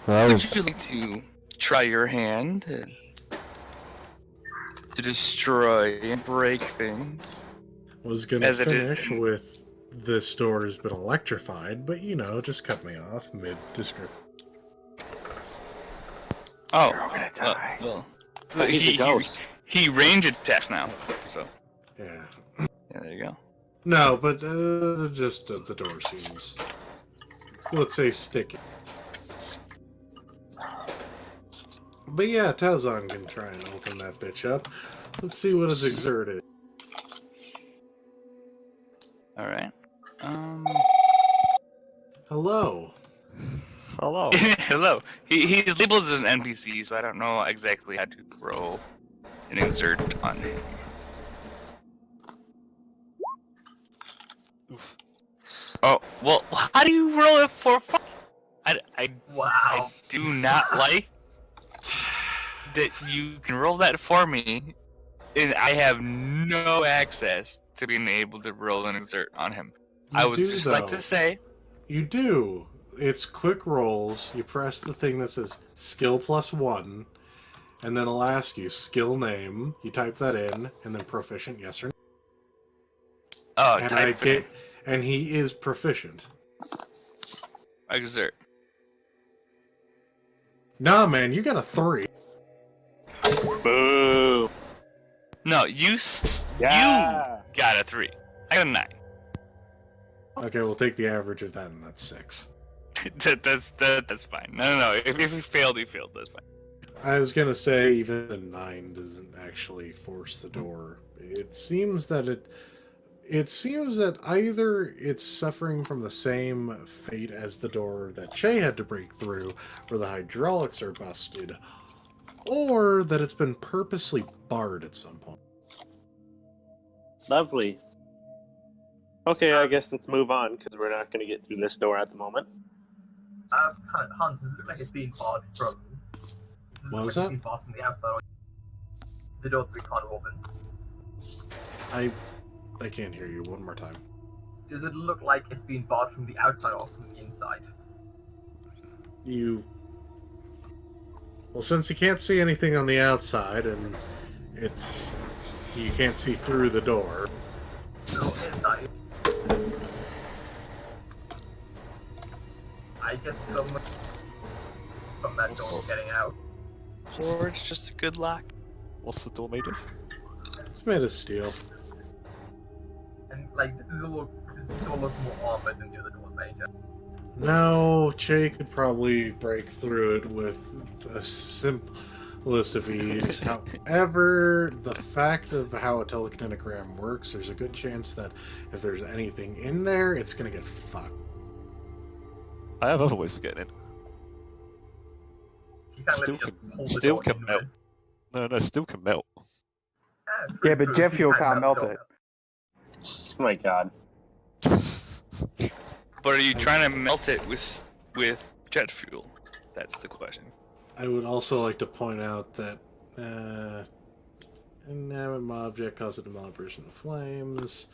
Would you like to try your hand to destroy and break things? Was gonna As it is finish with this door has been electrified, but just cut me off mid-description. Oh, You're all gonna die. Well, he's a ghost. He range attacks now, so Yeah. yeah, there you go. No, but just the door seems, let's say, sticky. But yeah, Tazon can try and open that bitch up. Let's see what is exerted. All right. Hello. Hello. Hello. He's labeled as an NPC, so I don't know exactly how to roll an exert on him. Oof. Oh, well, how do you roll it for? I Wow. do not like that you can roll that for me, and I have no access to being able to roll an exert on him. I would do, just like though. to say, You do. It's quick rolls. You press the thing that says skill +1, and then it'll ask you skill name. You type that in, and then proficient, yes or no. oh, And type it in. and he is proficient. Exert. Nah, man, you got a 3. Boo. No, you Yeah. got a 3. I got a 9. Okay, we'll take the average of that, and that's 6. That's fine. No. If he failed, he failed. That's fine. I was gonna say even a 9 doesn't actually force the door. It seems that either it's suffering from the same fate as the door that Che had to break through, where the hydraulics are busted, or that it's been purposely barred at some point. Lovely. Okay, I guess let's move on, because we're not going to get through this door at the moment. Hans, does it look like it's being barred from? Does it What look was like that? it's being barred from the outside? Or the door that we can't open. I can't hear you. One more time. Does it look like it's being barred from the outside or from the inside? Well, since you can't see anything on the outside, and you can't see through the door. So inside. I guess someone from that door getting out. Or it's just a good lock. What's the door made of? It's made of steel. And like this door look more armored than the other doors made. No, Che could probably break through it with the simplest of ease. However, the fact of how a telekinetogram works, there's a good chance that if there's anything in there, it's gonna get fucked. I have other ways of getting in. You can't Still let me just can- pull the still door can inwards. melt. No, still can melt. Yeah, but jet fuel You can't melt the it. Oh my god. But are you trying to melt it with jet fuel? That's the question. I would also like to point out that inanimate object causes a demolish in the flames.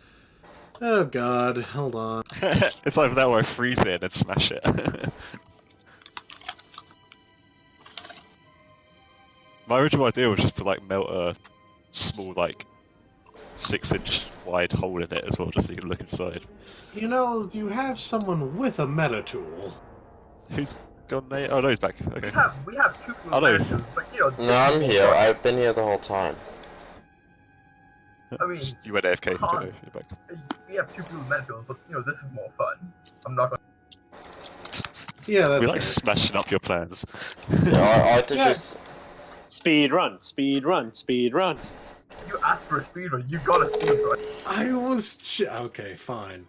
Oh god, hold on. It's either that or I freeze it and then smash it. My original idea was just to melt a small 6-inch wide hole in it as well, just so you can look inside. You have someone with a meta tool. Who's gone, Nate? Oh no, he's back. Okay. We have two Oh, no. mansions, but No, I'm here. I've been here the whole time. I mean, You went AFK. Hans, Okay, you're back. we have two blue mansions, but this is more fun. I'm not gonna. Yeah, that's We fair. smashing up your plans. I had to Yeah. just. Speed run, speed run, speed run. You asked for a speedrun, you got a speedrun. I was okay, fine.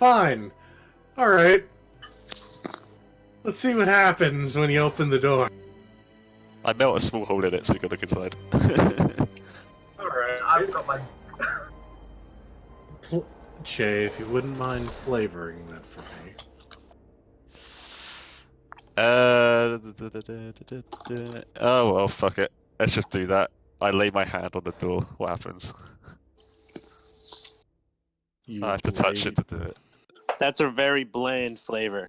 Alright. Let's see what happens when you open the door. I melt a small hole in it so you can look inside. Alright. I've got my. Che, if you wouldn't mind flavoring that for me. Oh well, fuck it. Let's just do that. I lay my hand on the door. What happens? I have to touch it to do it. That's a very bland flavor.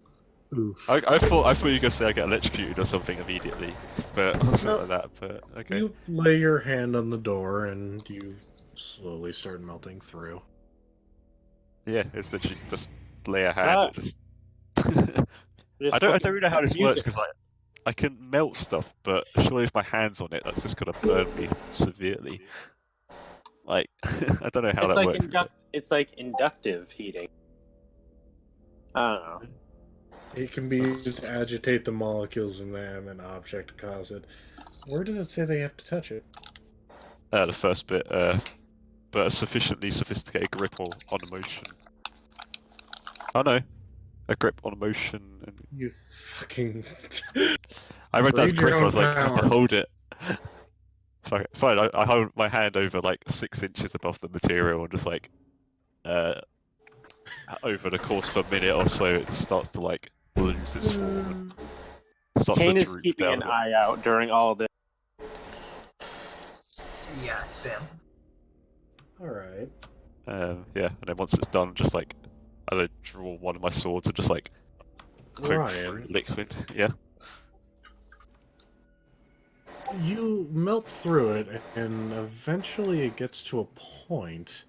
Oof. I thought you were gonna say I get electrocuted or something immediately, but something like that. But okay. You lay your hand on the door and you slowly start melting through. Yeah, it's literally just lay a hand. Ah. And just. Just I don't fucking really know how this use works it. because I can melt stuff, but surely if my hand's on it, that's just gonna burn me severely. Like I don't know how It's that like works. it's like inductive heating. I don't know. It can be used to agitate the molecules of an object to cause it. Where does it say they have to touch it? The first bit, but a sufficiently sophisticated grip on emotion. Oh no, a grip on emotion. And... You fucking... I read that as Read your grip. I own was like, I have to power. hold it. Fine. I hold my hand over like 6 inches above the material and just like, over the course of a minute or so, it starts to like lose its form. And starts Kane to is droop keeping down an a bit. eye out during all this. Yeah, Sam. Alright. Yeah, and then once it's done, just like I draw one of my swords and just like poke through Ryan, liquid. Yeah. you melt through it, and eventually it gets to a point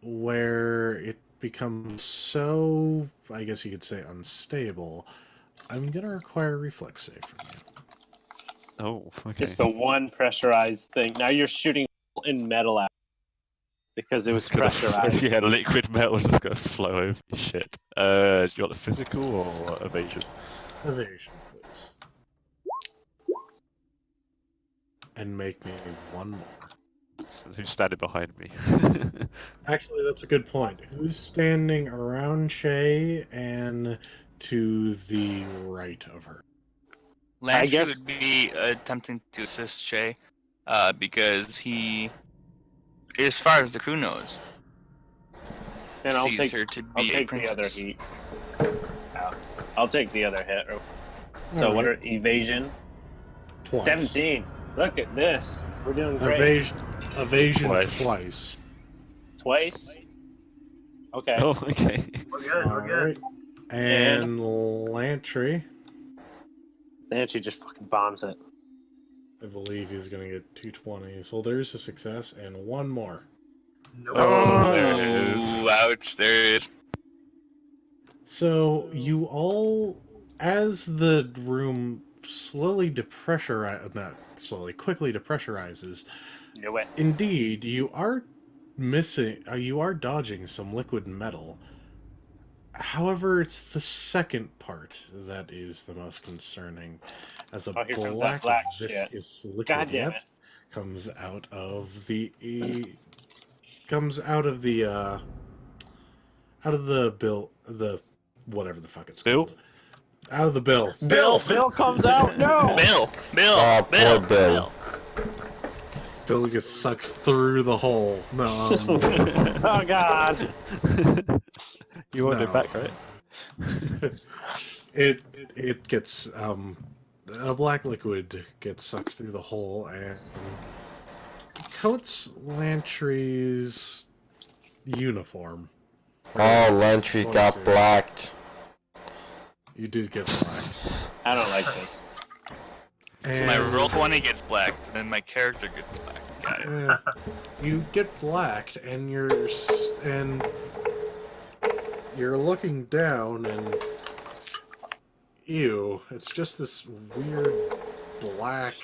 where it becomes so, I guess you could say, unstable. I'm gonna require a reflex save from you. Oh, okay. It's the one pressurized thing. Now you're shooting in metal out because it was It's gonna pressurized. yeah, liquid metal is just gonna flow over your shit. Do you want the physical or evasion? Evasion, please. And make me one more. So who's standing behind me? Actually, that's a good point. Who's standing around Shay and to the right of her? Landry guess- would be attempting to assist Shay, because he, as far as the crew knows, And I'll sees take her to I'll be a take the other princess. heat. I'll take the other hit. So All what right. are evasion? Twice. 17. Look at this. We're doing great. Evasion Twice. twice. Twice. Okay. Oh, okay. We're good. We're good. Alright. And Lantry, Nancy just fucking bombs it. I believe he's gonna get 220s. Well, there's a success, and one more. Nope. Oh, there it is. Oh, ouch! There it is. So you all, as the room slowly quickly depressurizes, Knew it. indeed, you are dodging some liquid metal. However, it's the second part that is the most concerning, as a Oh, here comes that black black shit. viscous liquid God damn it. comes out of the bill, the whatever the fuck it's Bill? called. Out of the bill. Bill comes out. No. Bill. Oh, poor Bill. Bill gets sucked through the hole. No, Oh God. You want No. it back, right? it gets a black liquid gets sucked through the hole and coats Lantry's uniform. Oh, Lantry got blacked. You did get blacked. I don't like this. So my And, roll 20 gets blacked, and then my character gets blacked. Got it. you get blacked, and you're looking down, and ew, it's just this weird black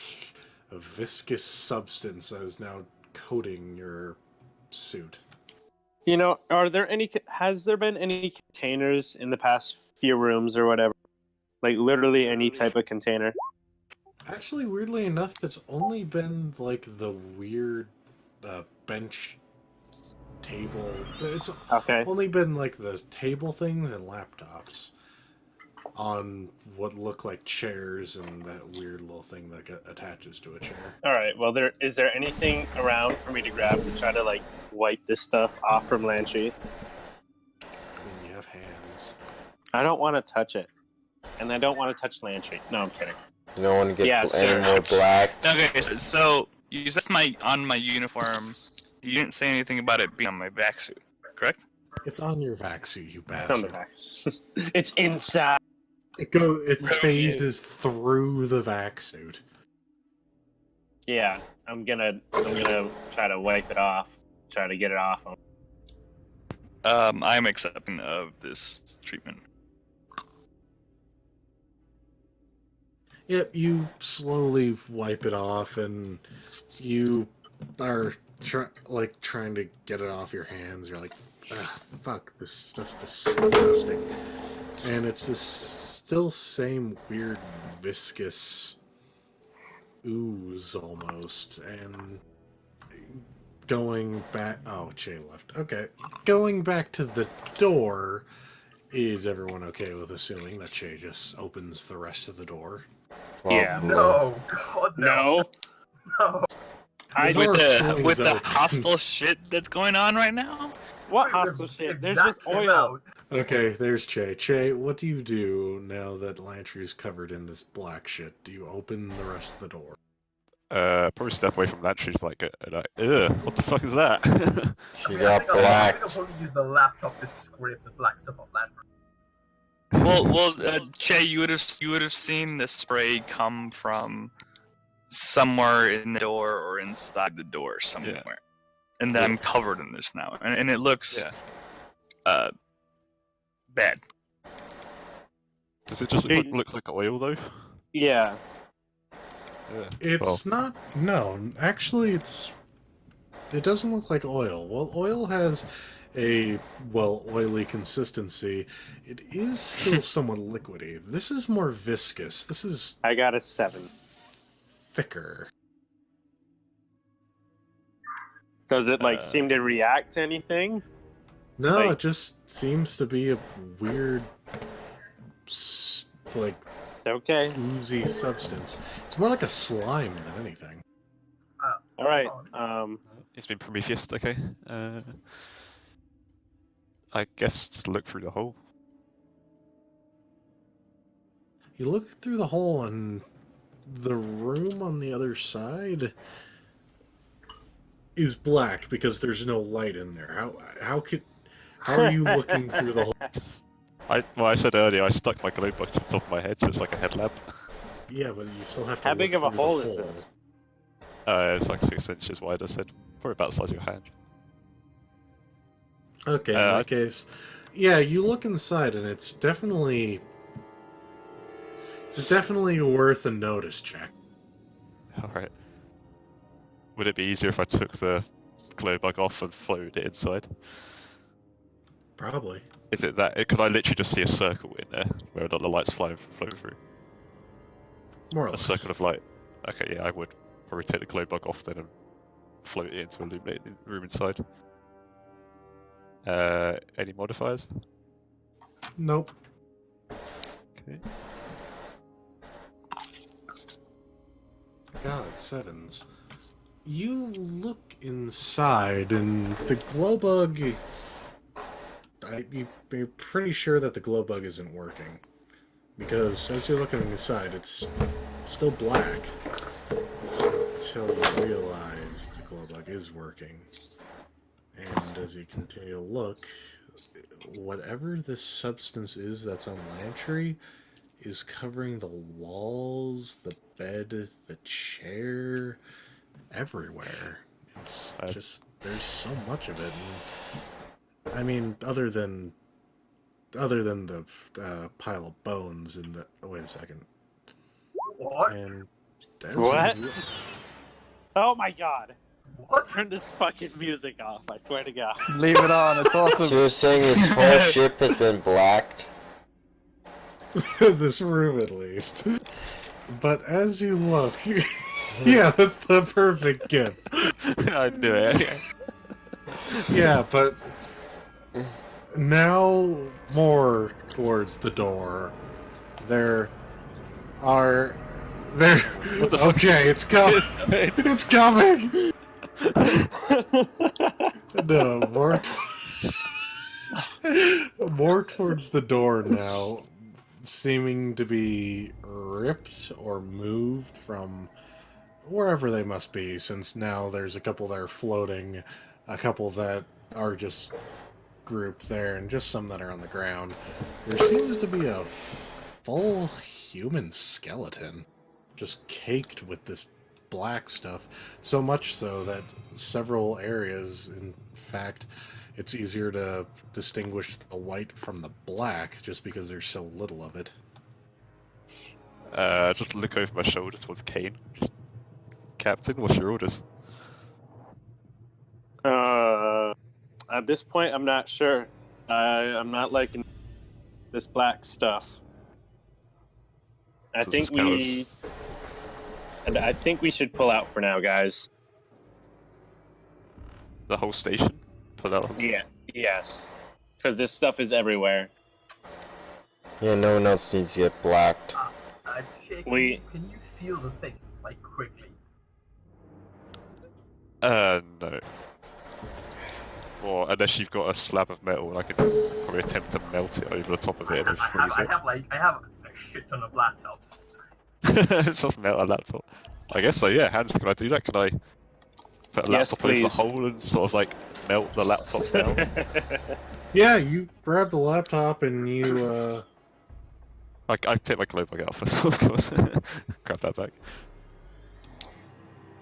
viscous substance that is now coating your suit. You know, has there been any containers in the past few rooms or whatever? Like literally any type of container? Actually, weirdly enough, it's only been like the weird bench table. It's Okay. only been like the table things and laptops on what look like chairs and that weird little thing that attaches to a chair. All right. Well, is there anything around for me to grab to try to like wipe this stuff off from Lantry? I mean, you have hands. I don't want to touch it, and I don't want to touch Lantry. No, I'm kidding. You don't want to get Yeah, any sure. more blacked. Okay, so you said on my uniform. You didn't say anything about it being on my back suit, correct? It's on your vac suit, you It's on the bastard. backs. It's inside. It phases through the vac suit. Yeah, I'm gonna try to wipe it off. Try to get it off him. I'm accepting of this treatment. Yep, you slowly wipe it off, and you are trying to get it off your hands. You're like, fuck, this stuff's disgusting. And it's this still same weird viscous ooze almost. And going back, oh, Che left. Okay, going back to the door. Is everyone okay with assuming that Che just opens the rest of the door? Yeah. No, God, no. No. With the hostile shit that's going on right now? What hostile shit? There's just oil. Okay, there's Che. Che, what do you do now that Lantry's covered in this black shit? Do you open the rest of the door? Probably step away from Lantry's like, ugh, what the fuck is that? She got black. I think I'll probably use the laptop to scrape the black stuff off Lantry. Well, Che, you would have seen the spray come from somewhere in the door or inside the door somewhere, and then I'm covered in this now, and it looks bad. Does it just look like oil though? Yeah. It's not. No, actually, it doesn't look like oil. Well, oil has a oily consistency. It is still somewhat liquidy. This is more viscous. This is. I got a 7. Thicker. Does it seem to react to anything? No, it just seems to be a weird, oozy substance. It's more like a slime than anything. All right. It's been Prometheus. Okay. I guess just look through the hole. You look through the hole, and the room on the other side is black because there's no light in there. How are you looking through the hole? I said earlier I stuck my glow book to the top of my head, so it's like a headlamp. Yeah, but you still have to. How look big of a through the hole is this? It's like 6 inches wide. I said probably about the size of your hand. Okay, in that case, yeah, you look inside, and it's definitely worth a notice check. All right. Would it be easier if I took the glow bug off and floated it inside? Probably. Is it that? Could I literally just see a circle in there where the light's flow through? More or less. A circle of light. Okay, yeah, I would probably take the glow bug off then and float it into illuminate the room inside. Any modifiers? Nope. Okay. God, 7s. You look inside, and the glow bug. You're pretty sure that the glow bug isn't working, because as you're looking inside, it's still black. Until you realize the glow bug is working, and as you continue to look, whatever this substance is that's on Lantry is covering the walls, the bed, the chair, everywhere. It's just, there's so much of it. And, I mean, other than the pile of bones in the. Oh, wait a second. What? And what? Oh my god. What? Turn this fucking music off, I swear to god. Leave it on, it's awesome. So you're saying this whole ship has been blacked? This room, at least. But as you look, yeah, that's the perfect gift. I knew it. Yeah, but now more towards the door. There. What the fuck? Okay, it's coming. It's coming. No, more towards the door now, seeming to be ripped or moved from wherever they must be, since now there's a couple that are floating, a couple that are just grouped there, and just some that are on the ground. There seems to be a full human skeleton, just caked with this black stuff. So much so that several areas, in fact, it's easier to distinguish the white from the black just because there's so little of it. Just look over my shoulder towards Kane. Just, Captain, what's your orders? At this point, I'm not sure. I'm not liking this black stuff. I So think I think we should pull out for now, guys. The whole station? Pull out. Yeah. Yes. Because this stuff is everywhere. Yeah, no one else needs to get blacked. Jay, can you seal the thing, like, quickly? No. Or unless you've got a slab of metal, I could probably attempt to melt it over the top of it and freeze I have a shit ton of laptops. It's just melt a laptop. I guess so, yeah. Hans, can I do that? Can I put a laptop over the hole and sort of like melt the laptop down? Yeah, you grab the laptop and you, I take my globe bag out first, of course. Grab that back.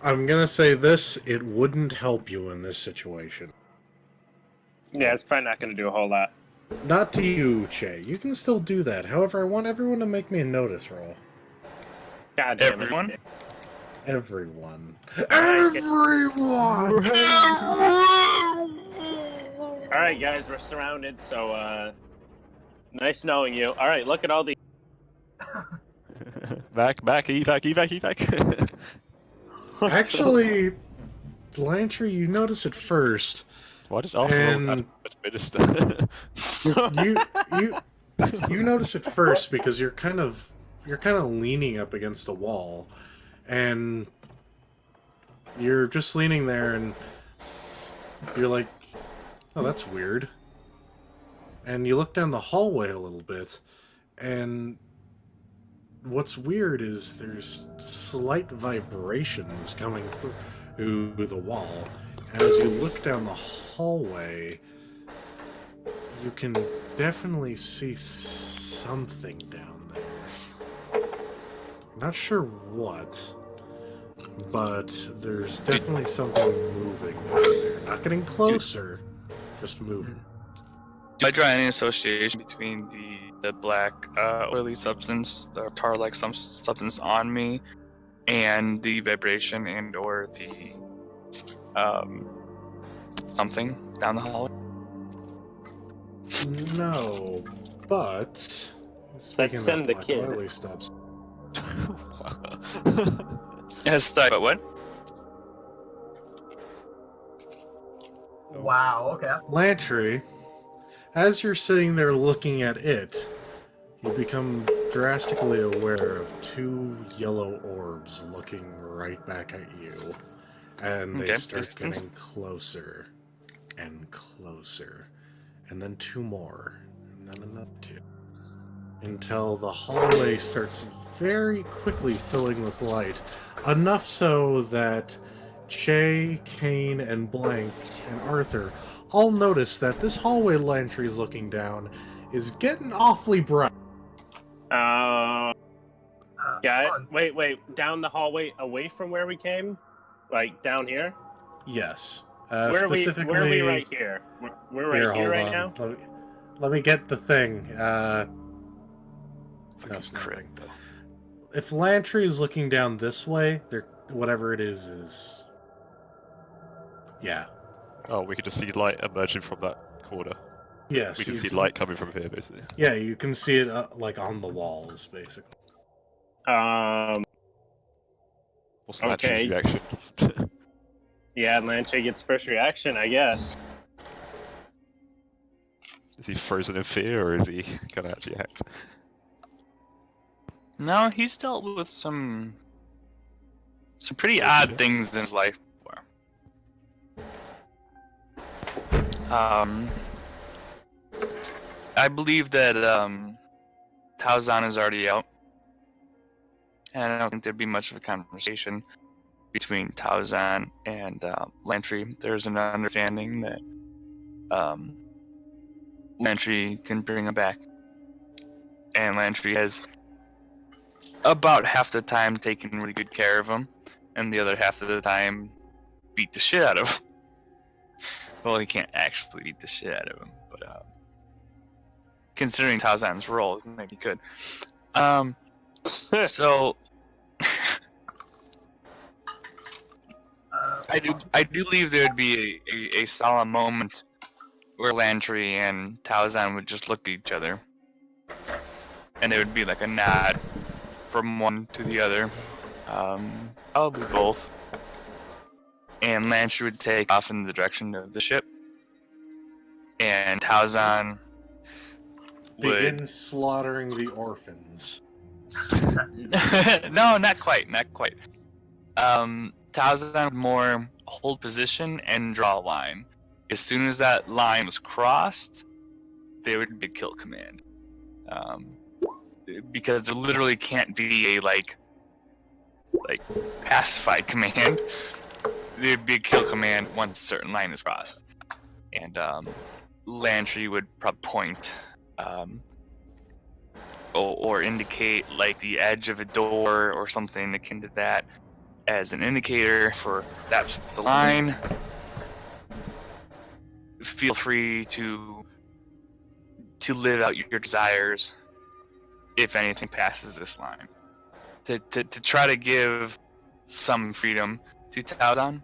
I'm gonna say this, it wouldn't help you in this situation. Yeah, it's probably not going to do a whole lot. Not to you, Che. You can still do that. However, I want everyone to make me a notice roll. God damn Everyone? it. Everyone. Everyone! Alright, guys, we're surrounded, so, nice knowing you. Alright, look at all the... Back, evac. Actually, Lantry, you notice it first. Why did Arthur administer? you notice it first because you're kind of leaning up against a wall, and you're just leaning there, and you're like, "Oh, that's weird." And you look down the hallway a little bit, and what's weird is there's slight vibrations coming through the wall, and as you look down the hallway, you can definitely see something down there. Not sure what, but there's definitely something moving down there. Not getting closer, just moving. Do I draw any association between the black oily substance, the tar-like substance on me, and the vibration and or the something down the hallway? No, but Let's send the kid. oily stuff. Yes, but what? Wow, okay. Lantry, as you're sitting there looking at it, you become drastically aware of two yellow orbs looking right back at you. And they start getting closer and closer. And then two more. And then another two. Until the hallway starts very quickly filling with light. Enough so that Che, Kane, and Blank, and Arthur all notice that this hallway Lantry is looking down is getting awfully bright. Guys, wait, down the hallway away from where we came? Like, down here? Yes. Where are we right here? We're right here right now? Let me get the thing. No, it's Correct. nothing. If Lantry is looking down this way, whatever it is... Yeah. Oh, we could just see light emerging from that corner. Yes. We can see light coming from here, basically. Yeah, you can see it, like, on the walls, basically. What's Lantry's reaction? Yeah, Lantry gets first reaction, I guess. Is he frozen in fear, or is he gonna actually act? No, he's dealt with some pretty odd things in his life before. I believe that Taozan is already out, and I don't think there'd be much of a conversation between Taozan and Lantry. There's an understanding that Lantry can bring him back, and Lantry has about half the time taking really good care of him, and the other half of the time beat the shit out of him. Well, he can't actually beat the shit out of him, but considering Tarzan's role, maybe he could. So I do believe there would be a solemn moment where Landry and Tarzan would just look at each other, and there would be like a nod from one to the other, probably both. And Landry would take off in the direction of the ship, and Tarzan would begin slaughtering the orphans. no, not quite. Tarzan would more hold position and draw a line. As soon as that line was crossed, there would be a kill command. Because there literally can't be a like pacified command. There'd be a kill command once a certain line is crossed. And Landry would probably point or indicate like the edge of a door or something akin to that as an indicator for that's the line. Feel free to live out your desires if anything passes this line. To try to give some freedom to Tarzan,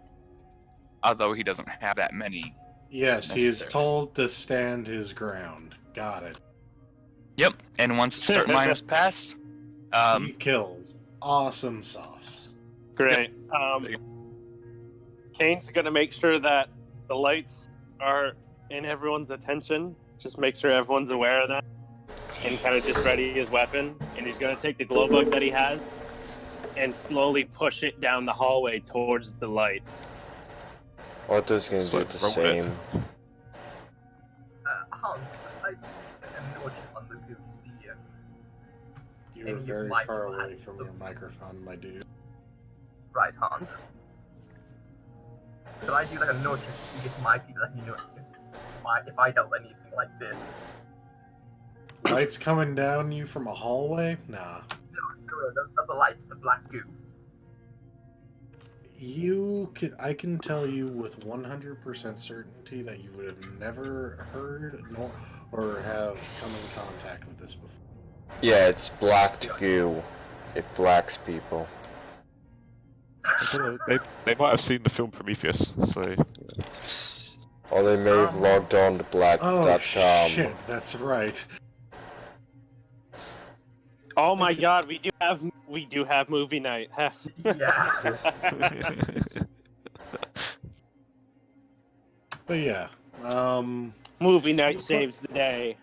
although he doesn't have that many. Yes, he is told to stand his ground. Got it. Yep, and once a certain line is passed, he kills. Awesome sauce. Great. Kane's gonna make sure that the lights are in everyone's attention. Just make sure everyone's aware of that, and kind of just ready his weapon. And he's gonna take the glow bug that he has and slowly push it down the hallway towards the lights. Otto's gonna do the same. Hans, I am watching on the group to see if You're very far away from your microphone, my dude. Right, Hans. Could I do like a note check to see if my people that you know if I dealt anything like this? Lights coming down you from a hallway? Nah. No, not the lights, the black goo. I can tell you with 100% certainty that you would have never heard or have come in contact with this before. Yeah, it's blacked goo. It blacks people. I don't know, they might have seen the film Prometheus, so... Or they may have logged on to black.com. Oh shit, that's right. Oh my god, we do have movie night. Yeah. But yeah, movie night saves the day.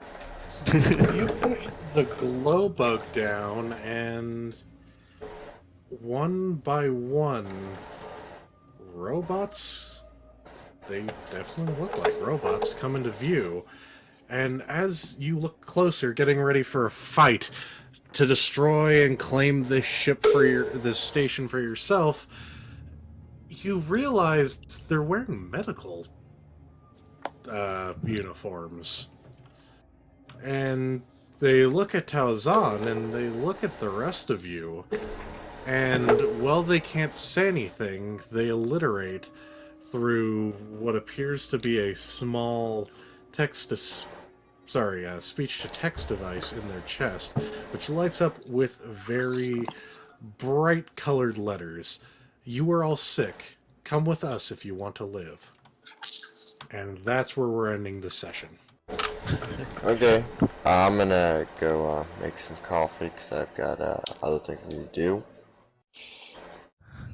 you push the glow bug down, and one by one, robots, they definitely look like robots, come into view. And as you look closer, getting ready for a fight to destroy and claim this ship for this station for yourself, you realize they're wearing medical uniforms. And they look at Taozan, and they look at the rest of you, and while they can't say anything, they alliterate through what appears to be a small speech-to-text device in their chest, which lights up with very bright-colored letters. You are all sick. Come with us if you want to live. And that's where we're ending the session. Okay, I'm gonna go make some coffee because I've got other things to do.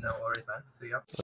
No worries, man. See ya.